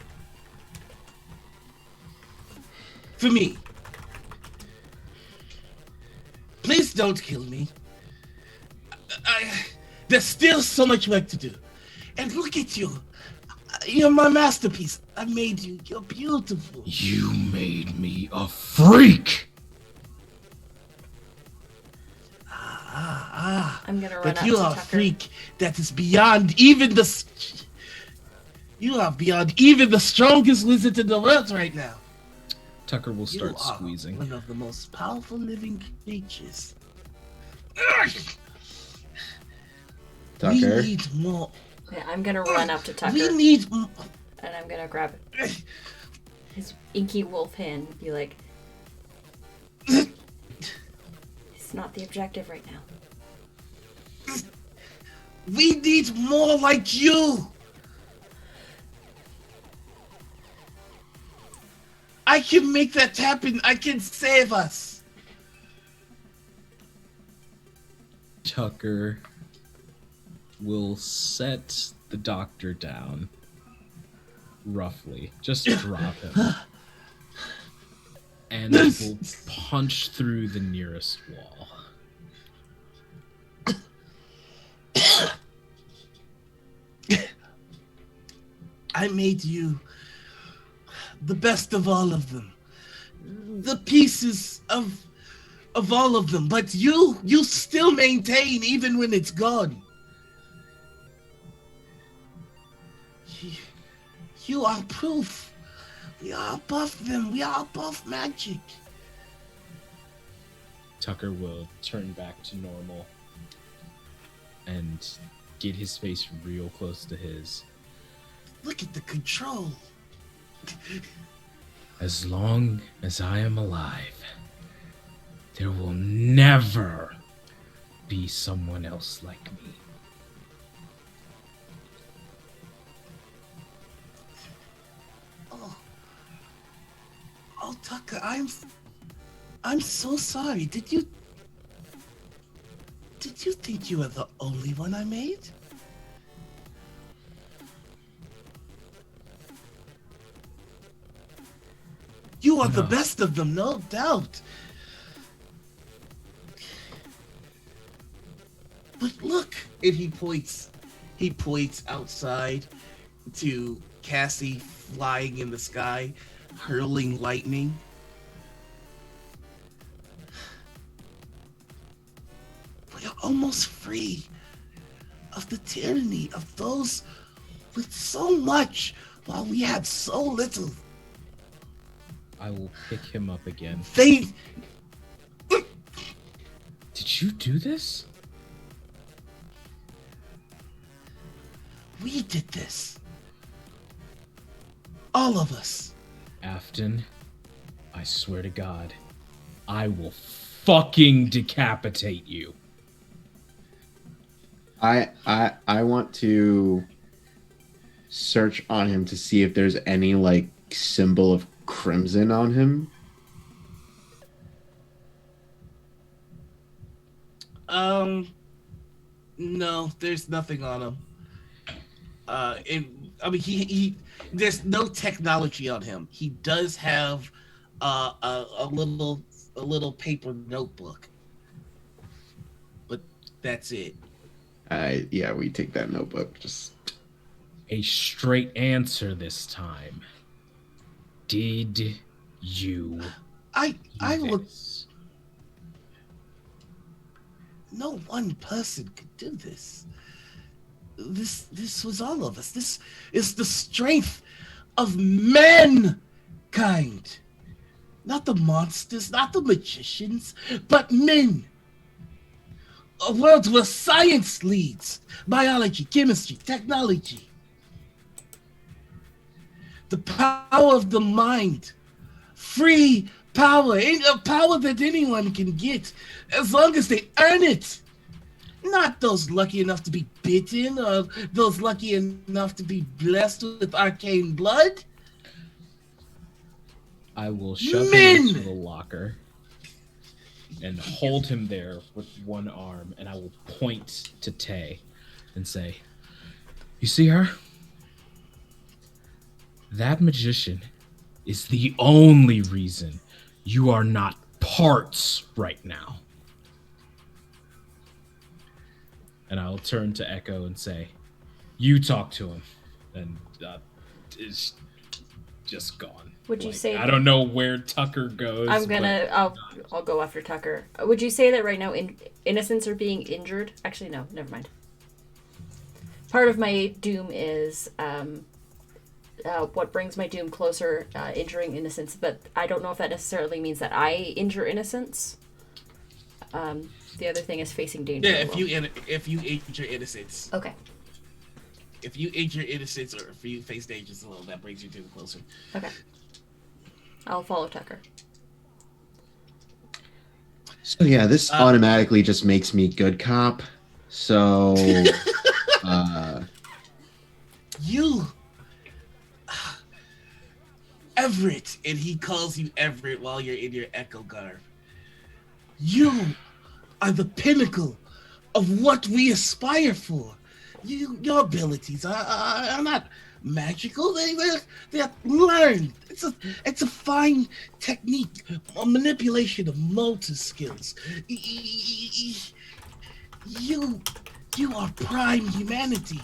for me. Please don't kill me. There's still so much work to do. And look at you. You're my masterpiece. I made you. You're beautiful. You made me a freak. I'm gonna run But up you to are a Tucker. freak that is beyond even the. You are beyond even the strongest wizard in the world right now. Tucker will You start are squeezing. one of the most powerful living creatures. We Tucker. need more. Yeah, I'm gonna run up to Tucker We need. and I'm gonna grab his inky wolf hand and be like, "It's not the objective right now." We need more like you. I can make that happen. I can save us. Tucker will set the doctor down roughly. Just drop him. And will punch through the nearest wall. I made you the best of all of them. The pieces of all of them, but you still maintain even when it's gone. You are proof. We are above them. We are above magic. Tucker will turn back to normal and get his face real close to his. Look at the control. As long as I am alive, there will never be someone else like me. Oh, Tucker, I'm so sorry. Did you think you were the only one I made? You are the No. best of them, no doubt. But look, and he points outside to Cassie flying in the sky, hurling lightning. We are almost free of the tyranny of those with so much while we had so little. I will pick him up again. They Did you do this? We did this. All of us. Afton, I swear to God, I will fucking decapitate you. I want to search on him to see if there's any like symbol of crimson on him. No, there's nothing on him. He there's no technology on him. He does have a little paper notebook, but that's it. Yeah, we take that notebook. Just A straight answer this time. Did you I do look. this? No one person could do this. This was all of us. This is the strength of mankind. Not the monsters, not the magicians, but men. A world where science leads. Biology, chemistry, technology. The power of the mind free power, a power that anyone can get as long as they earn it. Not those lucky enough to be bitten or those lucky enough to be blessed with arcane blood. I will shove him Men! into the locker and hold him there with one arm, and I will point to Tay and say, "You see her? That magician is the only reason you are not parts right now." And I'll turn to Echo and say, "You talk to him." And is just gone. Would you say I don't know where Tucker goes. I'll go after Tucker. Would you say that right now innocents are being injured? Actually, no, never mind. Part of my doom is what brings my doom closer, injuring innocents, but I don't know if that necessarily means that I injure innocents. The other thing is facing danger. Yeah, if you injure innocence. Okay. If you injure innocence or if you face danger as well, that brings you to closer. Okay. I'll follow Tucker. So yeah, this automatically just makes me good cop. So You Everett, and he calls you Everett while you're in your echo garb. You are the pinnacle of what we aspire for. Your abilities are not magical. They're learned. It's a fine technique, a manipulation of motor skills. You are prime humanity.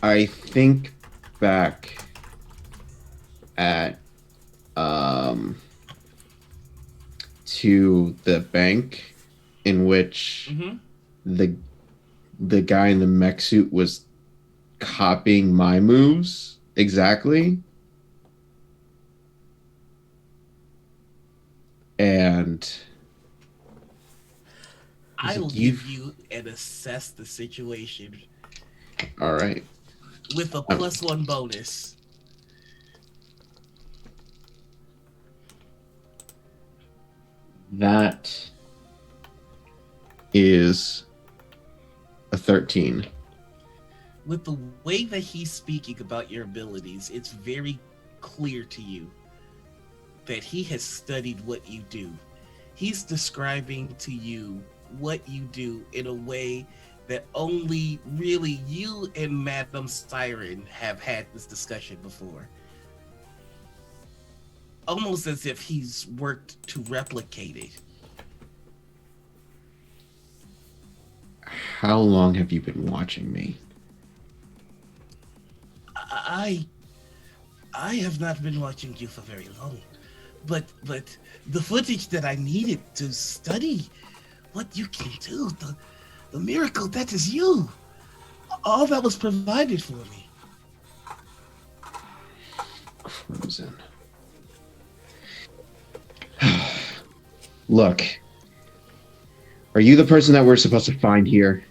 I think back at to the bank in which the guy in the mech suit was copying my moves exactly. And I will give you and assess the situation. All right. With a +1 bonus. That is a 13. With the way that he's speaking about your abilities, it's very clear to you that he has studied what you do. He's describing to you what you do in a way that only really you and Madame Siren have had this discussion before. Almost as if he's worked to replicate it. How long have you been watching me? I have not been watching you for very long. But the footage that I needed to study what you can do, the miracle that is you, all that was provided for me. Crimson. Look, are you the person that we're supposed to find here?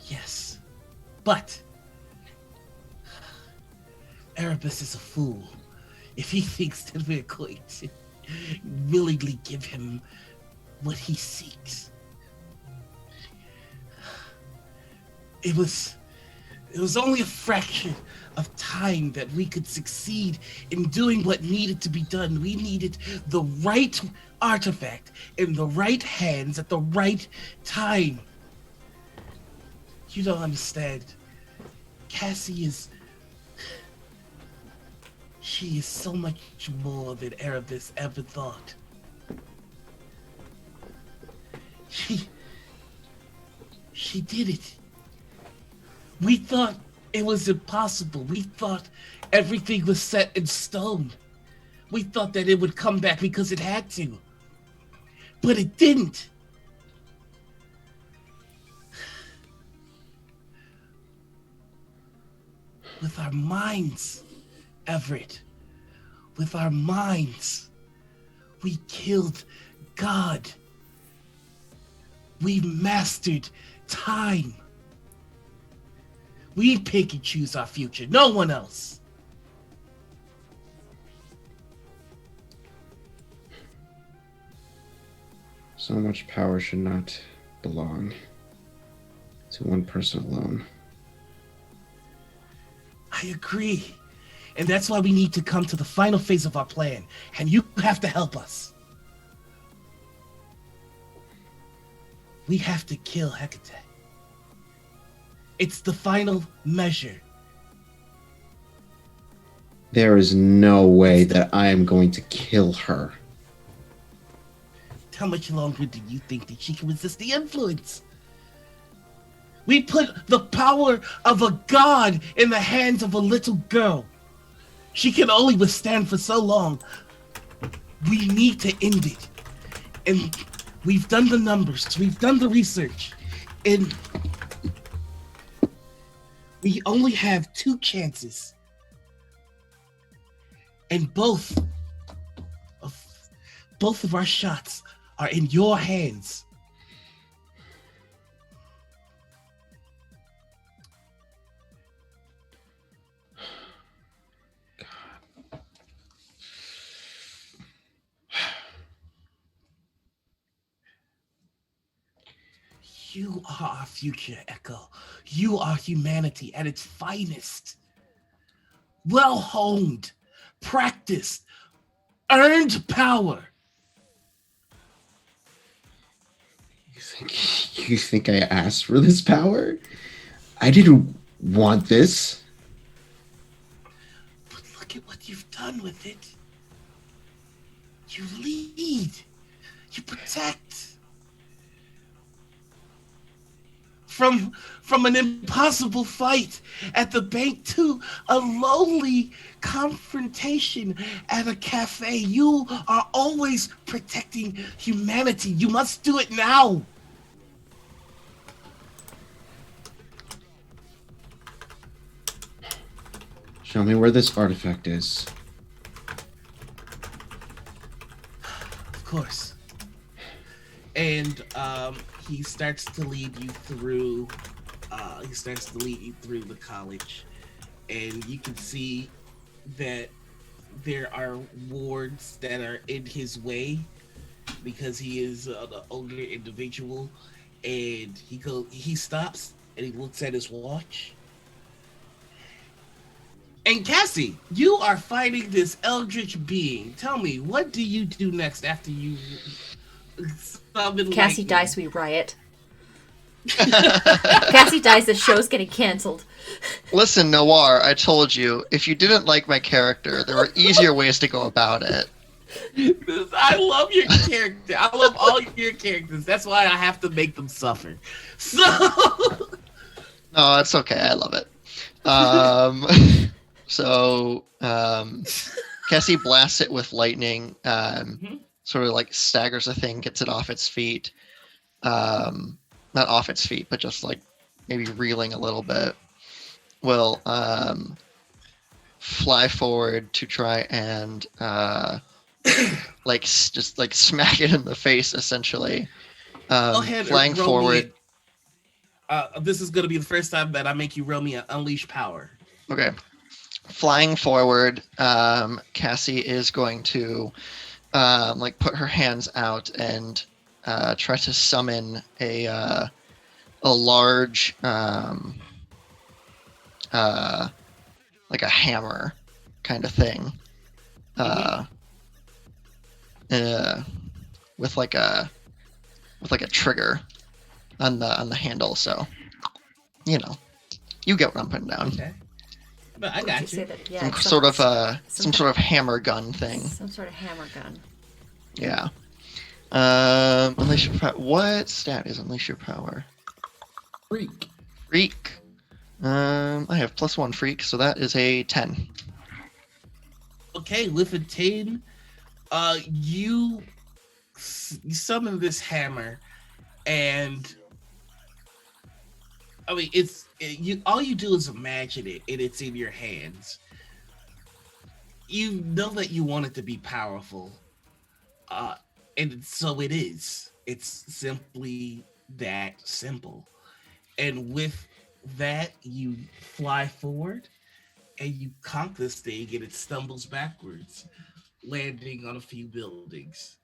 Yes, but Erebus is a fool if he thinks that we're going to willingly give him what he seeks. It was only a fraction of time that we could succeed in doing what needed to be done. We needed the right artifact in the right hands at the right time. You don't understand. Cassie is so much more than Erebus ever thought. She did it. We thought it was impossible. We thought everything was set in stone. We thought that it would come back because it had to. But it didn't. With our minds, Everett. With our minds, we killed God. We've mastered time. We pick and choose our future, no one else. So much power should not belong to one person alone. I agree. And that's why we need to come to the final phase of our plan. And you have to help us. We have to kill Hecate. It's the final measure. There is no way that I am going to kill her. How much longer do you think that she can resist the influence? We put the power of a god in the hands of a little girl. She can only withstand for so long. We need to end it. And we've done the numbers, we've done the research, and we only have 2 chances. And both of our shots are in your hands. You are our future, Echo. You are humanity at its finest. Well honed, practiced, earned power. You think I asked for this power? I didn't want this. But look at what you've done with it. You lead. You protect. From an impossible fight at the bank to a lonely confrontation at a cafe. You are always protecting humanity. You must do it now. Show me where this artifact is. Of course. And he starts to lead you through. He starts to lead you through the college, and you can see that there are wards that are in his way because he is an older individual. And he stops and he looks at his watch. And Cassie, you are fighting this eldritch being. Tell me, what do you do next after you summon Cassie lightning? dies, we riot. Cassie dies, the show's getting cancelled. Listen, Noir, I told you, if you didn't like my character, there were easier ways to go about it. I love your character. I love all your characters. That's why I have to make them suffer. So No, it's okay. I love it. Cassie blasts it with lightning, sort of like staggers the thing, gets it off its feet. Not off its feet, but just like maybe reeling a little bit. Will fly forward to try and just smack it in the face, essentially. go ahead Flying and roll forward. This is going to be the first time that I make you roll me an Unleash Power. Okay. Flying forward, Cassie is going to put her hands out and try to summon a large like a hammer kind of thing, with like a trigger on the handle. So, you get what I'm putting down. Okay. But I got you. Yeah, Some sort of hammer gun thing. Some sort of hammer gun. Yeah. Unleash your power. What stat is unleash your power? Freak. I have +1 freak, so that is a 10. Okay, with a 10, you summon this hammer, and I mean, all you do is imagine it, and it's in your hands. You know that you want it to be powerful, and so it is. It's simply that simple. And with that, you fly forward and you conk this thing, and it stumbles backwards, landing on a few buildings.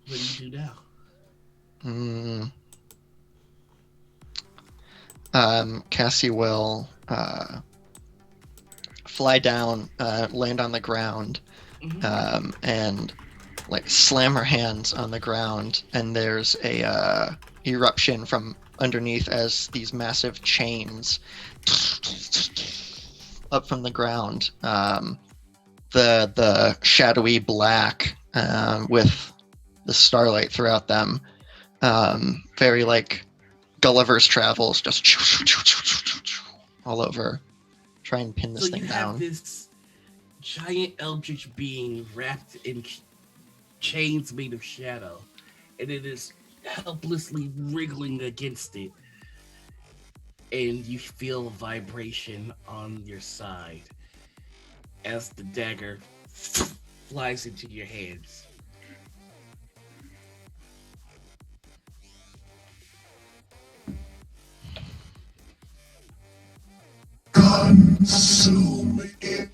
What do you do now? Mm. Cassie will fly down, land on the ground, Mhm. and like slam her hands on the ground, and there's a eruption from underneath as these massive chains up from the ground. The shadowy black with the starlight throughout them, very like Gulliver's Travels, just all over. Try and pin So this you thing have down. this giant eldritch being wrapped in chains made of shadow, and it is helplessly wriggling against it. And you feel a vibration on your side as the dagger flies into your hands. Consume it.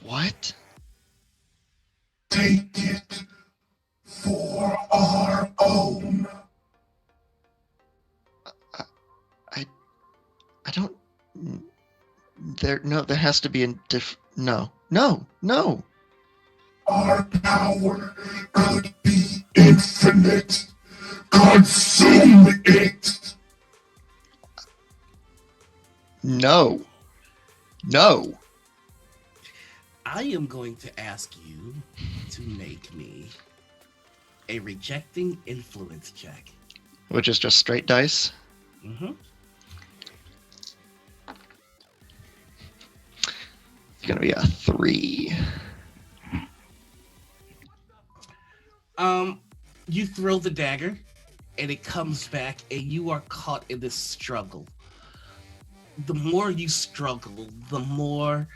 What? Take it for our own. I I don't. There has to be a no. Our power could be infinite. Consume it. No. I am going to ask you to make me a rejecting influence check. Which is just straight dice. Mm-hmm. It's gonna be a 3. You throw the dagger, and it comes back, and you are caught in this struggle. The more you struggle, the more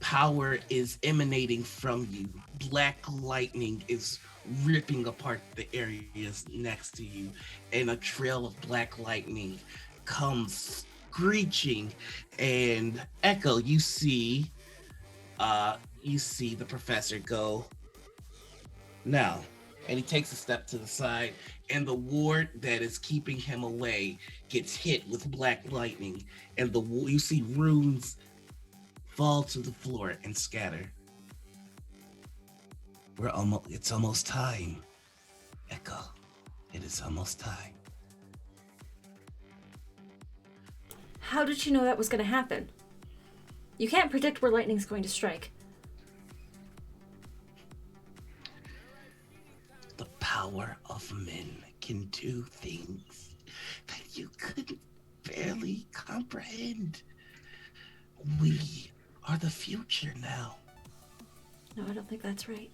power is emanating from you. Black lightning is ripping apart the areas next to you, and a trail of black lightning comes screeching. And Echo, you see the professor go now, and he takes a step to the side, and the ward that is keeping him away gets hit with black lightning, and you see runes fall to the floor and scatter. It's almost time, Echo. It is almost time. How did you know that was going to happen? You can't predict where lightning's going to strike. The power of men can do things that you could barely comprehend. We are the future now. No, I don't think that's right.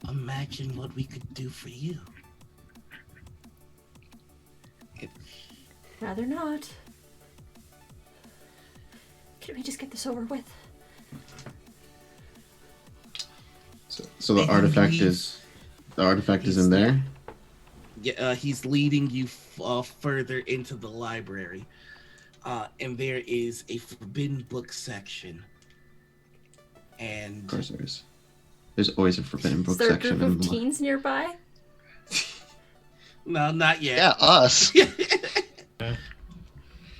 Imagine what we could do for you. Rather not. Can we just get this over with? So the And artifact he- is he's- in there. Yeah, he's leading you further into the library, and there is a forbidden book section. And Of course, there is. There's always a forbidden Is book there a section group in of the teens nearby? no, not yet. Yeah, us.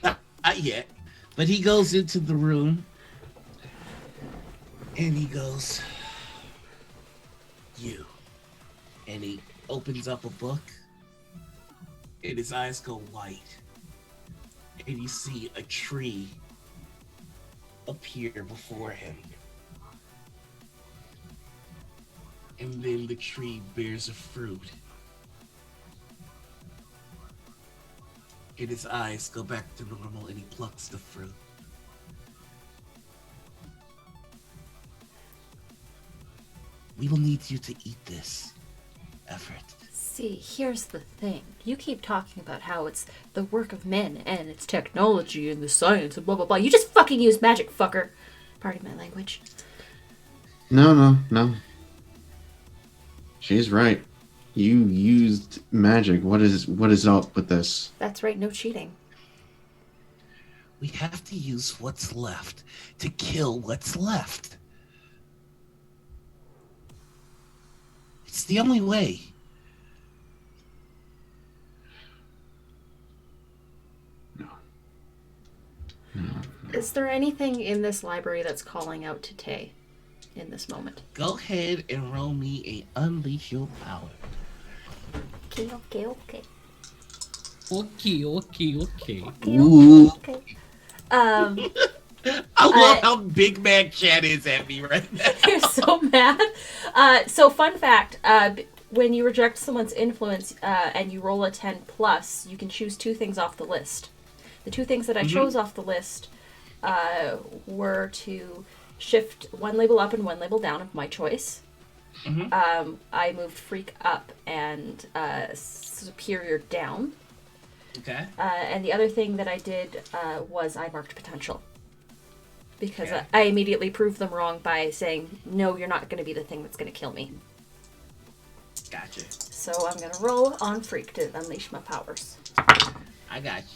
Not yet. But he goes into the room, and he goes, "You," and he opens up a book, and his eyes go white, and you see a tree appear before him. And then the tree bears a fruit. And his eyes go back to normal, and he plucks the fruit. We will need you to eat this. effort. See, here's the thing. You keep talking about how it's the work of men and it's technology and the science and blah blah blah. You just fucking use magic, fucker. Pardon my language. No. She's right. You used magic. What is up with this? That's right, no cheating. We have to use what's left to kill what's left. It's the only way. No. Is there anything in this library that's calling out to Tay in this moment? Go ahead and roll me a unleash your power. Okay. Okay. Ooh. Okay. I love how Big Mac Chad is at me right now. You're so mad. So fun fact, when you reject someone's influence and you roll a 10 plus, you can choose two things off the list. The two things that I chose off the list were to shift one label up and one label down of my choice. I moved Freak up and Superior down. Okay. And the other thing that I did was I marked Potential. Because Okay. I immediately proved them wrong by saying, no, you're not going to be the thing that's going to kill me. Gotcha. So I'm going to roll on Freak to unleash my powers. I got you.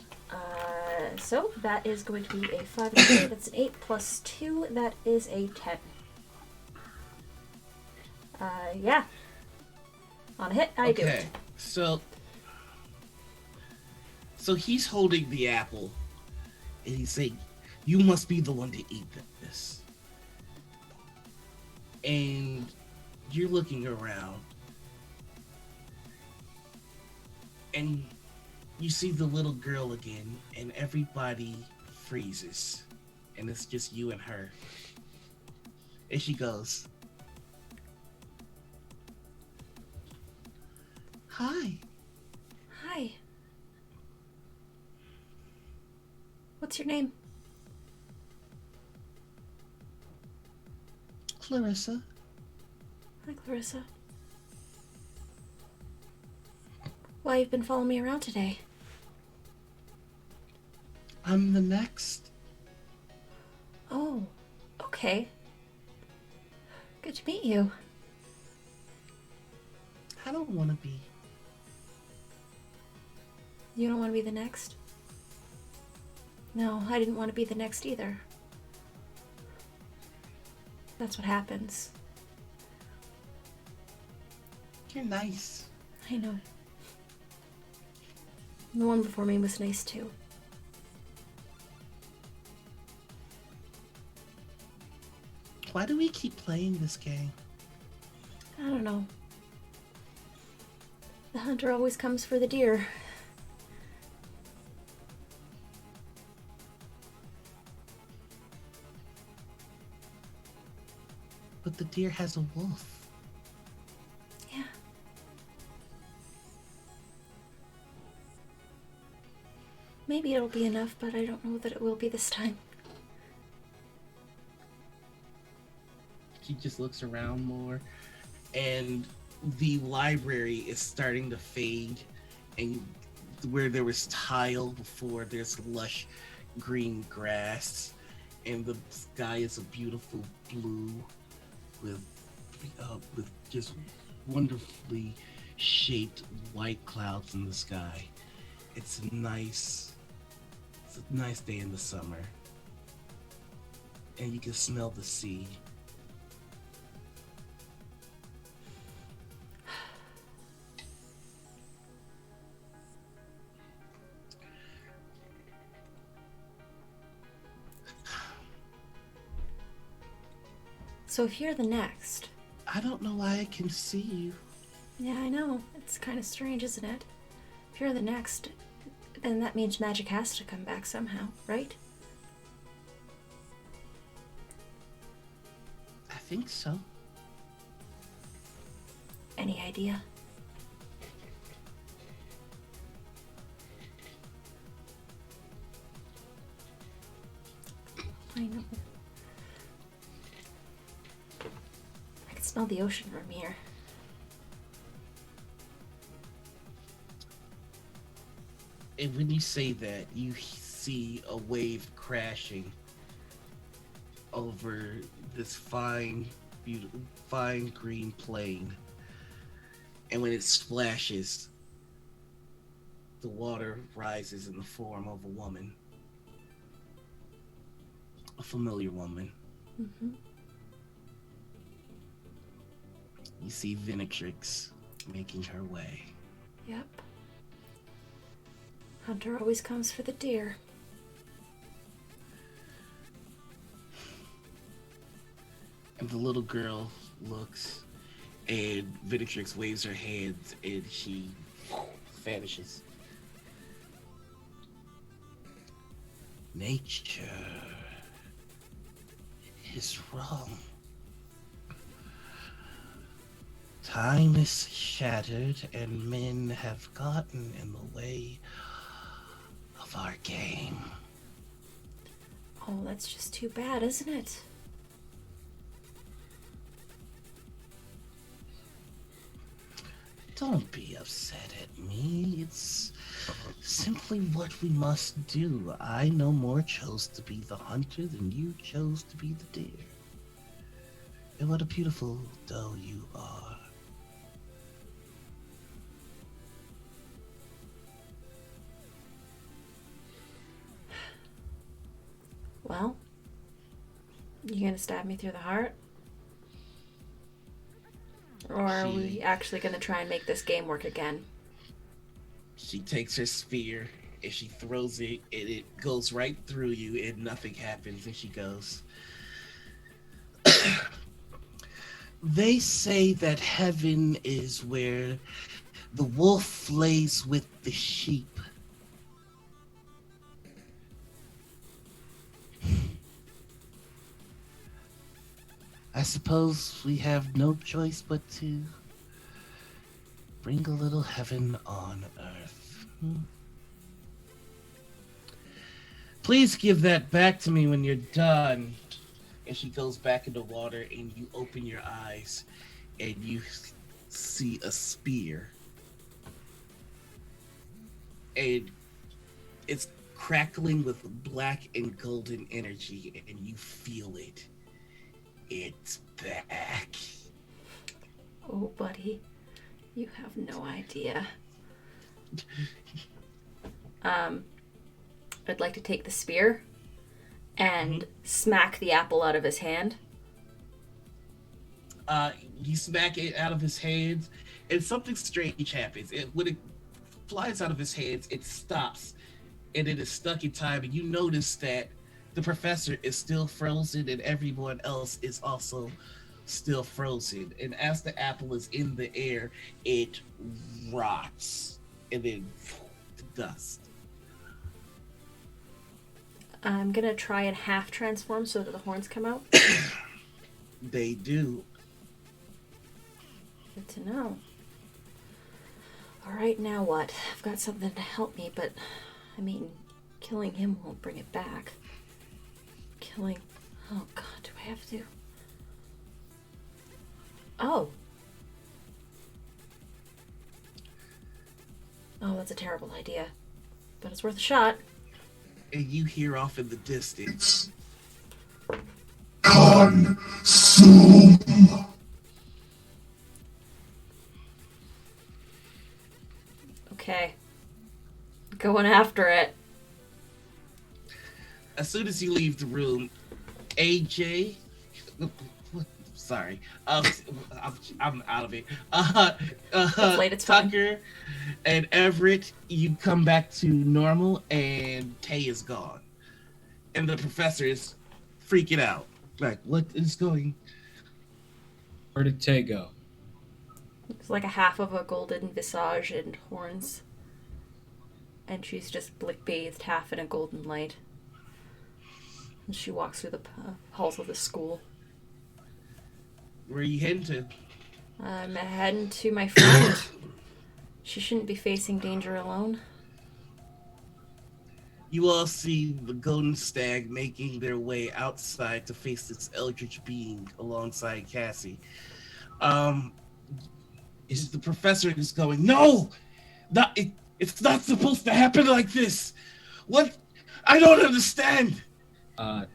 So that is going to be a 5 and a 3. That's an 8 plus 2. That is a 10. Yeah. On a hit, I do it. So he's holding the apple, and he's saying, "You must be the one to eat this." And you're looking around, and you see the little girl again, and everybody freezes, and it's just you and her. And she goes, "Hi." Hi. What's your name? Clarissa. Hi, Clarissa. Why, you've been following me around today? I'm the next. Oh, okay. Good to meet you. I don't want to be. You don't want to be the next? No, I didn't want to be the next either. That's what happens. You're nice. I know. The one before me was nice too. Why do we keep playing this game? I don't know. The hunter always comes for the deer. But the deer has a wolf. Yeah. Maybe it'll be enough, but I don't know that it will be this time. She just looks around more, and the library is starting to fade, and where there was tile before, there's lush green grass, and the sky is a beautiful blue with just wonderfully shaped white clouds in the sky. It's a nice day in the summer, and you can smell the sea. So if you're the next... I don't know why I can see you. Yeah, I know. It's kind of strange, isn't it? If you're the next, then that means magic has to come back somehow, right? I think so. Any idea? I know. I can smell the ocean from here. And when you say that, you see a wave crashing over this fine, beautiful, fine green plain. And when it splashes, the water rises in the form of a woman, a familiar woman. Mm-hmm. You see Venetrix making her way. Yep. Hunter always comes for the deer. And the little girl looks, and Venetrix waves her hands, and she vanishes. Nature is wrong. Time is shattered, and men have gotten in the way of our game. Oh, that's just too bad, isn't it? Don't be upset at me. It's simply what we must do. I no more chose to be the hunter than you chose to be the deer. And what a beautiful doe you are. Well, you gonna stab me through the heart? Or are we actually gonna try and make this game work again? She takes her spear and she throws it, and it goes right through you, and nothing happens. And she goes, they say that heaven is where the wolf lays with the sheep. I suppose we have no choice but to bring a little heaven on earth. Please give that back to me when you're done. And she goes back in the water, and you open your eyes, and you see a spear. And it's crackling with black and golden energy, and you feel it. It's back. Oh, buddy, you have no idea. I'd like to take the spear and smack the apple out of his hand. You smack it out of his hands, and something strange happens. When it flies out of his hands, it stops, and it is stuck in time. And you notice that the professor is still frozen, and everyone else is also still frozen. And as the apple is in the air, it rots, and then to dust. I'm gonna try and half transform so that the horns come out. They do. Good to know. Alright, now what? I've got something to help me, but I mean, killing him won't bring it back. Killing. Oh god, do I have to? Oh. Oh, that's a terrible idea. But it's worth a shot. And you hear off in the distance, Consume. Okay. Going after it. as soon as you leave the room, AJ, sorry, I'm out of it. It's late, it's fine. Tucker and Everett, you come back to normal, and Tay is gone, and the professor is freaking out. Like, what is going? Where did Tay go? It's like a half of a golden visage and horns. And she's just bathed half in a golden light. And she walks through the halls of the school. Where are you heading to? I'm heading to my friend. She shouldn't be facing danger alone. You all see the golden stag making their way outside to face this eldritch being alongside Cassie. Is the professor is going, no! Not it, It's not supposed to happen like this. What? I don't understand.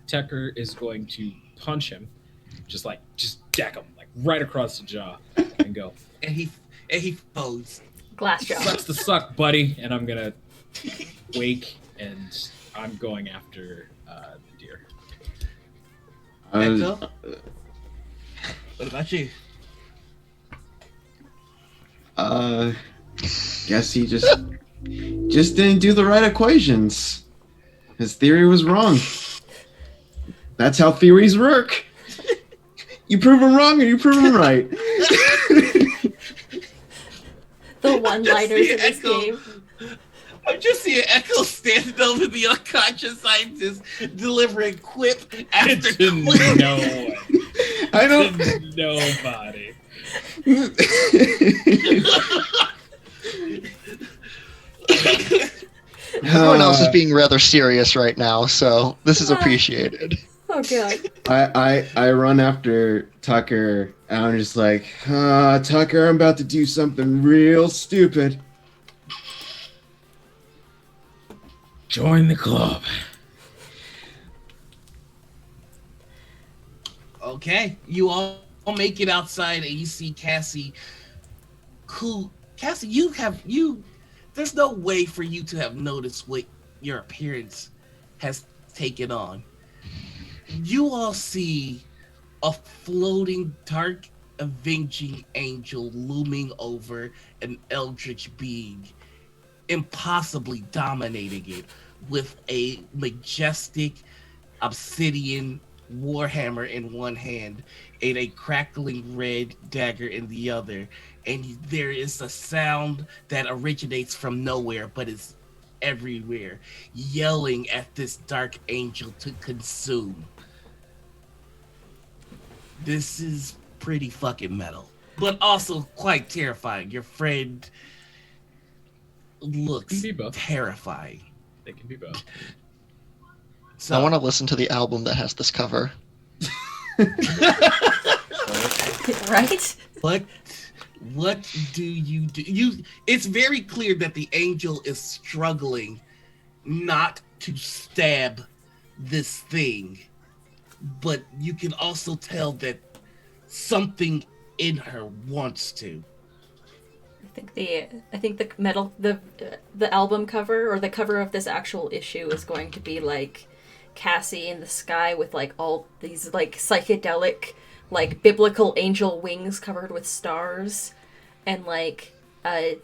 Tucker is going to punch him, just deck him like right across the jaw, and go. And he folds. Glass jaw. Sucks to suck, buddy. And I'm gonna wake, and I'm going after the deer. Echo? What about you? Guess he just didn't do the right equations. His theory was wrong. That's how theories work. You prove them wrong or you prove them right. The one-liners in this Echo. game. I'm just seeing Echo standing over the unconscious scientist, delivering quip after To quip. no one. I don't. To nobody. Everyone else is being rather serious right now, so this is appreciated. Oh god. I run after Tucker and I'm just like, Tucker, I'm about to do something real stupid. Join the club. Okay, you all make it outside and you see Cassie. Who, Cassie, there's no way for you to have noticed what your appearance has taken on. You all see a floating dark avenging angel looming over an eldritch being, impossibly dominating it with a majestic obsidian warhammer in one hand and a crackling red dagger in the other, and there is a sound that originates from nowhere but is everywhere, yelling at this dark angel to consume. This is pretty fucking metal, but also quite terrifying. Your friend looks Can be both. terrifying. They can be both. So, I want to listen to the album that has this cover. Right? what do you do? It's very clear that the angel is struggling not to stab this thing, but you can also tell that something in her wants to. I think the album cover or the cover of this actual issue is going to be like Cassie in the sky with like all these like psychedelic like biblical angel wings covered with stars, and like the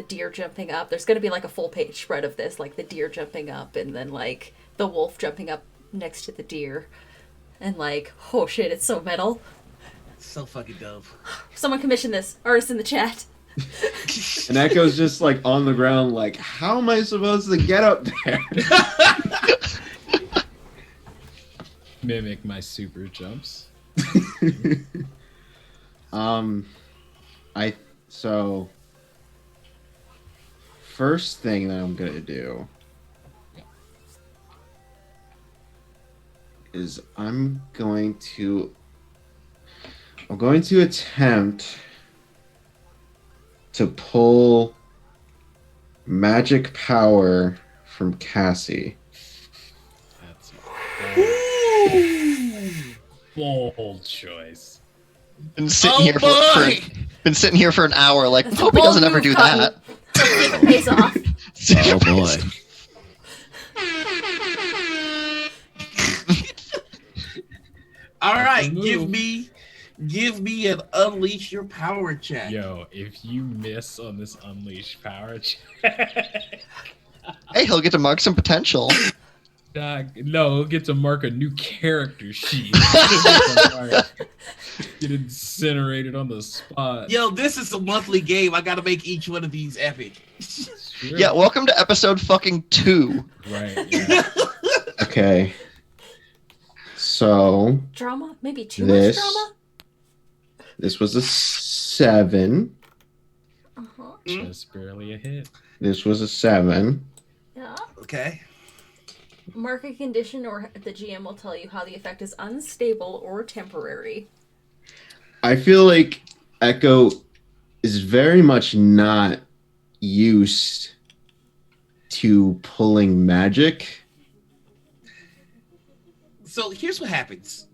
deer jumping up. There's going to be like a full page spread of this, like the deer jumping up and then like the wolf jumping up next to the deer, and like, oh shit, it's so metal. So fucking dope. Someone commissioned this. Artist in the chat. And Echo's just like on the ground, like, how am I supposed to get up there? Mimic my super jumps. So first thing that I'm gonna do is I'm going to attempt to pull magic power from Cassie. That's a bold choice. Been sitting Oh here boy! been sitting here for an hour. Like, That's a hope he bold doesn't ever move, do Cotton. that. It pays off. Oh boy. All right, Move. give me an unleash your power check. Yo, if you miss on this unleash power check, Hey, he'll get to mark some potential. no, he'll get to mark a new character sheet. Get incinerated on the spot. Yo, this is a monthly game. I gotta make each one of these epic. Sure. Yeah, welcome to episode fucking 2. Right. Yeah. Okay. So Drama? Maybe too This- much drama? this was a 7. Uh-huh. Just barely a hit. This was a 7. Yeah. Okay. Mark a condition or the GM will tell you how the effect is unstable or temporary. I feel like Echo is very much not used to pulling magic. So here's what happens.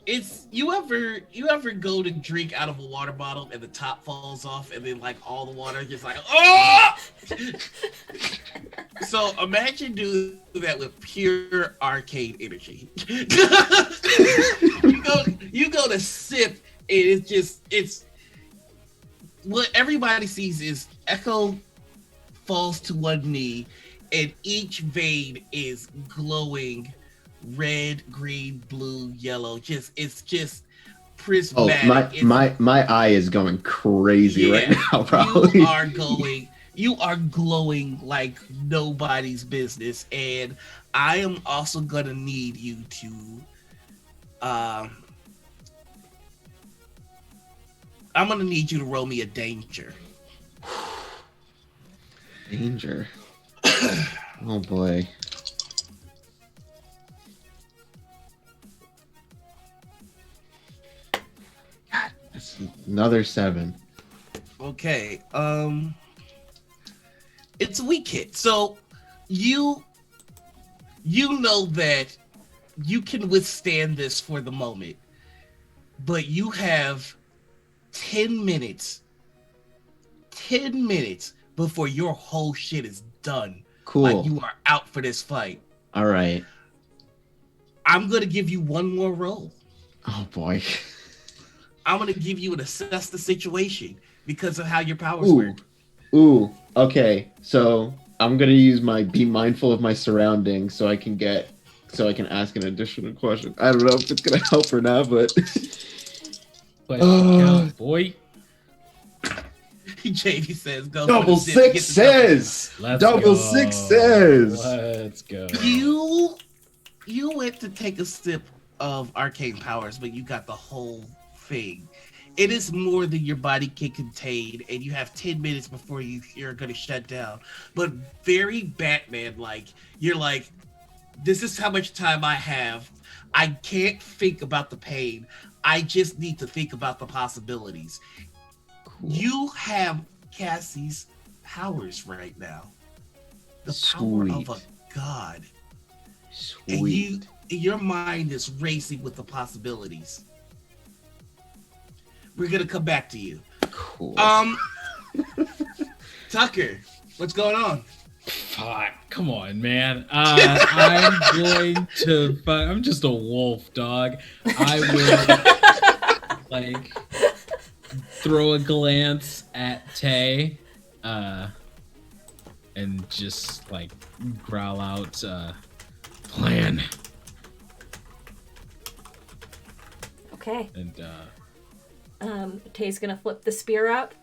It's you ever go to drink out of a water bottle and the top falls off and then like all the water just like oh. So imagine doing that with pure arcade energy. you go to sip and it's what everybody sees is Echo falls to one knee and each vein is glowing red, green, blue, yellow. It's just prismatic. My eye is going crazy right now, probably. You are glowing like nobody's business, and I am also gonna need you to I'm gonna need you to roll me a danger. Danger. Oh boy. God, that's another 7. Okay. It's a weak hit. So you know that you can withstand this for the moment, but you have 10 minutes before your whole shit is done. Cool. Like you are out for this fight. All right. I'm going to give you one more roll. Oh boy. I'm going to give you an assess the situation because of how your powers work. Ooh. Okay. So I'm going to use my be mindful of my surroundings so I can ask an additional question. I don't know if it's going to help or not, but Question, boy. JD says, "Go." double sixes. Let's Double go. sixes. Let's go. You went to take a sip of arcane powers, but you got the whole thing. It is more than your body can contain, and you have 10 minutes before you're gonna shut down. But very Batman, like you're like, this is how much time I have. I can't think about the pain. I just need to think about the possibilities. Cool. You have Cassie's powers right now. The power of a god. Sweet. And your mind is racing with the possibilities. We're gonna come back to you. Cool. Tucker, what's going on? Fuck, come on, man. I'm just a wolf, dog. I will, like, throw a glance at Tay, and just, like, growl out, plan. Okay. And, Tay's gonna flip the spear out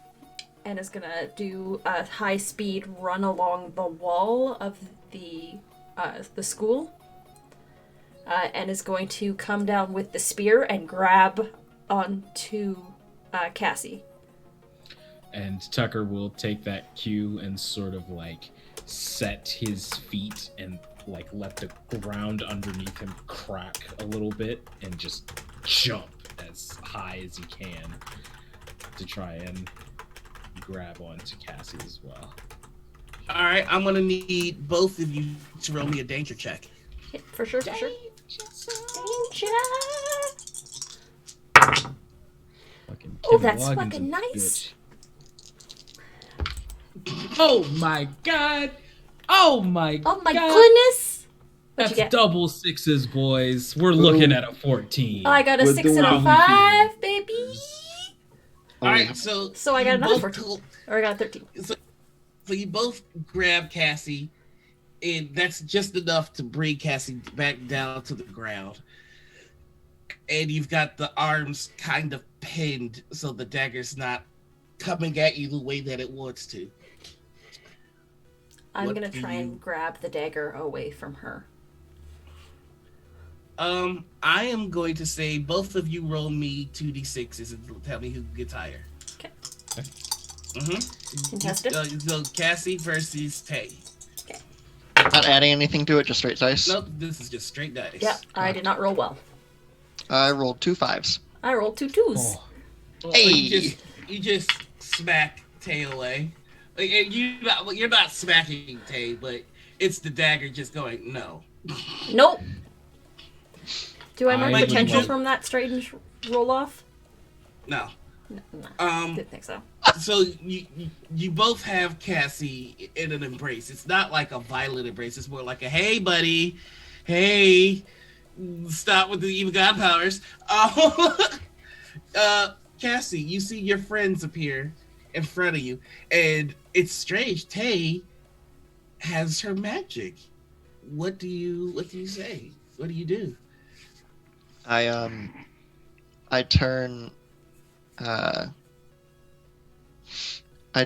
and is gonna do a high speed run along the wall of the school, and is going to come down with the spear and grab onto Cassie. And Tucker will take that cue and sort of like set his feet and like let the ground underneath him crack a little bit and just jump as high as he can to try and grab onto Cassie as well. All right, I'm gonna need both of you to roll me a danger check. Yeah, for sure. Danger. Fucking Oh, Kenny that's Loggins fucking a nice. bitch. Oh my god! Oh my Oh my god! goodness! What'd you That's get? double sixes, boys. We're looking at a 14. Oh, I got a With 6 the and a wow. 5, baby. All right, so So I got you another both 14. Or I got a 13. So you both grab Cassie, and that's just enough to bring Cassie back down to the ground. And you've got the arms kind of pinned so the dagger's not coming at you the way that it wants to. I'm What gonna do try you- and grab the dagger away from her. I am going to say both of you roll me 2d6s and tell me who gets higher. Okay. Mm-hmm. Contested? So Cassie versus Tay. Not adding anything to it, just straight dice. Nope, this is just straight dice. Yep, I did not roll well. I rolled 2 5s. I rolled 2 2s. Oh, So Hey! you just smack Tay away. And you're not smacking Tay, but it's the dagger just going no. Nope. Do I mark I would potential like- from that strange roll off? No. No, didn't think so. So you both have Cassie in an embrace. It's not like a violent embrace. It's more like a hey, buddy, hey, stop with the evil god powers. Cassie, you see your friends appear in front of you, and it's strange. Tay has her magic. What do you say? What do you do? I turn I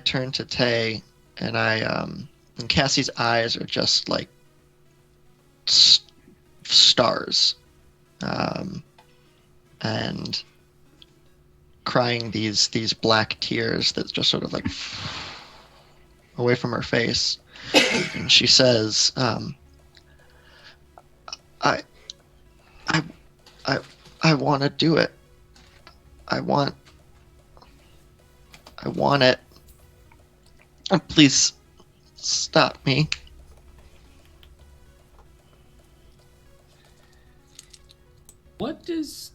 turn to Tay, and and Cassie's eyes are just like stars, and crying these black tears that just sort of like away from her face, and she says, "I, I, I want to do it. I want it. Please stop me." What does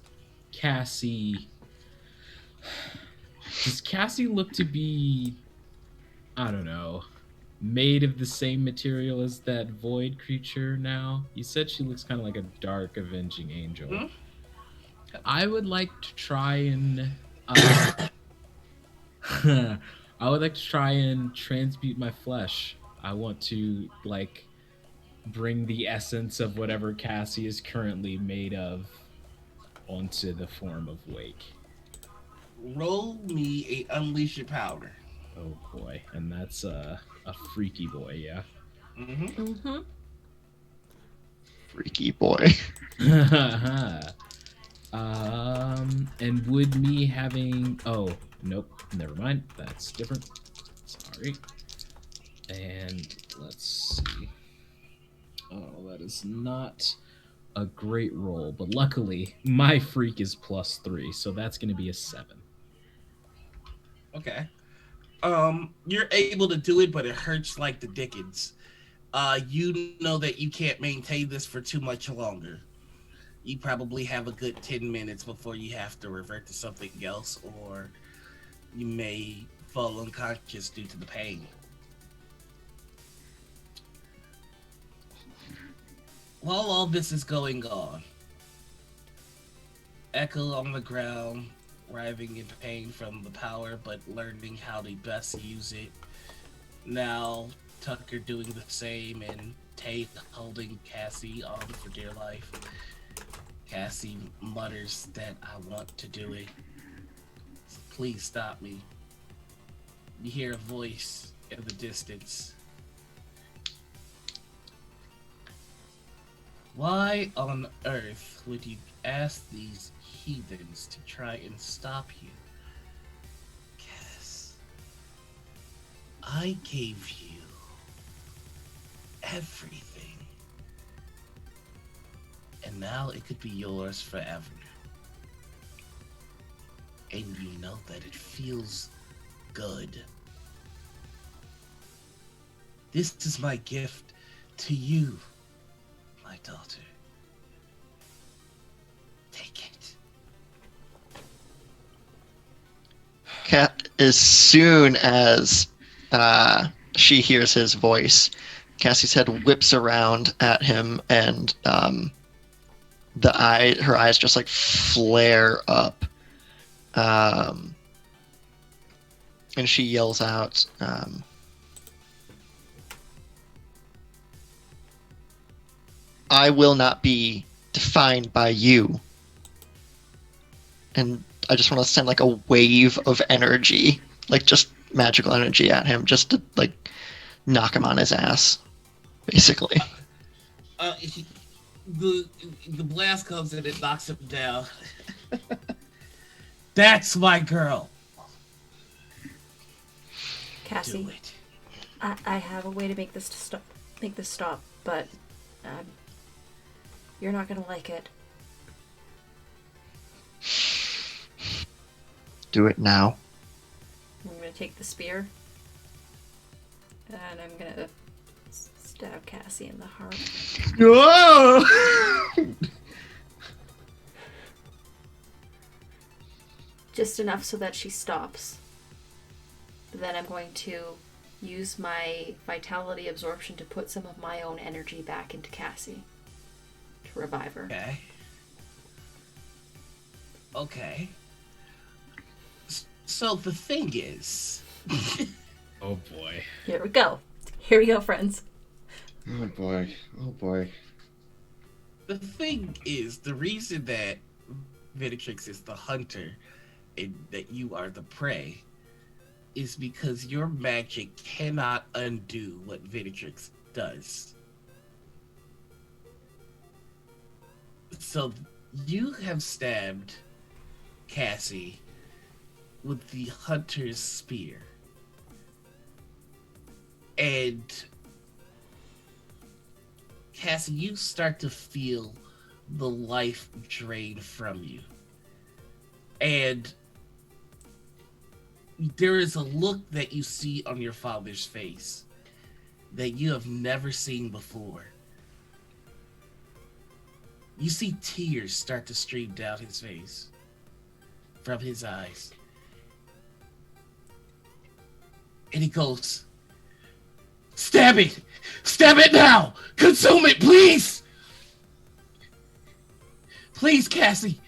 Cassie? Does Cassie look to be, I don't know, made of the same material as that void creature now? You said she looks kind of like a dark avenging angel. Hmm? I would like to try and I would like to try and transmute my flesh. I want to like bring the essence of whatever Cassie is currently made of onto the form of Wake. Roll me a unleash your power. Oh boy, and that's a freaky boy, yeah. Mm-hmm. Mm-hmm. Freaky boy. And would me having nope, never mind. That's different. Sorry. And let's see. Oh, that is not a great roll, but luckily my freak is +3, so that's gonna be a 7. Okay. You're able to do it, but it hurts like the dickens. You know that you can't maintain this for too much longer. You probably have a good 10 minutes before you have to revert to something else, or you may fall unconscious due to the pain. While all this is going on, Echo on the ground, writhing in pain from the power, but learning how to best use it. Now, Tucker doing the same, and Tate holding Cassie on for dear life. Cassie mutters that I want to do it. Please stop me. You hear a voice in the distance. Why on earth would you ask these heathens to try and stop you? Cass, I gave you everything. And now it could be yours forever. And you know that it feels good. This is my gift to you, my daughter. Take it. Cat, as soon as she hears his voice, Cassie's head whips around at him, and her eyes just like flare up, and she yells out, "I will not be defined by you." And I just want to send like a wave of energy, like just magical energy at him, just to like knock him on his ass, basically. The blast comes and it knocks him down. That's my girl. Cassie, Do it. I have a way to make this stop, but you're not gonna like it. Do it now. I'm gonna take the spear. And I'm gonna stab Cassie in the heart. Whoa! Just enough so that she stops. Then I'm going to use my vitality absorption to put some of my own energy back into Cassie. To revive her. Okay. Okay. So the thing is... Oh boy. Here we go. Here we go, friends. Oh boy. Oh boy. The thing is, the reason that Vinatrix is the hunter and that you are the prey is because your magic cannot undo what Vinatrix does. So you have stabbed Cassie with the hunter's spear. And Cassie, you start to feel the life drain from you. And there is a look that you see on your father's face that you have never seen before. You see tears start to stream down his face from his eyes. And he goes, "Stab it! Stab it now! Consume it, please! Please, Cassie!"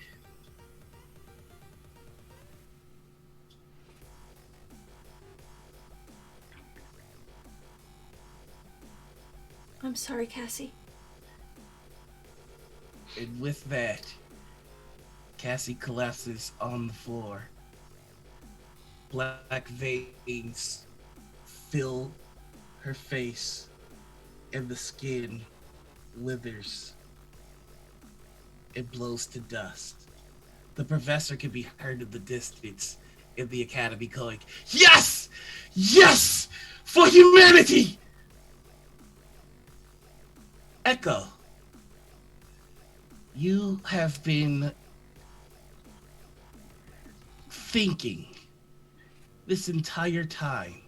I'm sorry, Cassie. And with that, Cassie collapses on the floor. Black veins fill her face, and the skin withers. It blows to dust. The professor can be heard in the distance in the academy going, "Yes! Yes! For humanity!" Echo, you have been thinking this entire time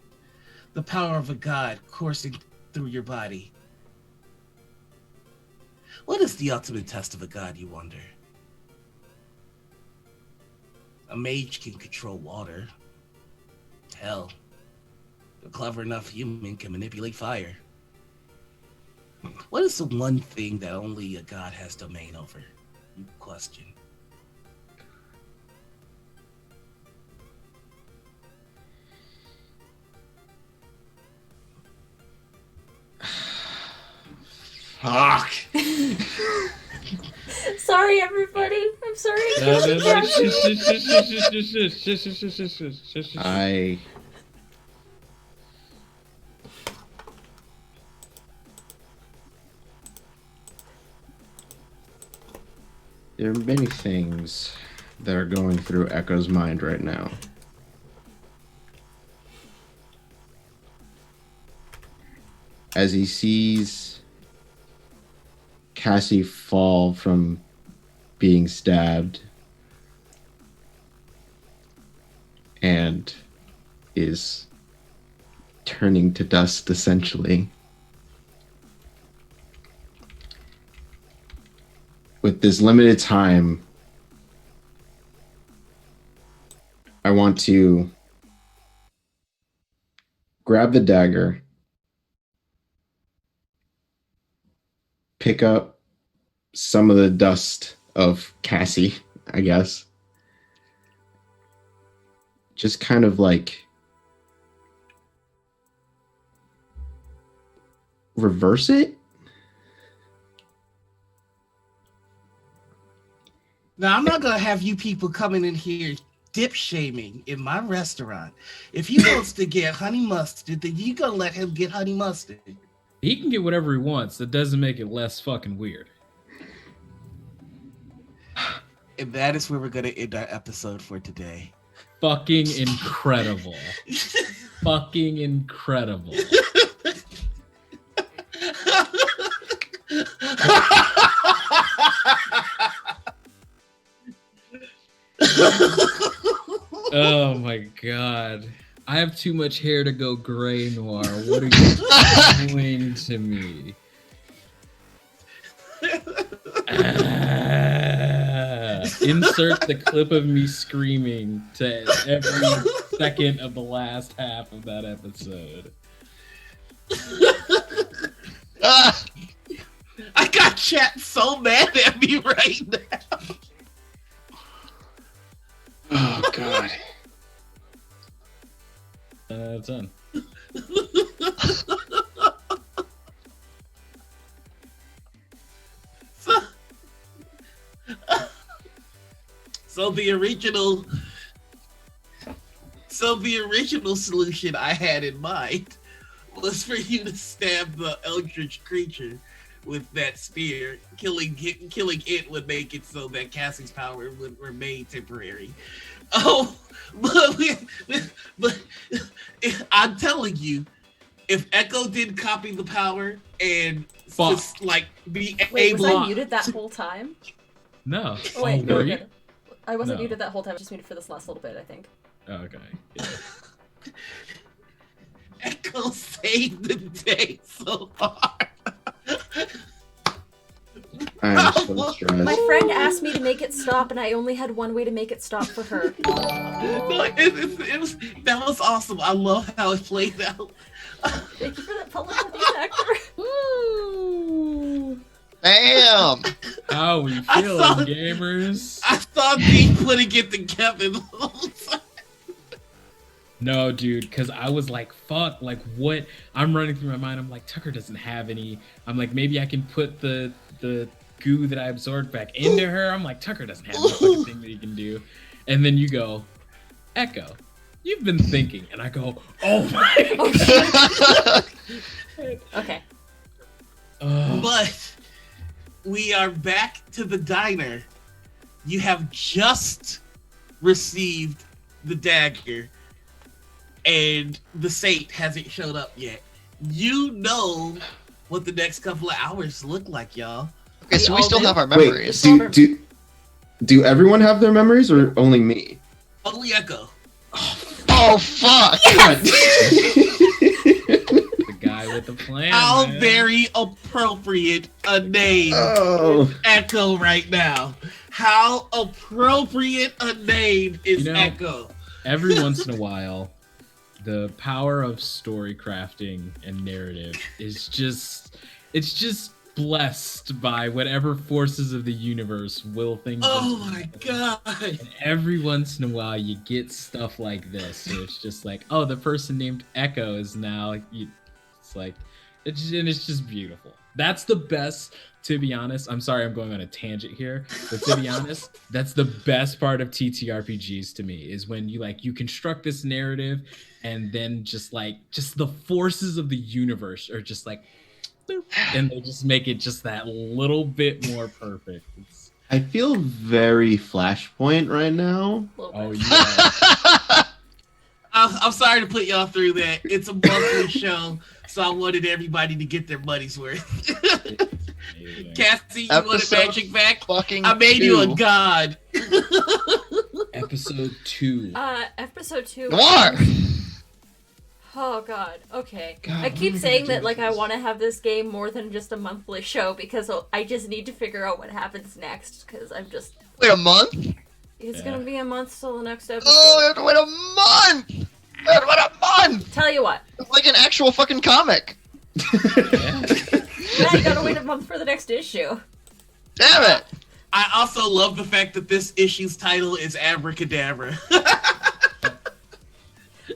the power of a god coursing through your body. What is the ultimate test of a god, you wonder? A mage can control water. Hell, a clever enough human can manipulate fire. What is the one thing that only a god has domain over? You question. Fuck. Sorry, everybody. I'm sorry. I There are many things that are going through Echo's mind right now. As he sees Cassie fall from being stabbed and is turning to dust, essentially. With this limited time, I want to grab the dagger, pick up some of the dust of Cassie, I guess. Just kind of like reverse it. Now, I'm not going to have you people coming in here dip shaming in my restaurant. If he wants to get honey mustard, then you going to let him get honey mustard. He can get whatever he wants. That doesn't make it less fucking weird. And that is where we're going to end our episode for today. Fucking incredible. Fucking incredible. Oh my god. I have too much hair to go gray noir. What are you doing to me? Insert the clip of me screaming to every second of the last half of that episode. Ah! I got chat so mad at me right now. Oh God. 10 out of 10. So the original solution I had in mind was for you to stab the eldritch creature with that spear. Killing it would make it so that Cassie's power would remain temporary. Oh, but I'm telling you, if Echo didn't copy the power and just like be Wait, able, was I muted that whole time? No. Oh, wait, were no, you? good. I wasn't No. muted that whole time. I was just muted for this last little bit, I think. Oh, okay. Yeah. Echo saved the day so hard. I'm so stressed. My friend asked me to make it stop, and I only had one way to make it stop for her. No, that was awesome. I love how it played out. Thank you for that publicity factor. Woo! Damn! How we I feeling, saw- gamers? I thought me putting it together the whole time. No, dude, because I was like, fuck, like, what? I'm running through my mind. I'm like, Tucker doesn't have any. I'm like, maybe I can put the goo that I absorbed back into her. I'm like, Tucker doesn't have any fucking thing that he can do. And then you go, Echo, you've been thinking. And I go, oh my God. Okay. Oh, But we are back to the diner. You have just received the dagger, and the saint hasn't showed up yet. You know what the next couple of hours look like, y'all. Okay, so we all still do? have our Wait, memories. do everyone have their memories or only me? Only Echo. Oh, fuck! the guy with the plan. How man. very appropriate a name, Oh, Echo, right now. How appropriate a name is You know- Echo. Every once in a while, the power of story crafting and narrative is just blessed by whatever forces of the universe will things Oh into my happen. god. And every once in a while you get stuff like this where it's just like, oh, the person named Echo is now it's like it's just beautiful. That's the best, to be honest. I'm sorry I'm going on a tangent here, but to be honest, that's the best part of TTRPGs to me, is when you construct this narrative and then just the forces of the universe are just like boop, and they just make it just that little bit more perfect. I feel very Flashpoint right now. Oh yeah. I'm sorry to put y'all through that. It's a monthly show, so I wanted everybody to get their money's worth. Amazing. Cassie, you want a Episode magic back? Fucking I made you a 2. god. Episode 2. Episode 2. Noir! Oh god, okay. God, I keep what am I saying gonna that do like with I this? want to have this game more than just a monthly show because I just need to figure out what happens next because I'm just... Wait a month? It's Yeah. gonna be a month till the next episode. Oh, we have to wait a month! We have to wait a month! Tell you what, It's like an actual fucking comic. Yeah. now you gotta wait a month for the next issue. Damn it! I also love the fact that this issue's title is Abracadabra.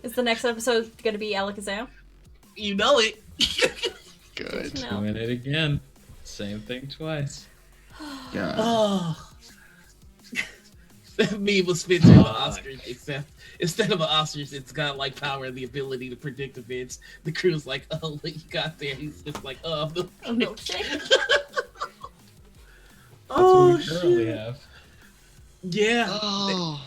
Is the next episode gonna be Alakazam? You know it. Good. No. Doing it again. Same thing twice. God. Oh. That meme was fit to the Oscars, except instead of an Oscars, it's got like power and the ability to predict events. The crew's like, oh, what you got there? He's just like, oh, no. Oh, milkshake. That's Oh, what we currently shit. have. Yeah. Oh.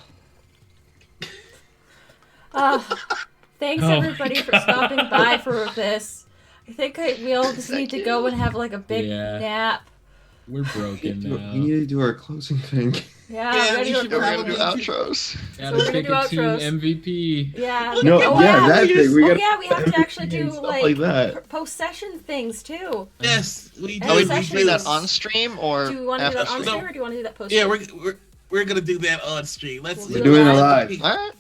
Thanks Oh my everybody for God. stopping by for this. I think we all just need to go and have like a big Yeah. nap. We're broken We now. need to do our closing thing. Yeah, Yeah, we're we gonna should do We're gonna do probably outros. Gotta we're gonna pick do a team outros. MVP. Yeah. No, oh, yeah, yeah. that thing. We Oh gotta yeah, we have to actually do stuff like, like that. post-session things too. Yes, we do. Are we we sessions? Do do. that on stream or Do you want to do after that on stream? stream or do you want to do that post? Yeah, we're gonna do that on stream. Let's We'll We're do doing it live. live. pe- All right.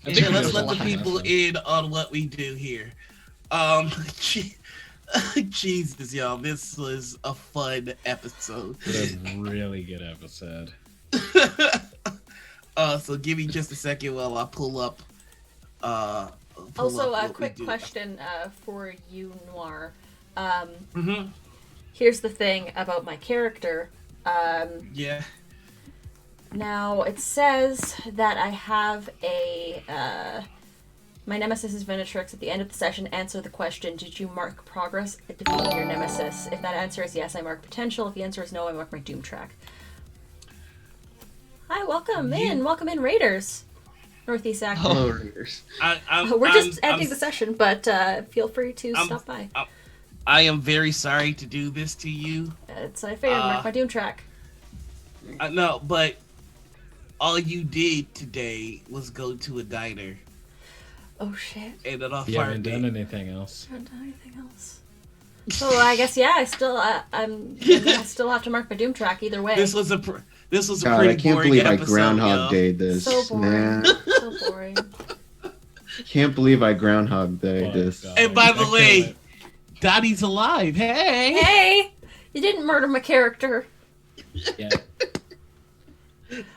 I Yeah, think let's we let the have people enough. in on what we do here. Um, Jesus, y'all, this was a fun episode. It was a really good episode. So give me just a second while I pull up. Also, a what we quick do. question for you, Noir. Mhm. Here's the thing about my character. Yeah. Now it says that I have my nemesis is Venatrix. At the end of the session, answer the question: did you mark progress at defeating your nemesis? If that answer is yes, I mark potential. If the answer is no, I mark my doom track. Hi, welcome in, Raiders. Northeast Actor. Hello, readers. We're just ending the session, but feel free to stop by. I am very sorry to do this to you. It's I figured mark my doom track. No, but all you did today was go to a diner Oh shit! and an You haven't done apartment. anything else. I haven't done anything else. So I guess I still have to mark my doom track either way. This was a God, pretty I can't boring believe I episode, Groundhog y'all. Day this. So boring. Man, So boring. can't believe I Groundhog Day Fuck, this. God. And by I the kill way, it. Dottie's alive. Hey. Hey, you didn't murder my character. Yeah.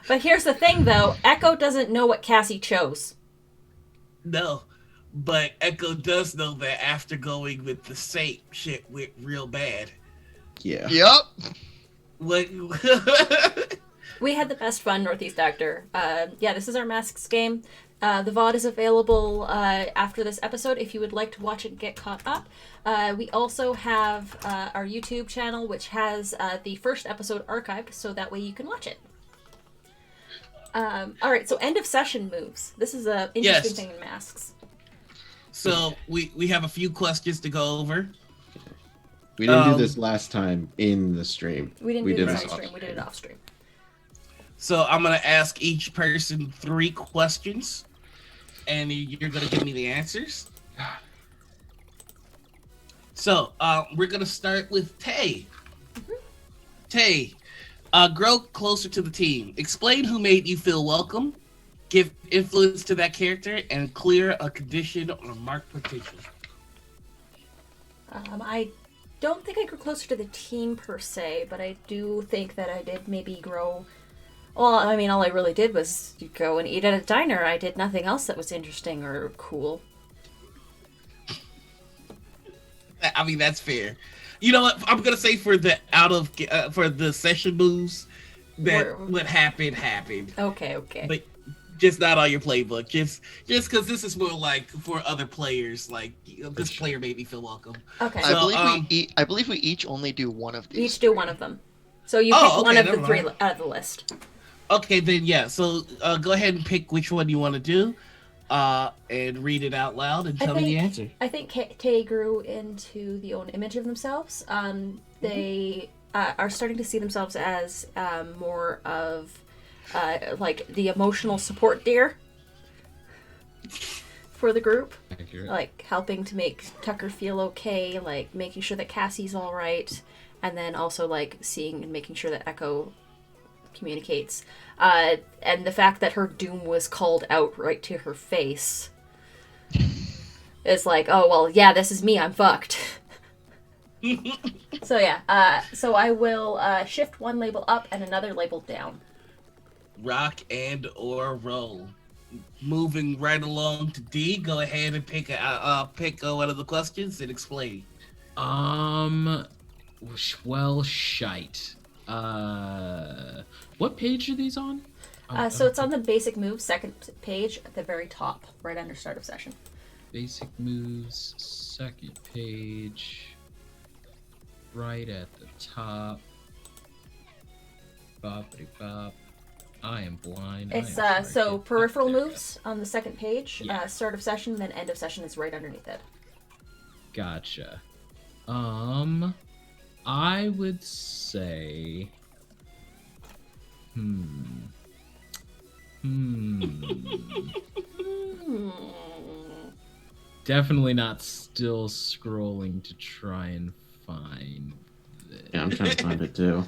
But here's the thing, though. Echo doesn't know what Cassie chose. No, but Echo does know that after going with the Saint, shit went real bad. Yeah. Yup. What? We had the best fun, Northeast Actor. This is our Masks game. The VOD is available after this episode if you would like to watch it and get caught up. We also have our YouTube channel, which has the first episode archived, so that way you can watch it. All right, so end of session moves. This is an interesting Yes. thing in Masks. So we have a few questions to go over. We didn't do this last time in the stream. We didn't We do did this this on stream. We did it off stream. So I'm gonna ask each person 3 questions, and you're gonna give me the answers. So we're gonna start with Tay. Tay, grow closer to the team. Explain who made you feel welcome. Give influence to that character and clear a condition or mark potential. I don't think I grew closer to the team per se, but I do think that I did maybe grow. Well, I mean, all I really did was go and eat at a diner. I did nothing else that was interesting or cool. I mean, that's fair. You know what? I'm gonna say for the for the session moves, that what happened happened. Okay. But just not on your playbook. Just because this is more like for other players. Like this player made me feel welcome. Okay. I believe we each only do one of We these. each do one of them. So you Oh, pick okay, one of the never 3 mind. out of the list. Okay, then yeah. So go ahead and pick which one you want to do, and read it out loud and tell me the answer. I think Tay grew into the own image of themselves. They are starting to see themselves as more of like the emotional support deer for the group. Accurate. Like helping to make Tucker feel okay, like making sure that Cassie's all right, and then also like seeing and making sure that Echo communicates. And the fact that her doom was called out right to her face is like, oh well, yeah, this is me. I'm fucked. So yeah. So I will shift one label up and another label down. Rock and or roll. Moving right along to D. Go ahead and pick one of the questions and explain. Well, shite. What page are these on? So it's on the basic moves second page at the very top, right under start of session. Basic moves, second page, right at the top. Boppity bop. I am blind. I am It's sorry. so peripheral moves on the second page. Yeah. Start of session, then end of session is right underneath it. Gotcha. I would say, Hmm. Definitely not still scrolling to try and find this. Yeah, I'm trying to find it too.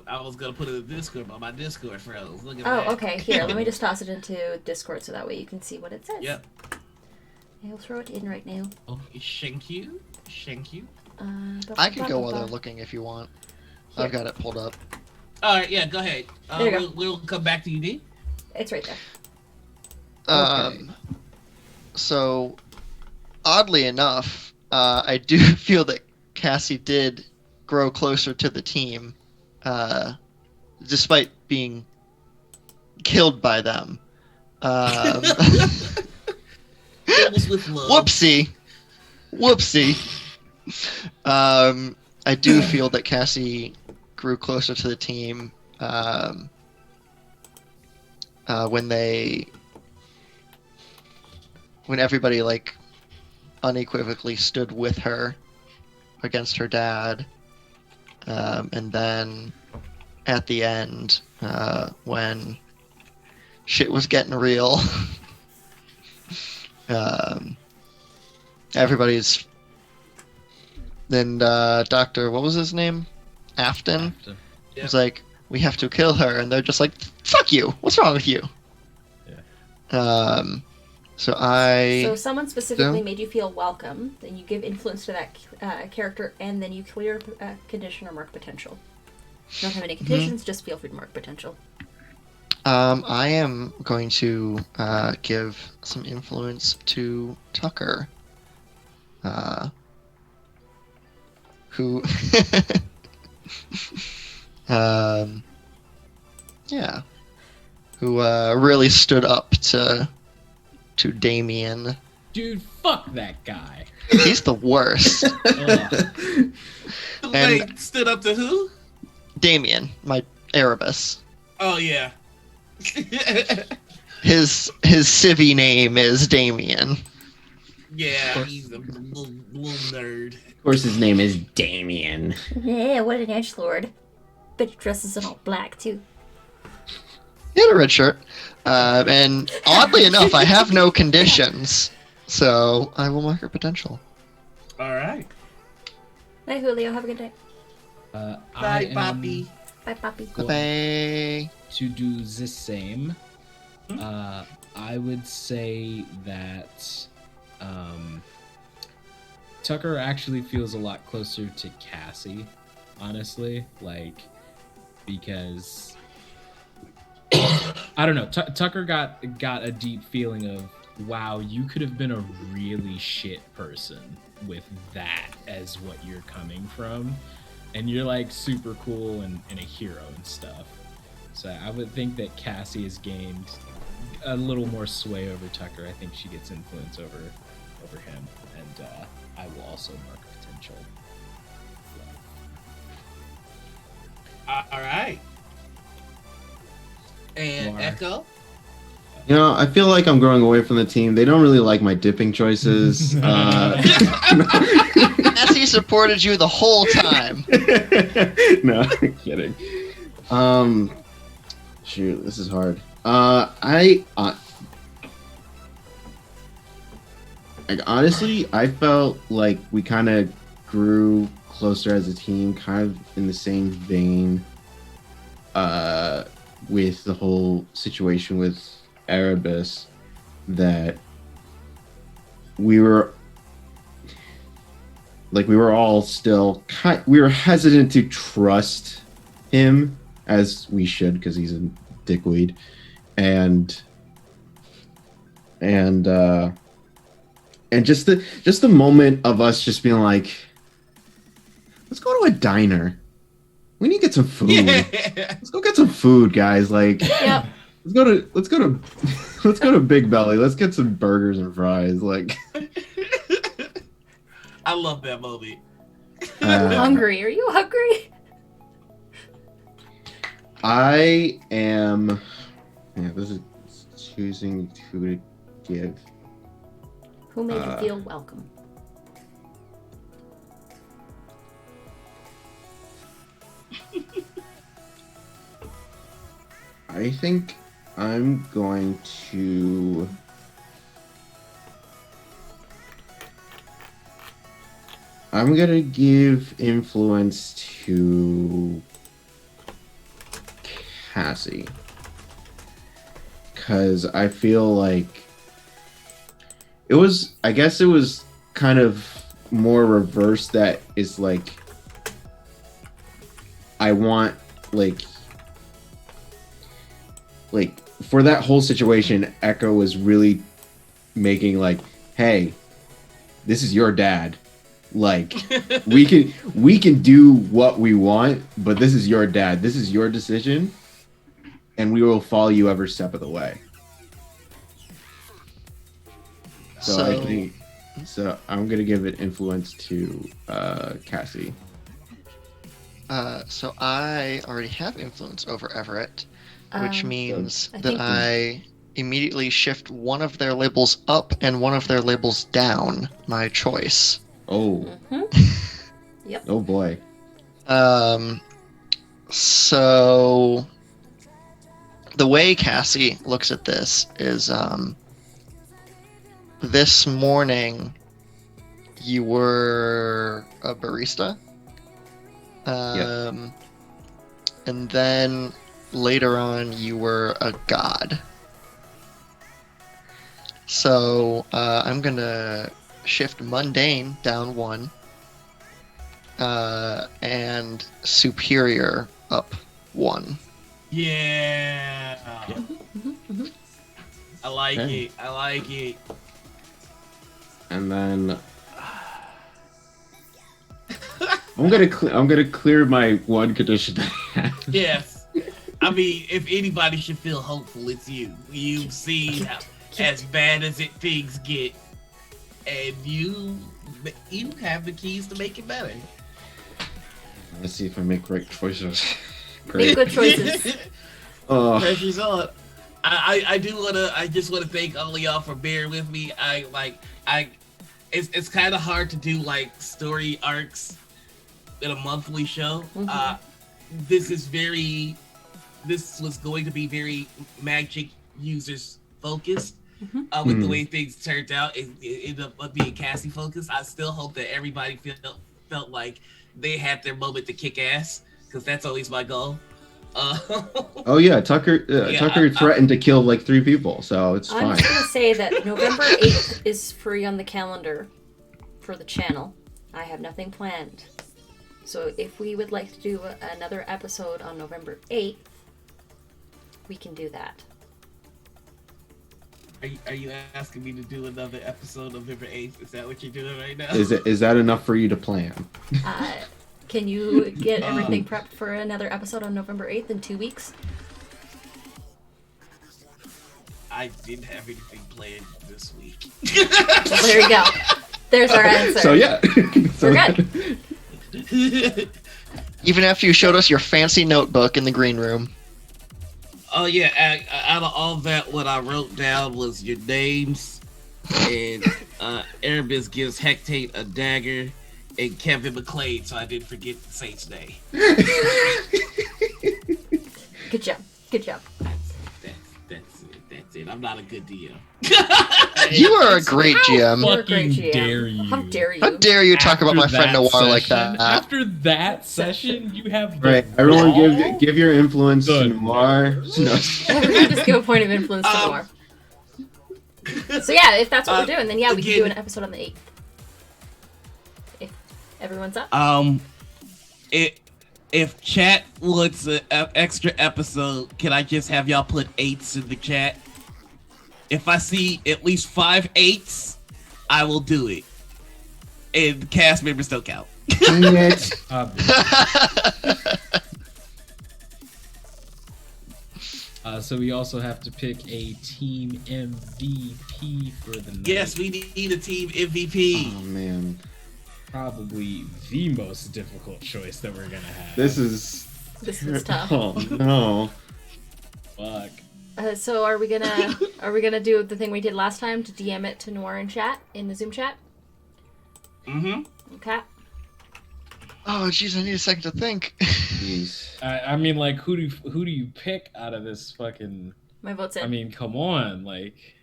I was gonna put it in the Discord, but my Discord froze. Look at Oh, that. okay. Here, let me just toss it into Discord so that way you can see what it says. Yep. I'll throw it in right now. Thank you. Thank you. I can go while they're looking if you want. Here. I've got it pulled up. All right. Yeah. Go ahead. There you go. We'll come back to you, D. It's right there. Um, so, oddly enough, I do feel that Cassie did grow closer to the team, despite being killed by them. It was with love. Whoopsie. I do feel that Cassie grew closer to the team when everybody like unequivocally stood with her against her dad, and then at the end when shit was getting real. Everybody's then Dr. what was his name? Afton Yep. was like, we have to kill her, and they're just like, fuck you, what's wrong with you? Yeah. So someone specifically Yeah. made you feel welcome, then you give influence to that character, and then you clear condition or mark potential. You don't have any conditions, just feel free to mark potential. I am going to give some influence to Tucker, who, yeah, who really stood up to Damien. Dude, fuck that guy. He's the worst. Ugh. Wait, stood up to who? Damien, my Erebus. Oh yeah. His civvy name is Damien. Yeah, he's a little nerd. Of course, his name is Damien. Yeah, what an edgelord. Bitch dresses in all black, too. He had a red shirt. And oddly enough, I have no conditions. So I will mark her potential. All right. Bye, Julio. Have a good day. I Bye, am Poppy. Bye, Poppy. Bye. to do the same. I would say that Tucker actually feels a lot closer to Cassie, honestly, like, because I don't know. Tucker got a deep feeling of, wow, you could have been a really shit person with that as what you're coming from, and you're like super cool and a hero and stuff. So I would think that Cassie has gained a little more sway over Tucker. I think she gets influence over him, and I will also mark potential. All right. And Lamar. Echo. You know, I feel like I'm growing away from the team. They don't really like my dipping choices. Cassie supported you the whole time. No, I'm kidding. Shoot, this is hard. Like, honestly, I felt like we kind of grew closer as a team, kind of in the same vein with the whole situation with Erebus, that we were all still we were hesitant to trust him, as we should, because he's a dickweed, and just the moment of us just being like, let's go to a diner. We need to get some food. Yeah. Let's go get some food, guys. Like, Yep. let's go to Big Belly. Let's get some burgers and fries. Like, I love that movie. Hungry. Are you hungry? I am. Yeah, this is choosing who to give. Who made you feel welcome? I think I'm going to. I'm gonna give influence to Cassie. Because I feel like I guess it was kind of more reverse that is like, I want, like, for that whole situation, Echo was really making like, hey, this is your dad. Like, we can do what we want, but this is your dad. This is your decision, and we will follow you every step of the way. So I think I'm gonna give it influence to Cassie. So I already have influence over Everett, which means I that think- I immediately shift one of their labels up and one of their labels down. My choice. Oh, Yep. oh boy. So the way Cassie looks at this is, this morning you were a barista. And then later on you were a god. So I'm gonna shift mundane down one, and superior up one. Yeah. I like Okay. it. I like it. And then I'm gonna clear my one condition that I have. Yes. I mean, if anybody should feel hopeful, it's you. You've seen how, as bad as things get, and you have the keys to make it better. Let's see if I make right choices. Make Great. good choices. Oh, Pressure's on. I just wanna thank all of y'all for bearing with me. It's kind of hard to do like story arcs in a monthly show. This was going to be very magic users focused. With the way things turned out, it ended up being Cassie focused. I still hope that everybody felt like they had their moment to kick ass, because that's always my goal. oh yeah, Tucker threatened to kill like 3 people, so it's I'm fine. just gonna say that November 8th is free on the calendar for the channel. I have nothing planned. So if we would like to do another episode on November 8th, we can do that. Are you asking me to do another episode of November 8th? Is that what you're doing right now? Is that enough for you to plan? Can you get everything prepped for another episode on November 8th in 2 weeks? I didn't have anything planned this week. Well, there you go. There's our answer. So yeah, so, We're good. Even after you showed us your fancy notebook in the green room. Oh yeah, out of all that, what I wrote down was your names, and Erebus gives Hectate a dagger, and Kevin McClade, so I didn't forget the Saint's name. Good job. Good job. That's it. I'm not a good DM. You are a great GM. You're a great Fucking GM. dare you. How dare you? How dare you talk about my After friend that Noir like session- that? After that session, you have the right, everyone gall? give your influence The to Noir. No. Everyone just give a point of influence to Noir. So yeah, if that's what we're doing, then yeah, we can do again- an episode on the 8th. If everyone's up. If chat wants an extra episode, can I just have y'all put 8s in the chat? If I see at least 5 8s, I will do it. And cast members don't count. Dang it. So we also have to pick a team MVP for the night. Yes, we need a team MVP. Oh man, Probably the most difficult choice that we're gonna have. this is tough. Oh no. Fuck. So are we gonna do the thing we did last time to DM it to Noir in chat in the Zoom chat? Mm-hmm. Okay. Oh, jeez, I need a second to think. Jeez. I mean, like, who do you pick out of this fucking? My vote's in. I mean, come on, like.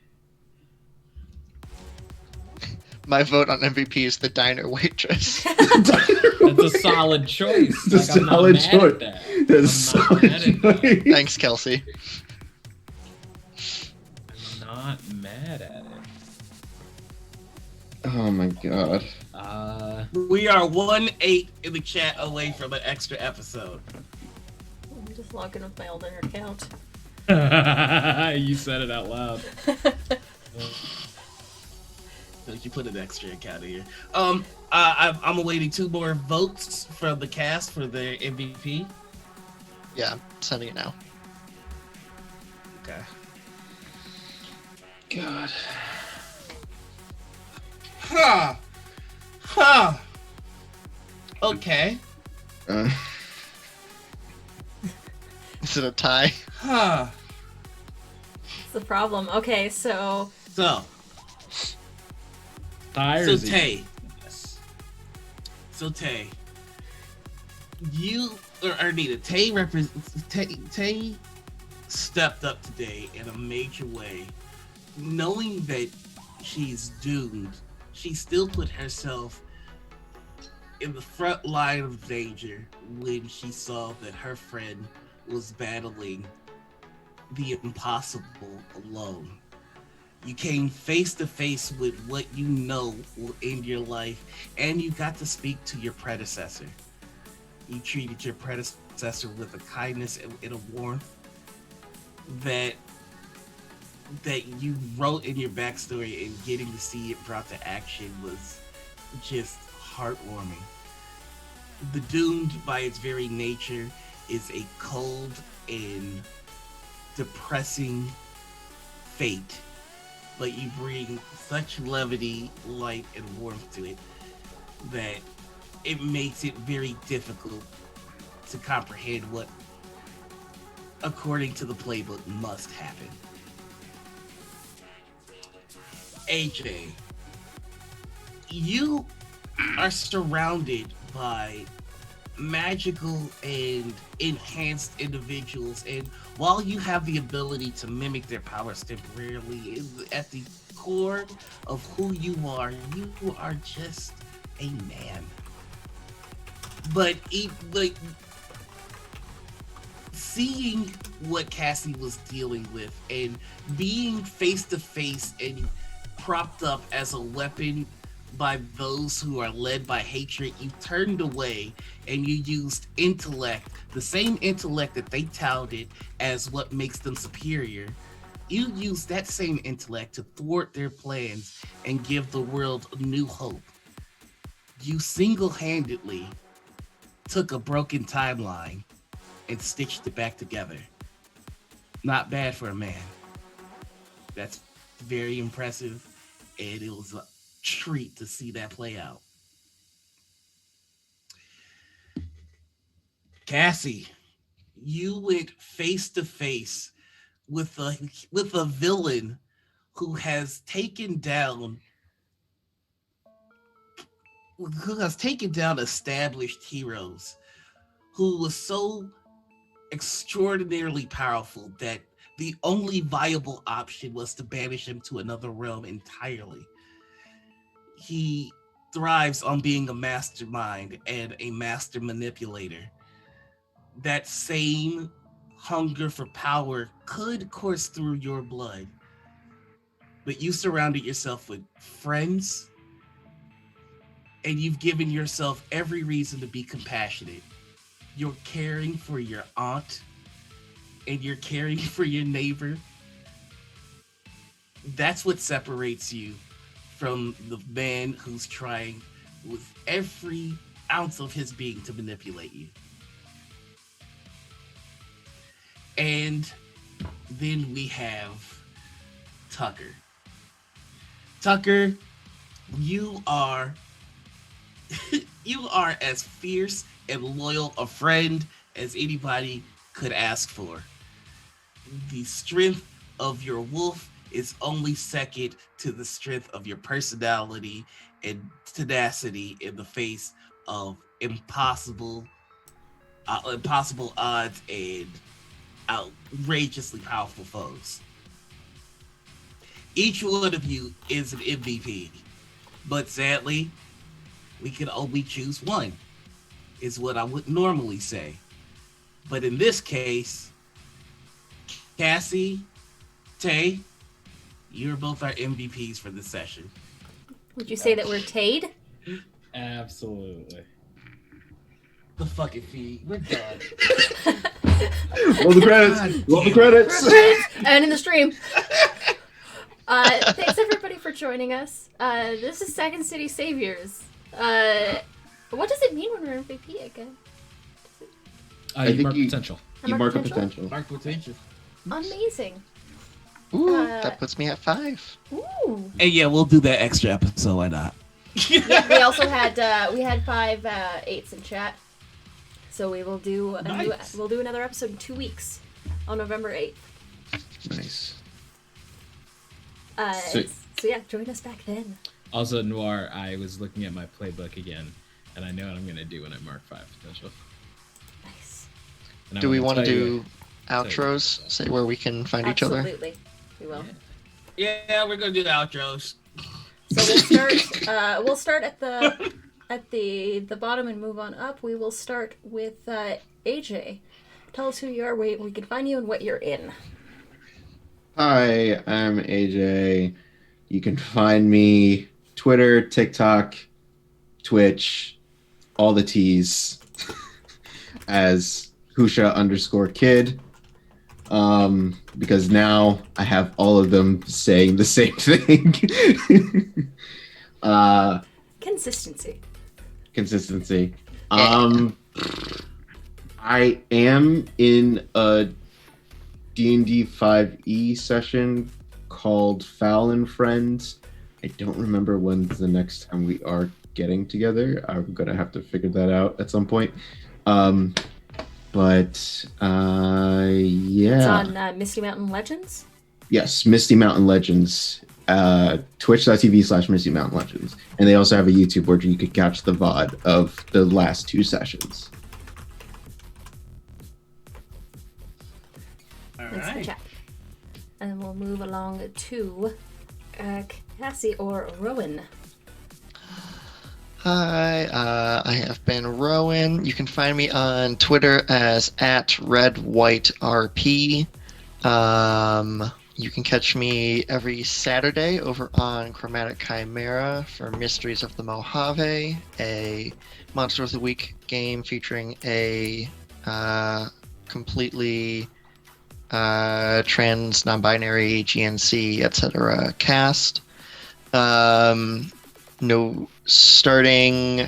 My vote on MVP is the diner waitress. That's a solid choice. It's a Like, I'm not solid mad choice. at that. That's I'm not solid mad at that. choice. Thanks, Kelsey. I'm not mad at it. Oh my god. We are 1-8 in the chat away from an extra episode. I'm just logging with my old inner account. You said it out loud. You put an extra account in here. I'm awaiting 2 more votes from the cast for their MVP. Yeah, sending it now. Okay. God. Huh. Huh. Okay. Is it a tie? Huh. That's the problem. Okay, so So Tires. Tay. Yes. So Tay. You or Ernita, Tay stepped up today in a major way. Knowing that she's doomed, she still put herself in the front line of danger when she saw that her friend was battling the impossible alone. You came face to face with what you know will end your life, and you got to speak to your predecessor. You treated your predecessor with a kindness and a warmth that you wrote in your backstory, and getting to see it brought to action was just heartwarming. The Doomed, by its very nature, is a cold and depressing fate, but you bring such levity, light, and warmth to it that it makes it very difficult to comprehend what, according to the playbook, must happen. AJ, you are surrounded by magical and enhanced individuals, and while you have the ability to mimic their powers temporarily, at the core of who you are just a man. But like seeing what Cassie was dealing with and being face to face and propped up as a weapon by those who are led by hatred, you turned away and you used intellect, the same intellect that they touted as what makes them superior. You used that same intellect to thwart their plans and give the world new hope. You single-handedly took a broken timeline and stitched it back together. Not bad for a man. That's very impressive, and it was a treat to see that play out. Cassie, you went face to face with a villain who has taken down established heroes, who was so extraordinarily powerful that the only viable option was to banish him to another realm entirely. He thrives on being a mastermind and a master manipulator. That same hunger for power could course through your blood, but you surrounded yourself with friends, and you've given yourself every reason to be compassionate. You're caring for your aunt, and you're caring for your neighbor. That's what separates you from the man who's trying with every ounce of his being to manipulate you. And then we have Tucker. Tucker, you are as fierce and loyal a friend as anybody could ask for. The strength of your wolf is only second to the strength of your personality and tenacity in the face of impossible odds and outrageously powerful foes. Each one of you is an MVP, but sadly, we can only choose one, is what I would normally say. But in this case, Cassie, Tay, you're both our MVPs for this session. Would you say that we're Tade? Absolutely. The fucking feed. We're done. Roll the credits. Roll the credits. And in the stream. Thanks everybody for joining us. This is Second City Saviors. What does it mean when we're MVP again? You mark potential. You mark a potential. Mark potential. Amazing. Ooh, that puts me at 5. Ooh. And yeah, we'll do that extra episode. Why not? Yeah, we also had 5 8s in chat, so we will do we'll do another episode in 2 weeks on November 8th. Nice. So yeah, join us back then. Also, Noir, I was looking at my playbook again, and I know what I'm going to do when I mark 5 potential. Nice. And Do we want to tell you- do outros? Say where we can find each other? Absolutely, we will. Yeah, we're gonna do the outros. So we'll start at the bottom and move on up. We will start with AJ. Tell us who you are, where we can find you, and what you're in. Hi, I'm AJ. You can find me Twitter, TikTok, Twitch, all the T's as Husha_kid. Because now I have all of them saying the same thing. Consistency. Consistency. I am in a D&D 5e session called Foul and Friends. I don't remember when's the next time we are getting together. I'm gonna have to figure that out at some point. Yeah. It's on Misty Mountain Legends. Yes, Misty Mountain Legends. Twitch.tv/Misty Mountain Legends. And they also have a YouTube where you could catch the VOD of the last 2 sessions. Thanks for the chat. And then we'll move along to Cassie or Rowan. Hi, I have been Rowan. You can find me on Twitter as @RedWhiteRP. You can catch me every Saturday over on Chromatic Chimera for Mysteries of the Mojave, a Monster of the Week game featuring a completely trans, non-binary, GNC, etc. cast. Starting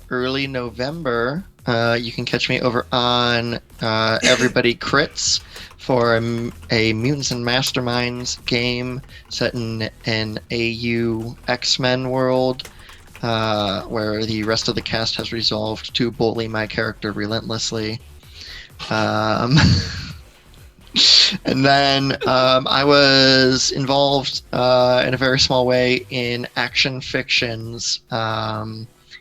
early November, you can catch me over on Everybody Crits for a Mutants and Masterminds game set in an AU X-Men world, where the rest of the cast has resolved to bully my character relentlessly. And then I was involved in a very small way in Action Fiction's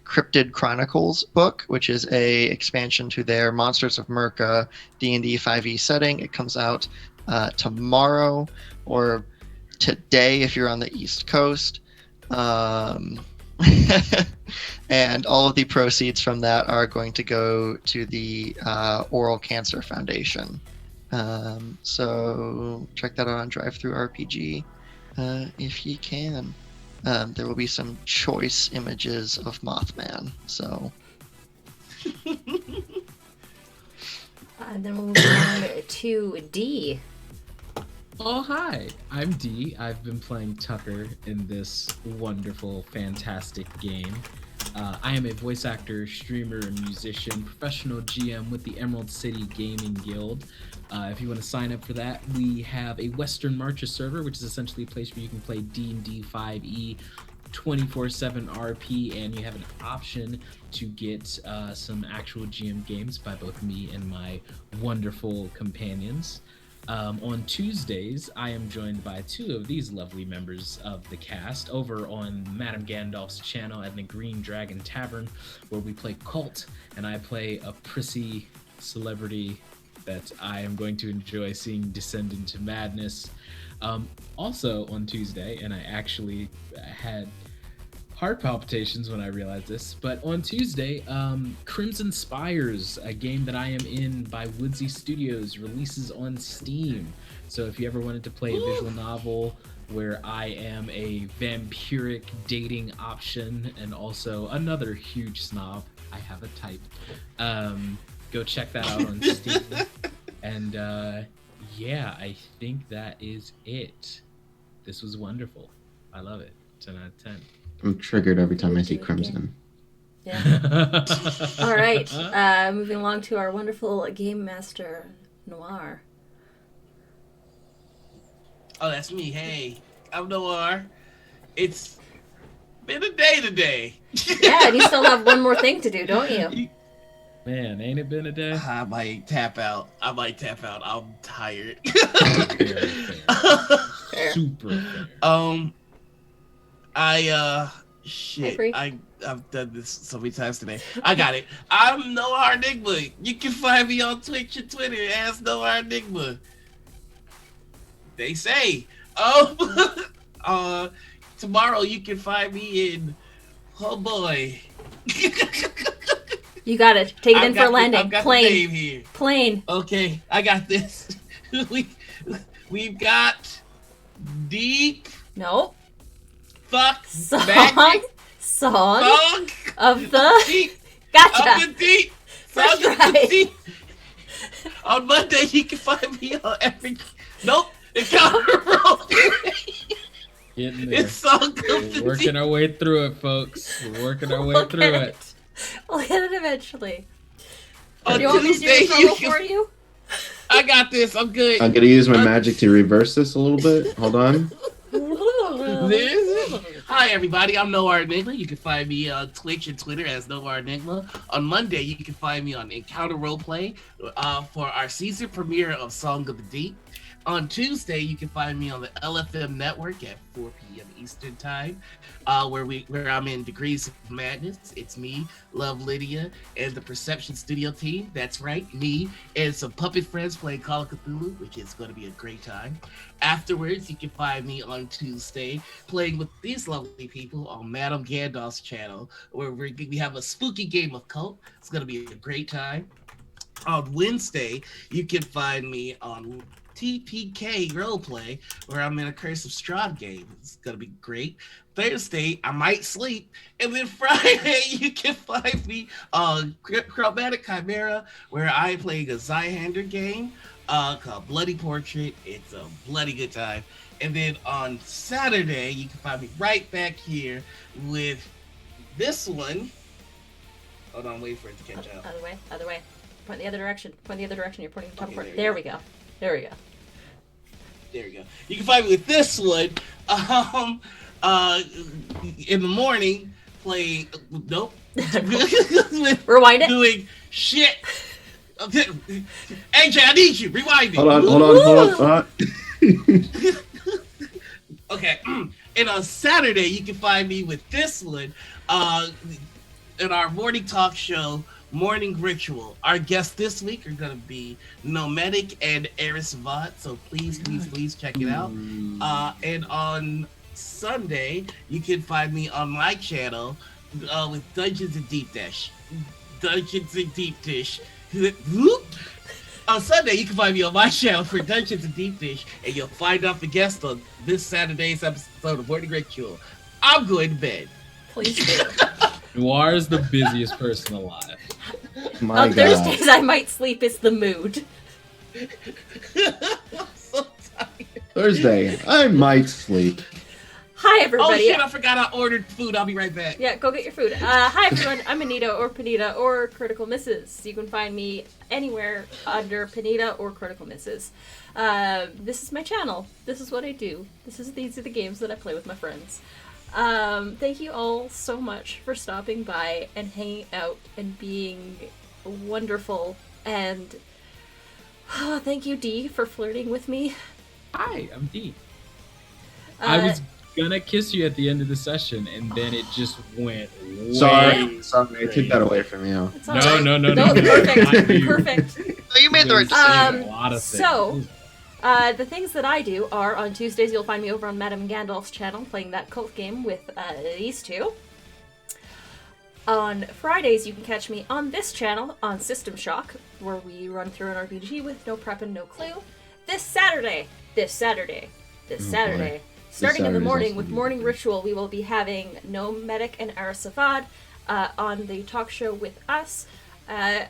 Cryptid Chronicles book, which is a expansion to their Monsters of Merca D&D 5e setting. It comes out tomorrow or today if you're on the East Coast. And all of the proceeds from that are going to go to the Oral Cancer Foundation. So check that out on DriveThruRPG if you can. There will be some choice images of Mothman. So. And then we'll move on to D. Oh, hi. I'm D. I've been playing Tucker in this wonderful, fantastic game. I am a voice actor, streamer, and musician, professional GM with the Emerald City Gaming Guild. If you want to sign up for that, we have a Western Marches server, which is essentially a place where you can play D&D 5e 24/7 RP, and you have an option to get some actual GM games by both me and my wonderful companions. On Tuesdays, I am joined by two of these lovely members of the cast over on Madame Gandalf's channel at the Green Dragon Tavern, where we play Cult, and I play a prissy celebrity that I am going to enjoy seeing descend into madness. Also on Tuesday, and I actually had heart palpitations when I realized this, but on Tuesday, Crimson Spires, a game that I am in by Woodsy Studios, releases on Steam. So if you ever wanted to play a visual novel where I am a vampiric dating option and also another huge snob, I have a type, go check that out on Steam. And yeah, I think that is it. This was wonderful. I love it. 10 out of 10. I'm triggered every time I see Crimson. Yeah. All right. Moving along to our wonderful game master, Noir. Oh, that's me. Hey, I'm Noir. It's been a day today. Yeah, and you still have one more thing to do, don't you? Man, ain't it been a day? I might tap out. I'm tired. Very fair. Super fair. Shit. Free. I've done this so many times today. I got it. I'm Noir Enigma. You can find me on Twitch and Twitter as Noir Enigma. They say. Tomorrow you can find me in. Oh boy. You got it. Take it in for a landing. I've got Plane. the name here. Plane. Okay, I got this. We've got deep No. fuck Song. magic Song. song Of the. deep Gotcha. of the deep song First of try. the deep. On Monday you can find me on every Encounter Roll. Getting there. It's song of We're the working deep. our way through it, folks. We're working our way We'll through get it. We'll get it eventually. On Do you want me to do Tuesday the promo can- for you? I got this. I'm good. I'm gonna use my magic to reverse this a little bit. Hold on. Hi everybody, I'm Noir Enigma. You can find me on Twitch and Twitter as Noir Enigma. On Monday, you can find me on Encounter Roleplay for our season premiere of Song of the Deep. On Tuesday, you can find me on the LFM network at 4 p.m. Eastern Time, where I'm in Degrees of Madness. It's me, Love Lydia, and the Perception Studio team. That's right, me and some puppet friends playing Call of Cthulhu, which is going to be a great time. Afterwards, you can find me on Tuesday playing with these lovely people on Madame Gandalf's channel, where we have a spooky game of Cult. It's going to be a great time. On Wednesday, you can find me on TPK Roleplay, where I'm in a Curse of Strahd game. It's going to be great. Thursday, I might sleep. And then Friday, you can find me on Chromatic Chimera, where I play a Zyhander game called Bloody Portrait. It's a bloody good time. And then on Saturday, you can find me right back here with this one. Hold on, wait for it to catch up. Other way. Point the other direction. You're pointing the top Okay, part. there There you we go. There we go. There we go. You can find me with this one. In the morning, playing. Nope. Rewind it. Doing shit. AJ, I need you. Rewind it. Hold on. Okay. And on Saturday, you can find me with this one in our morning talk show, Morning Ritual. Our guests this week are going to be Nomadic and Eris Vaught, so please check it out. And on Sunday, you can find me on my channel with Dungeons and Deep Dish. On Sunday, you can find me on my channel for Dungeons and Deep Dish, and you'll find out the guest on this Saturday's episode of Morning Ritual. I'm going to bed. Please do. Noir is the busiest person alive. My On God. Thursdays, I might sleep. It's the mood. I'm so tired. Thursday, I might sleep. Hi, Oh everybody. shit, I forgot I ordered food. I'll be right back. Yeah, go get your food. Hi, everyone. I'm Anita or Panita or Critical Misses. You can find me anywhere under Panita or Critical Misses. This is my channel. This is what I do. These are the games that I play with my friends. Thank you all so much for stopping by and hanging out and being wonderful and Oh, thank you, Dee, for flirting with me. Hi, I'm Dee. I Uh, was gonna kiss you at the end of the session, and then it just went way Sorry, I took crazy. that away from you. It's all No, right. no, no, no, no. Perfect. Not you. Perfect. No, you made the right It was decision. a lot of things. So- It was- The things that I do are on Tuesdays, you'll find me over on Madame Gandalf's channel playing that cult game with these two. On Fridays, you can catch me on this channel on System Shock, where we run through an RPG with no prep and no clue. This Saturday, starting in the Saturday's morning also with good. Morning Ritual, we will be having No Medic and Arasavad on the talk show with us. And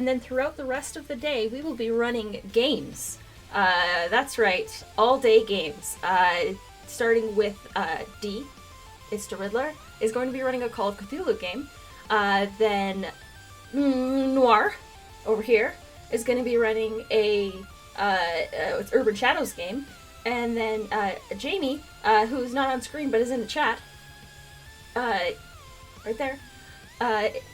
then throughout the rest of the day, we will be running games. That's right, all day games. Starting with D, it's the Riddler, is going to be running a Call of Cthulhu game. Then Noir, over here, is going to be running a Urban Shadows game. And then Jamie, who's not on screen but is in the chat, right there.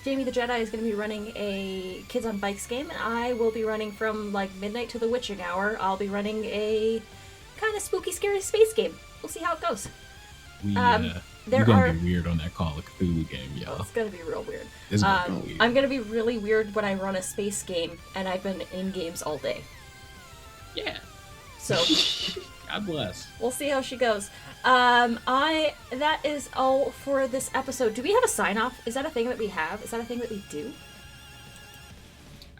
Jamie the Jedi is going to be running a Kids on Bikes game, and I will be running from like midnight to the witching hour. I'll be running a kind of spooky, scary space game. We'll see how it goes. We, there you're gonna are- be weird on that Call of Cthulhu game, yo. It's going to be real weird. It's gonna be weird. I'm going to be really weird when I run a space game, and I've been in games all day. Yeah. So God bless. we'll see how she goes. That is all for this episode. Do we have a sign off? Is that a thing that we have? Is that a thing that we do?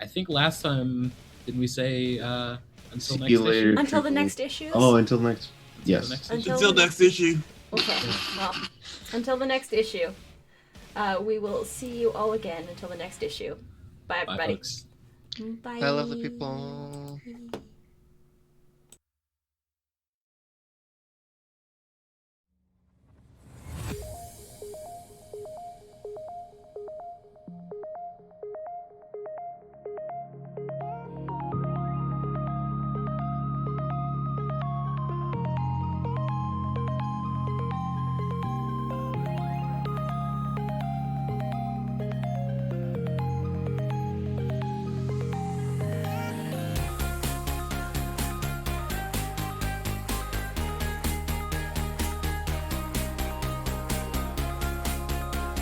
I think last time did we say until See next you later. issue? Until the Triple. next issues? Oh, until next. Yes. next Until Until the next issue. Okay, well, until the next issue. We will see you all again until the next issue. Bye, Bye, everybody. folks. Bye. I love the people.